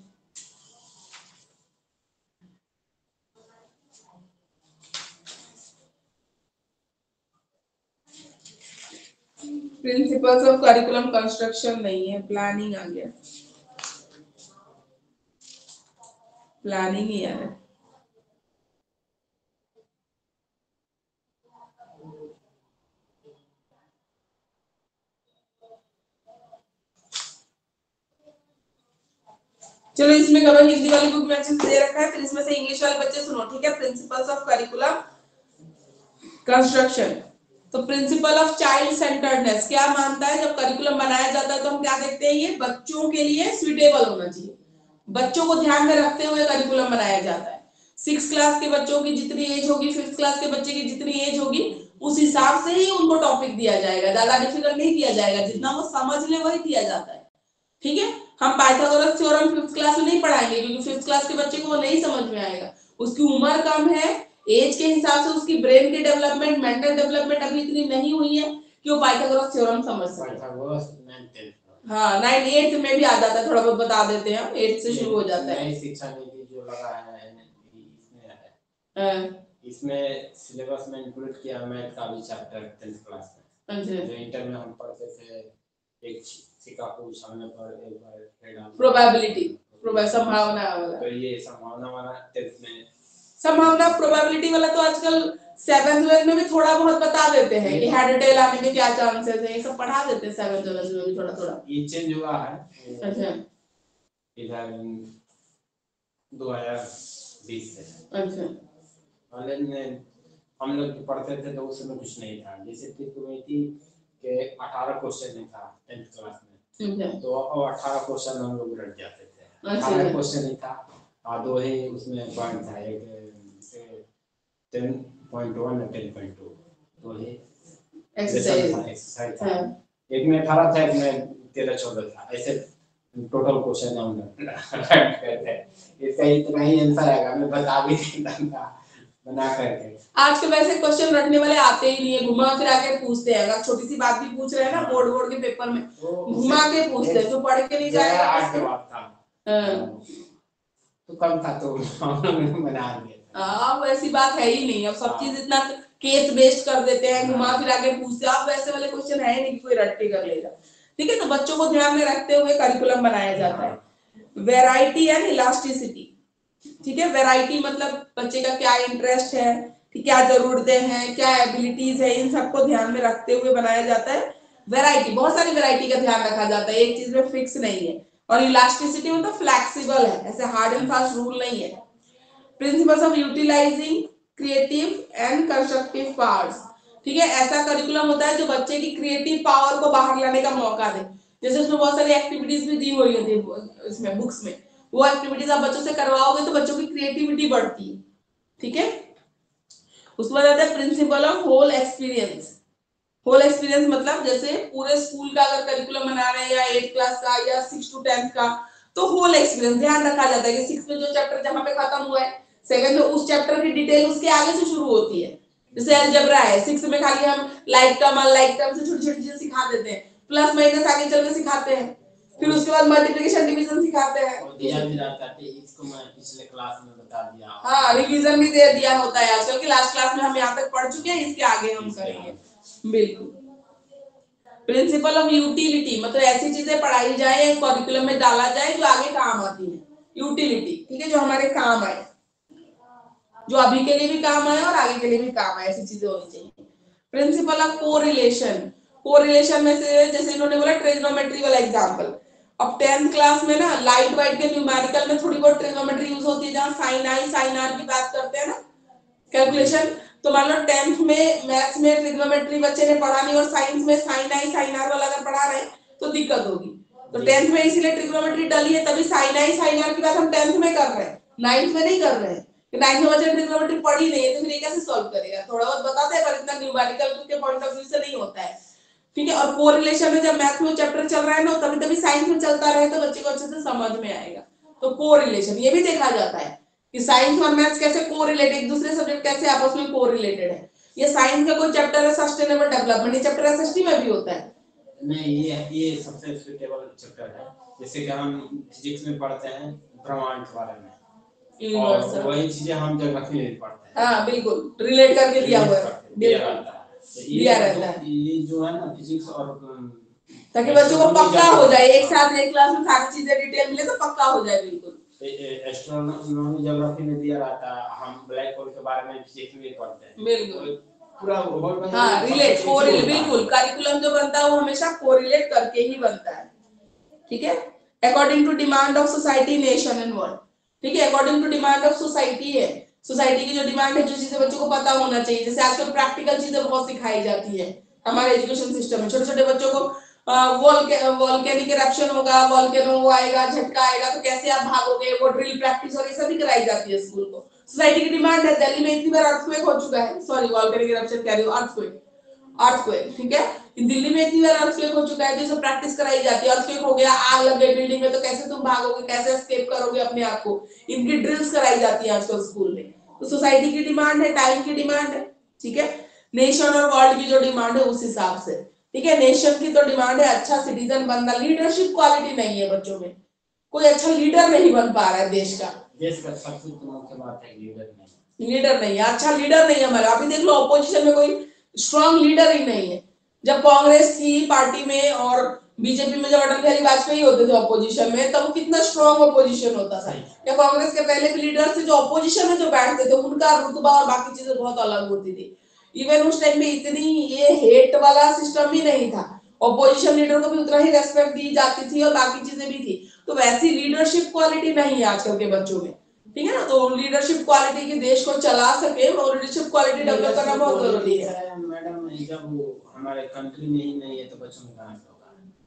Principles of curriculum construction नहीं है, प्लानिंग आ गया. प्लानिंग ही है. चलो इसमें करो, हिंदी वाली बुक में अच्छे से दे रखा है, फिर इसमें से इंग्लिश वाले बच्चे सुनो, ठीक है. Principles of curriculum construction. तो प्रिंसिपल ऑफ चाइल्ड सेंटर्डनेस क्या मानता है? जब करिकुलम बनाया जाता है तो हम क्या देखते हैं, ये बच्चों के लिए सुइटेबल होना चाहिए, बच्चों को ध्यान में रखते हुए करिकुलम बनाया जाता है. 6th क्लास के बच्चों की जितनी एज होगी, 5th क्लास के बच्चे की जितनी एज होगी, उस हिसाब से ही उनको टॉपिक दिया जाएगा. ज्यादा डिफिकल्ट नहीं दिया जाएगा, जितना वो समझ ले वही दिया जाता है, ठीक है. हम पाइथागोरस थ्योरम 5th क्लास में नहीं पढ़ाएंगे, क्योंकि 5th क्लास के बच्चे को वो नहीं समझ में आएगा. उसकी उम्र कम है, एज के हिसाब से उसकी ब्रेन की डेवलपमेंट, मेंटल डेवलपमेंट अभी इतनी नहीं हुई है कि वो पाइथागोरस थ्योरम समझ सके. हाँ 8th में भी आ जाता है, थोड़ा बहुत बता देते हैं हम, 8th से शुरू हो जाता है। नई शिक्षा नीति जो लगा है इसमें है, हाँ, इसमें सिलेबस में इंक्लूड किया मैथ का भी चैप्टर 10th क्लास में। अच्छा जो इंटर में हम पढ़ते थे, एक सिक्का को उछालने पर एक बार हेड आता, प्रोबेबिलिटी, संभावना वाला। तो ये संभावना वाला 10th में, संभावना प्रोबेबिलिटी वाला तो आजकल 7th में भी थोड़ा बहुत बता देते हैं कि हेड टेल आने के क्या चांसेस है, ये सब पढ़ा देते हैं 7th में भी थोड़ा थोड़ा। ये चेंज हुआ है अच्छा इधर 2020 से। अच्छा पहले में हम लोग पढ़ते थे तो उस समय कुछ नहीं था, जैसे त्रिकोणमिति के 18 क्वेश्चन था 10th क्लास में, अच्छा तो अब 18 क्वेश्चन हम लोग रट जाते थे। अच्छा। 18 क्वेश्चन नहीं था, दो ही उसमें पॉइंट था, एक 10.1 और 10.2, दो ही एक्सरसाइज था। एक में 18 था, एक में 13-14 था, ऐसे टोटल क्वेश्चन हम करते हैं। इसका इतना ही आंसर आएगा, मैं बता भी देता बना करके। आज के वैसे क्वेश्चन रटने वाले आते ही नहीं है, घुमा फिरा के पूछते हैं। अगर छोटी सी बात भी पूछ रहे हैं ना बोर्ड बोर्ड के पेपर में, घुमा के पूछते हैं, जो पढ़ के नहीं जाएगा। 8 के बाद था तो कम था, तो हम लोग ने बना दिया। अब ऐसी बात है ही नहीं, अब सब चीज इतना केस बेस्ड कर देते हैं, घुमा फिरा के पूछते हैं। अब वैसे वाले क्वेश्चन है नहीं कि कोई रट के कर लेगा। ठीक है, तो बच्चों को ध्यान में रखते हुए करिकुलम बनाया जाता है। वेराइटी एंड इलास्टिसिटी, ठीक है, वैरायटी मतलब बच्चे का क्या इंटरेस्ट है, क्या जरूरतें हैं, क्या एबिलिटीज है, इन सबको ध्यान में रखते हुए बनाया जाता है। वैरायटी, बहुत सारी वैरायटी का ध्यान रखा जाता है, एक चीज में फिक्स नहीं है। और इलास्टिसिटी मतलब फ्लेक्सिबल है, ऐसे हार्ड एंड फास्ट रूल नहीं है। Principles of utilizing creative and constructive powers, ठीक है, ऐसा करिकुलम होता है जो बच्चे की क्रिएटिव पावर को बाहर लाने का मौका दे। जैसे उसमें बहुत सारी एक्टिविटीज भी दी हुई होती है इसमें बुक्स में, वो एक्टिविटीज आप बच्चों से करवाओगे तो बच्चों की क्रिएटिविटी बढ़ती है। ठीक है, उसके बाद आता है principle of whole experience. Whole experience मतलब जैसे पूरे स्कूल का अगर करिकुलम बना रहे हैं या 8th क्लास का या 6 to 10th का, तो होल एक्सपीरियंस ध्यान रखा जाता है कि 6th में जो चैप्टर जहां पे खत्म हुआ है 7th में उस चैप्टर की डिटेल उसके आगे से शुरू होती है। जैसे अलजेब्रा है, 6th में खाली हम लाइक टर्म अनलाइक टर्म से छोटी छोटी चीजें सिखा देते हैं, प्लस माइनस आगे चल के सिखाते हैं, फिर उसके बाद मल्टीप्लिकेशन डिवीजन सिखाते हैं। दिया भी रहता है, इसको मैं पिछले क्लास में बता दिया। हाँ, रिवीजन भी दे दिया होता है आजकल की लास्ट क्लास में, हम यहाँ तक पढ़ चुके हैं, इसके आगे हम करेंगे। बिल्कुल। प्रिंसिपल ऑफ यूटिलिटी मतलब ऐसी चीजें पढ़ाई जाए या करिकुलम में डाला जाए जो आगे काम आती है। यूटिलिटी, ठीक है, जो हमारे काम आए, जो अभी के लिए भी काम आए और आगे के लिए भी काम आए, ऐसी चीजें होनी चाहिए। प्रिंसिपल ऑफ कोरिलेशन, कोरिलेशन में से जैसे इन्होंने बोला ट्रिग्नोमेट्री वाला एग्जांपल, अब 10th क्लास में ना लाइट वाइट के न्यूमेरिकल में थोड़ी बहुत ट्रिग्नोमेट्री यूज होती है, जहां साइन आई साइन आर की बात करते हैं ना कैलकुलेशन। तो मान लो 10th में मैथ्स में ट्रिग्नोमेट्री बच्चे ने पढ़ा नहीं और साइंस में साइन आई साइन आर वाला अगर पढ़ा रहे तो दिक्कत होगी। तो 10th में इसीलिए ट्रिग्नोमेट्री डली है, तभी साइन आई साइन आर की बात हम 10th में कर रहे हैं, 9th में नहीं कर रहे हैं। 9th में बच्चे ट्रिग्नोमेट्री पढ़ी नहीं है तो फिर ये कैसे सॉल्व करेगा? थोड़ा बहुत बताते हैं पर इतना न्यूमेरिकल के पॉइंट ऑफ व्यू से नहीं होता है। ठीक है, और कोरिलेशन में जब मैथ में चैप्टर चल रहा है ना तभी तभी साइंस में चलता रहे तो बच्चे को अच्छे से समझ में आएगा। तो कोरिलेशन ये भी देखा जाता है कि साइंस और मैथ्स कैसे कोरिलेट, एक दूसरे सब्जेक्ट कैसे आपस में कोरिलेटेड है। ये साइंस का कोई चैप्टर है सस्टेनेबल डेवलपमेंट, ये चैप्टर एसएसटी में भी होता है। नहीं, ये सबसे सुटेबल चैप्टर है, जैसे कि हम फिजिक्स में पढ़ते हैं ब्रह्मांड के बारे में, और वही चीजें हम ज्योग्राफी में पढ़ते हैं। हाँ बिल्कुल, रिलेट करके दिया हुआ है, दिया रहता है। ये जो है ना फिजिक्स और ताकि बच्चों को पक्का हो जाए, एक साथ एक क्लास में सारी चीजें डिटेल मिले तो पक्का हो जाए। बिल्कुल, एस्ट्रोनॉमी ज्योग्राफी में दिया रहता है, हम ब्लैक होल के बारे में फिजिक्स में पढ़ते हैं। बिल्कुल, पूरा होल में हाँ रिलेट कोरिलेट, बिल्कुल करिकुलम जो बनता है वो हमेशा कोरिलेट करके ही बनता है। ठीक है, according to demand of society nation and world, ठीक है, according to demand of society है, सोसाइटी की जो डिमांड है, जो चीजें बच्चों को पता होना चाहिए। जैसे आजकल प्रैक्टिकल चीजें बहुत सिखाई जाती है हमारे एजुकेशन सिस्टम में, छोटे छोटे बच्चों को वोल्केनिक इरप्शन होगा, वोल्केनो आएगा, झटका आएगा तो कैसे आप भागोगे, वो ड्रिल प्रैक्टिस और ये सब भी कराई जाती है स्कूल को। सोसाइटी की डिमांड है, दिल्ली में इतनी बार अर्थक्वेक हो चुका है, सॉरी वोल्केनिक इरप्शन कह रही हूं, अर्थक्वेक, ठीक है, दिल्ली में इतनी बार अर्थक्वेक हो चुका है तो सब प्रैक्टिस कराई जाती है। अर्थक्वेक हो गया, आग लग गई बिल्डिंग में तो कैसे तुम भागोगे, कैसे एस्केप करोगे अपने आप को, इनकी ड्रिल्स कराई जाती है आजकल स्कूल में। तो सोसाइटी की डिमांड है, टाइम की डिमांड है, ठीक है, नेशन और वर्ल्ड की जो डिमांड है उस हिसाब से। ठीक है। नेशन की तो डिमांड है अच्छा सिटीजन बनना, लीडरशिप क्वालिटी नहीं है बच्चों में, कोई अच्छा लीडर नहीं बन पा रहा है देश का। देश का सबसे मुख्य बात है लीडर नहीं, लीडर नहीं है, अच्छा लीडर नहीं है हमारा। अभी देख लो ऑपोजिशन में कोई स्ट्रॉन्ग लीडर ही नहीं है। जब कांग्रेस थी पार्टी में और बीजेपी में जब अटल बिहारी वाजपेयी होते थे ऑपोजिशन में, तब कितना स्ट्रॉन्ग ऑपोजिशन होता था। या कांग्रेस के पहले भी लीडर थे जो ऑपोजिशन में जो बैठते थे, उनका रुतबा और बाकी चीजें बहुत अलग होती थी। इवन उस टाइम में इतनी ये हेट वाला सिस्टम ही नहीं था, ऑपोजिशन लीडर को भी उतना ही रेस्पेक्ट दी जाती थी और बाकी चीजें भी थी। तो वैसी लीडरशिप क्वालिटी नहीं है आजकल के बच्चों में, ठीक है ना। तो लीडरशिप क्वालिटी की देश को चला सके और लीडरशिप क्वालिटी डेवलप करना बहुत जरूरी है। मैडम जब वो हमारे कंट्री में ही नहीं है तो बच्चों में कहाँ से होगा?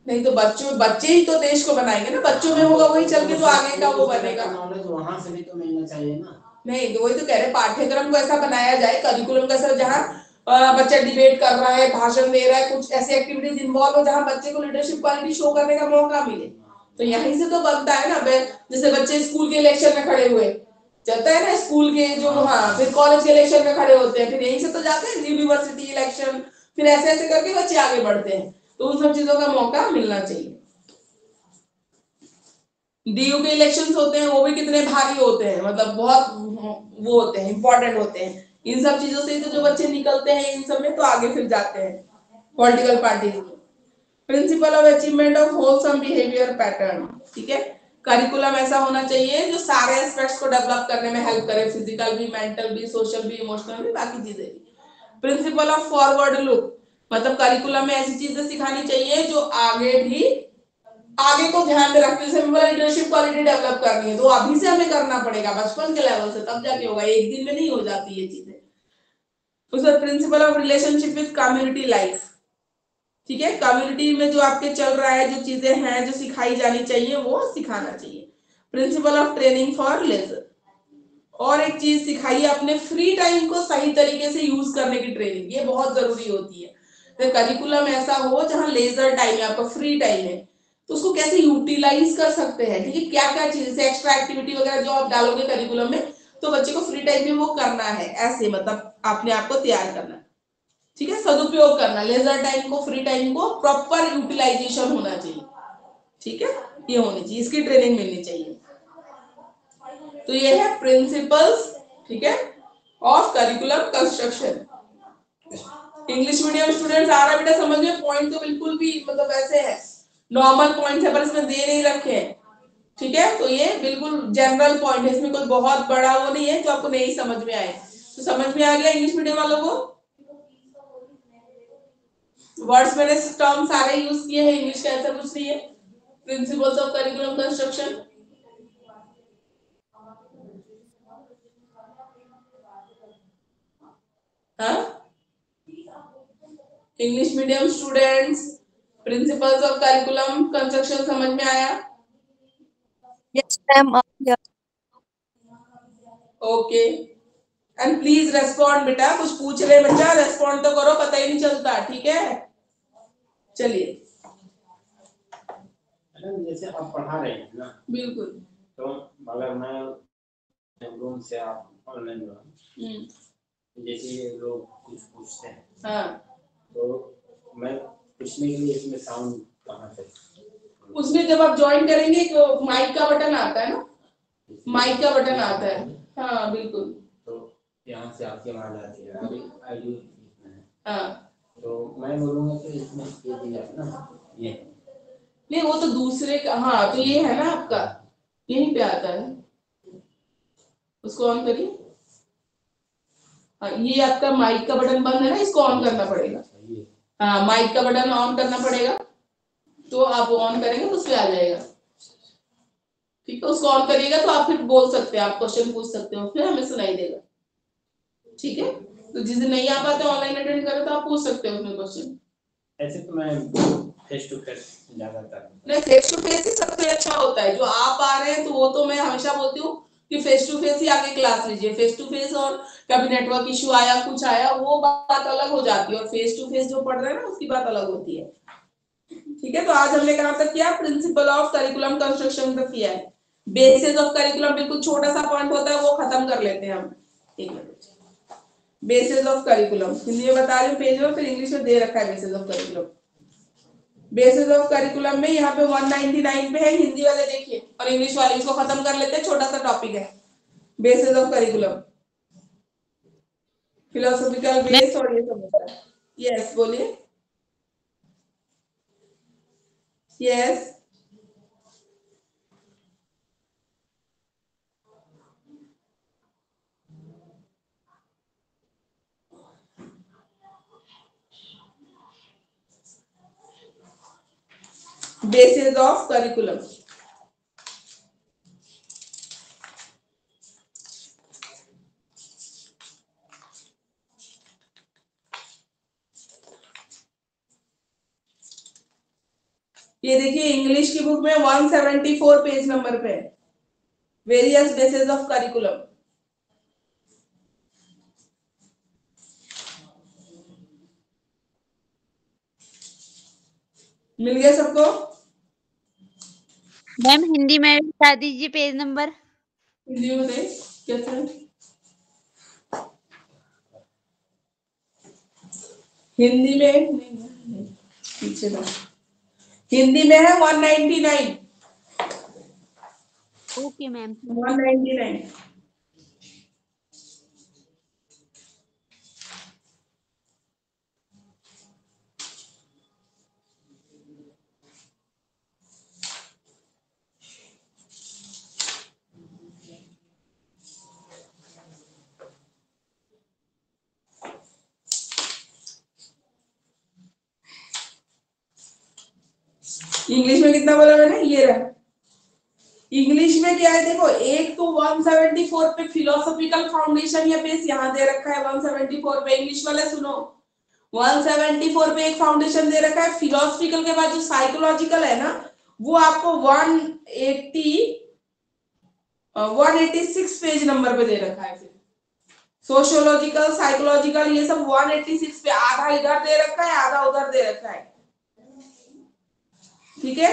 नहीं तो बच्चे ही तो देश को बनाएंगे ना, बच्चों में होगा वही चल के तो आगे का वो बनेगा। नॉलेज वहाँ से भी तो मिलना चाहिए ना। नहीं तो वही तो कह रहे पाठ्यक्रम को ऐसा बनाया जाए, करिकुलम का ऐसा जहाँ बच्चा डिबेट कर रहा है, भाषण दे रहा है, कुछ ऐसी एक्टिविटीज इन्वॉल्व हो जहाँ बच्चे को लीडरशिप क्वालिटी शो करने का मौका मिले। तो यहीं से तो बनता है ना। जैसे बच्चे स्कूल के इलेक्शन में खड़े हुए, चलता है ना स्कूल के जो, हाँ, फिर कॉलेज के इलेक्शन में खड़े होते हैं, फिर यहीं से तो जाते हैं यूनिवर्सिटी इलेक्शन, फिर ऐसे ऐसे करके बच्चे आगे बढ़ते हैं। तो उन सब चीजों का मौका मिलना चाहिए। डीयू के इलेक्शंस होते हैं वो भी कितने भारी होते हैं, मतलब बहुत वो होते हैं, इंपॉर्टेंट होते हैं। इन सब चीजों से तो जो बच्चे निकलते हैं इन सब में तो आगे फिर जाते हैं पॉलिटिकल पार्टीज में। Principle of achievement of wholesome behaviour pattern, ठीक है। करिकुलम ऐसा होना चाहिए जो सारे एस्पेक्ट्स को डेवलप करने में हेल्प करे, फिजिकल भी, मेंटल भी, सोशल भी, इमोशनल भी, बाकी चीजें भी। प्रिंसिपल ऑफ फॉरवर्ड लुक, मतलब करिकुलम में ऐसी चीजें सिखानी चाहिए जो आगे को ध्यान में रखते हैं। जैसे लीडरशिप क्वालिटी डेवलप करनी है तो अभी से हमें करना पड़ेगा, बचपन के लेवल से, तब जाके होगा, एक दिन में नहीं हो जाती ये चीजें। उसमें principle of relationship with community life, ठीक है। कम्युनिटी में जो आपके चल रहा है, जो चीजें हैं जो सिखाई जानी चाहिए वो सिखाना चाहिए। Principle of training for leisure, और एक चीज सिखाइए अपने फ्री टाइम को सही तरीके से यूज करने की ट्रेनिंग, ये बहुत जरूरी होती है। तो करिकुलम ऐसा हो जहां लेजर टाइम है, आपका फ्री टाइम है, तो उसको कैसे यूटिलाइज कर सकते हैं, ठीक है। क्या क्या चीज जैसे एक्स्ट्रा एक्टिविटी वगैरह जो आप डालोगे करिकुलम में, तो बच्चे को फ्री टाइम में वो करना है, ऐसे मतलब अपने आप को तैयार करना, ठीक है, सदुपयोग करना। लेजर टाइम को, फ्री टाइम को प्रॉपर यूटिलाइजेशन होना चाहिए, ठीक है, ये होनी चाहिए, इसकी ट्रेनिंग मिलनी चाहिए। तो ये है प्रिंसिपल्स, ठीक है, of curriculum construction. English medium students आ रहा है बेटा समझ में, पॉइंट तो बिल्कुल भी मतलब ऐसे है, नॉर्मल पॉइंट है पर इसमें दे नहीं रखे हैं, ठीक है। तो ये बिल्कुल जनरल पॉइंट है, इसमें कोई बहुत बड़ा वो नहीं है जो आपको नहीं समझ में आए। तो समझ में आ गया इंग्लिश मीडियम वालों को? वर्ड्स मैंने टर्म सारे यूज किए हैं, इंग्लिश का ऐसा कुछ नहीं है। प्रिंसिपल्स ऑफ करिकुलम कंस्ट्रक्शन, हाँ, English medium students, principles of curriculum construction समझ में आया? Yes ma'am. Okay, and please respond बेटा, कुछ पूछ रहे बच्चा रेस्पॉन्ड तो करो, पता ही नहीं चलता, ठीक है। चलिए, जैसे आप पढ़ा रहे हैं ना, बिल्कुल, तो अगर मैं रूम से आप ऑनलाइन जैसे लोग कुछ पूछते हैं, हाँ, तो मैं पूछने के लिए इसमें साउंड कहाँ से? उसमें जब आप ज्वाइन करेंगे तो माइक का बटन आता है ना, माइक का बटन आता है, हाँ बिल्कुल, तो यहाँ से आपकी आवाज आती है, अभी आईडी हाँ, तो मैं बोलूँगा कि इसमें ये दिया है ना, ये नहीं वो तो दूसरे का, हाँ तो ये है ना आपका, यहीं पे आता है, उसको ऑन करिए। हाँ, ये आपका माइक का बटन बंद है ना, इसको ऑन करना पड़ेगा। हाँ, माइक का बटन ऑन करना पड़ेगा, तो आप ऑन करेंगे तो उससे आ जाएगा, ठीक है। उसको ऑन करिएगा तो आप फिर बोल सकते हैं, आप क्वेश्चन पूछ सकते हो, फिर हमें सुनाई देगा, ठीक है। तो जिस दिन नहीं आ पाते ऑनलाइन अटेंड करें तो आप पूछ सकते हो उसमें क्वेश्चन। ऐसे तो मैं फेस टू फेस ज्यादातर, नहीं, फेस टू फेस ही सबसे अच्छा होता है। जो आप आ रहे हैं तो वो तो मैं हमेशा बोलती हूँ कि फेस टू फेस ही आगे क्लास लीजिए। फेस टू फेस और कभी नेटवर्क इशू आया, कुछ आया, वो बात अलग हो जाती है, और फेस टू फेस जो पढ़ रहे हैं ना उसकी बात अलग होती है, ठीक है। तो आज हमने कहाँ तक किया? प्रिंसिपल ऑफ करिकुलम कंस्ट्रक्शन तक किया है। बेसिस ऑफ करिकुलम बिल्कुल छोटा सा पॉइंट होता है, वो खत्म कर लेते हैं हम, एक minute. Basis of curriculum Hindi में बता रही हूँ पेज में, फिर इंग्लिश में दे रखा है basis of curriculum. Basis of curriculum में यहाँ पे 199 पे है, हिंदी वाले देखिए और इंग्लिश वाले, इसको खत्म कर लेते हैं, छोटा सा टॉपिक है basis of curriculum, philosophical base और ये सब होता है। यस बोलिए। यस बेसिस ऑफ करिकुलम, ये देखिए इंग्लिश की बुक में 174 पेज नंबर पे वेरियस बेसिस ऑफ करिकुलम। मिल गया सबको? मैम हिंदी में बता दीजिए पेज नंबर। हिंदी में बताइए क्या था? हिंदी में नहीं, पीछे ना, हिंदी में है 199। Okay ma'am. 199। इंग्लिश में कितना बोला मैंने? ये रहा। इंग्लिश में क्या है देखो, एक तो 174 पे फिलोसॉफिकल फाउंडेशन या बेस यहाँ दे रखा है 174 पे। इंग्लिश वाले सुनो, 174 पे एक फाउंडेशन दे रखा है, फिलोसॉफिकल के बाद जो साइकोलॉजिकल है ना वो आपको 186 पेज नंबर पे दे रखा है। फिर सोशियोलॉजिकल साइकोलॉजिकल ये सब 186 पे, आधा इधर दे रखा है आधा उधर दे रखा है, ठीक है।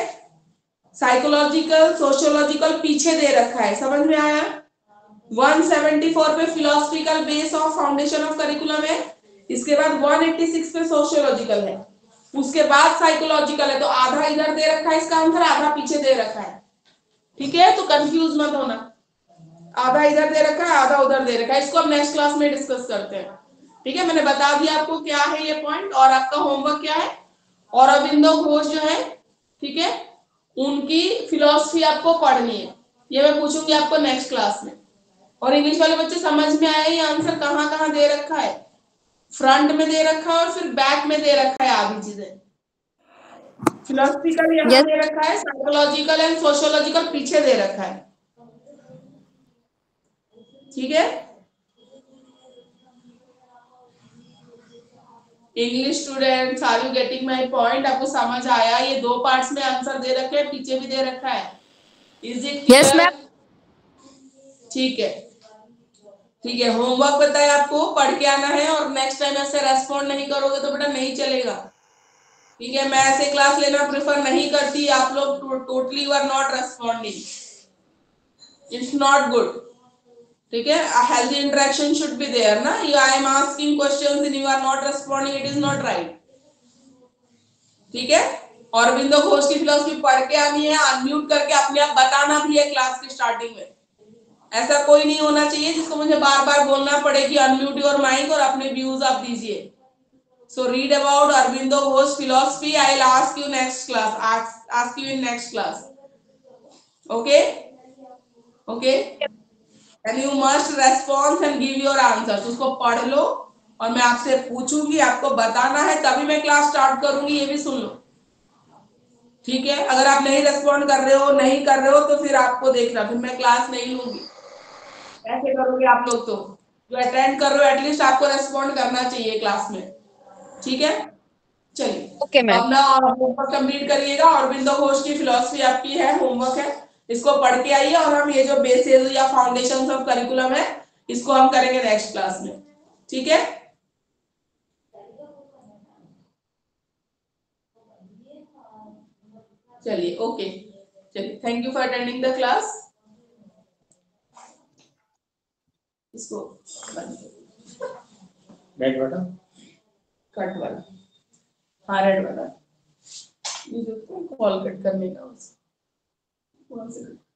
साइकोलॉजिकल सोशियोलॉजिकल पीछे दे रखा है, समझ में आया? 174 पे philosophical base of foundation of curriculum है, इसके बाद 186 पे सोशियोलॉजिकल है, उसके बाद साइकोलॉजिकल है, तो आधा इधर दे रखा है इसका आंसर, आधा पीछे दे रखा है, ठीक है। तो कंफ्यूज मत होना, आधा इधर दे रखा है आधा उधर दे रखा है, इसको हम नेक्स्ट क्लास में डिस्कस करते हैं, ठीक है। मैंने बता दिया आपको क्या है ये पॉइंट, और आपका होमवर्क क्या है, और अरविंदो घोष जो है, ठीक है, उनकी फिलॉसफी आपको पढ़नी है, ये मैं पूछूंगी आपको नेक्स्ट क्लास में। और इंग्लिश वाले बच्चे समझ में आया ये आंसर कहाँ कहाँ दे रखा है? फ्रंट में दे रखा है और फिर बैक में दे रखा है आधी चीजें। फिलोसफिकल यहाँ दे रखा है, साइकोलॉजिकल एंड सोशियोलॉजिकल पीछे दे रखा है, ठीक है। English students, are you getting my point? आपको समझ आया? ये दो पार्ट्स में आंसर दे रखे हैं, पीछे भी दे रखा है। Is it clear? ठीक है, ठीक है। होमवर्क पता है आपको, पढ़ के आना है, और नेक्स्ट टाइम ऐसे रेस्पॉन्ड नहीं करोगे तो बेटा नहीं चलेगा, ठीक है। मैं ऐसे क्लास लेना प्रेफर नहीं करती, आप लोग totally you are not responding, it's not good, ठीक है। a healthy interaction should be there ना, I am asking questions and you are not responding, it is not right, ठीक है। और अरविंदो घोष की फिलॉसफी पढ़ के आनी है, अनम्यूट करके अपने आप बताना भी है क्लास की स्टार्टिंग में। ऐसा कोई नहीं होना चाहिए जिसको मुझे बार बार बोलना पड़े कि अनम्यूट योर माइक और अपने व्यूज आप दीजिए। So read about Aurobindo Ghosh philosophy, I will ask you next class, ask you in next class, okay okay. And you must response and give your answers. उसको पढ़ लो और मैं आपसे पूछूंगी, आपको बताना है, तभी मैं क्लास स्टार्ट करूंगी, ये भी सुन लो, ठीक है। अगर आप नहीं रेस्पॉन्ड कर रहे हो, नहीं कर रहे हो, तो फिर आपको देखना, फिर मैं क्लास नहीं लूंगी। ऐसे करोगे आप लोग तो, जो अटेंड कर रहे हो एटलीस्ट आपको रेस्पॉन्ड करना चाहिए क्लास में, ठीक है। चलिए ओके मैम। अपना होमवर्क कंप्लीट करिएगा, अरविंदो घोष की फिलॉसफी आपकी है, होमवर्क है, इसको पढ़ के आइए, और हम ये जो बेसिस या फाउंडेशन ऑफ करिकुलम है इसको हम करेंगे नेक्स्ट क्लास में, ठीक है। चलिए ओके, चलिए thank you for attending the class. इसको रेड बटन कट वाला, हाँ रेड वाला। कॉल कट करने का, वहां से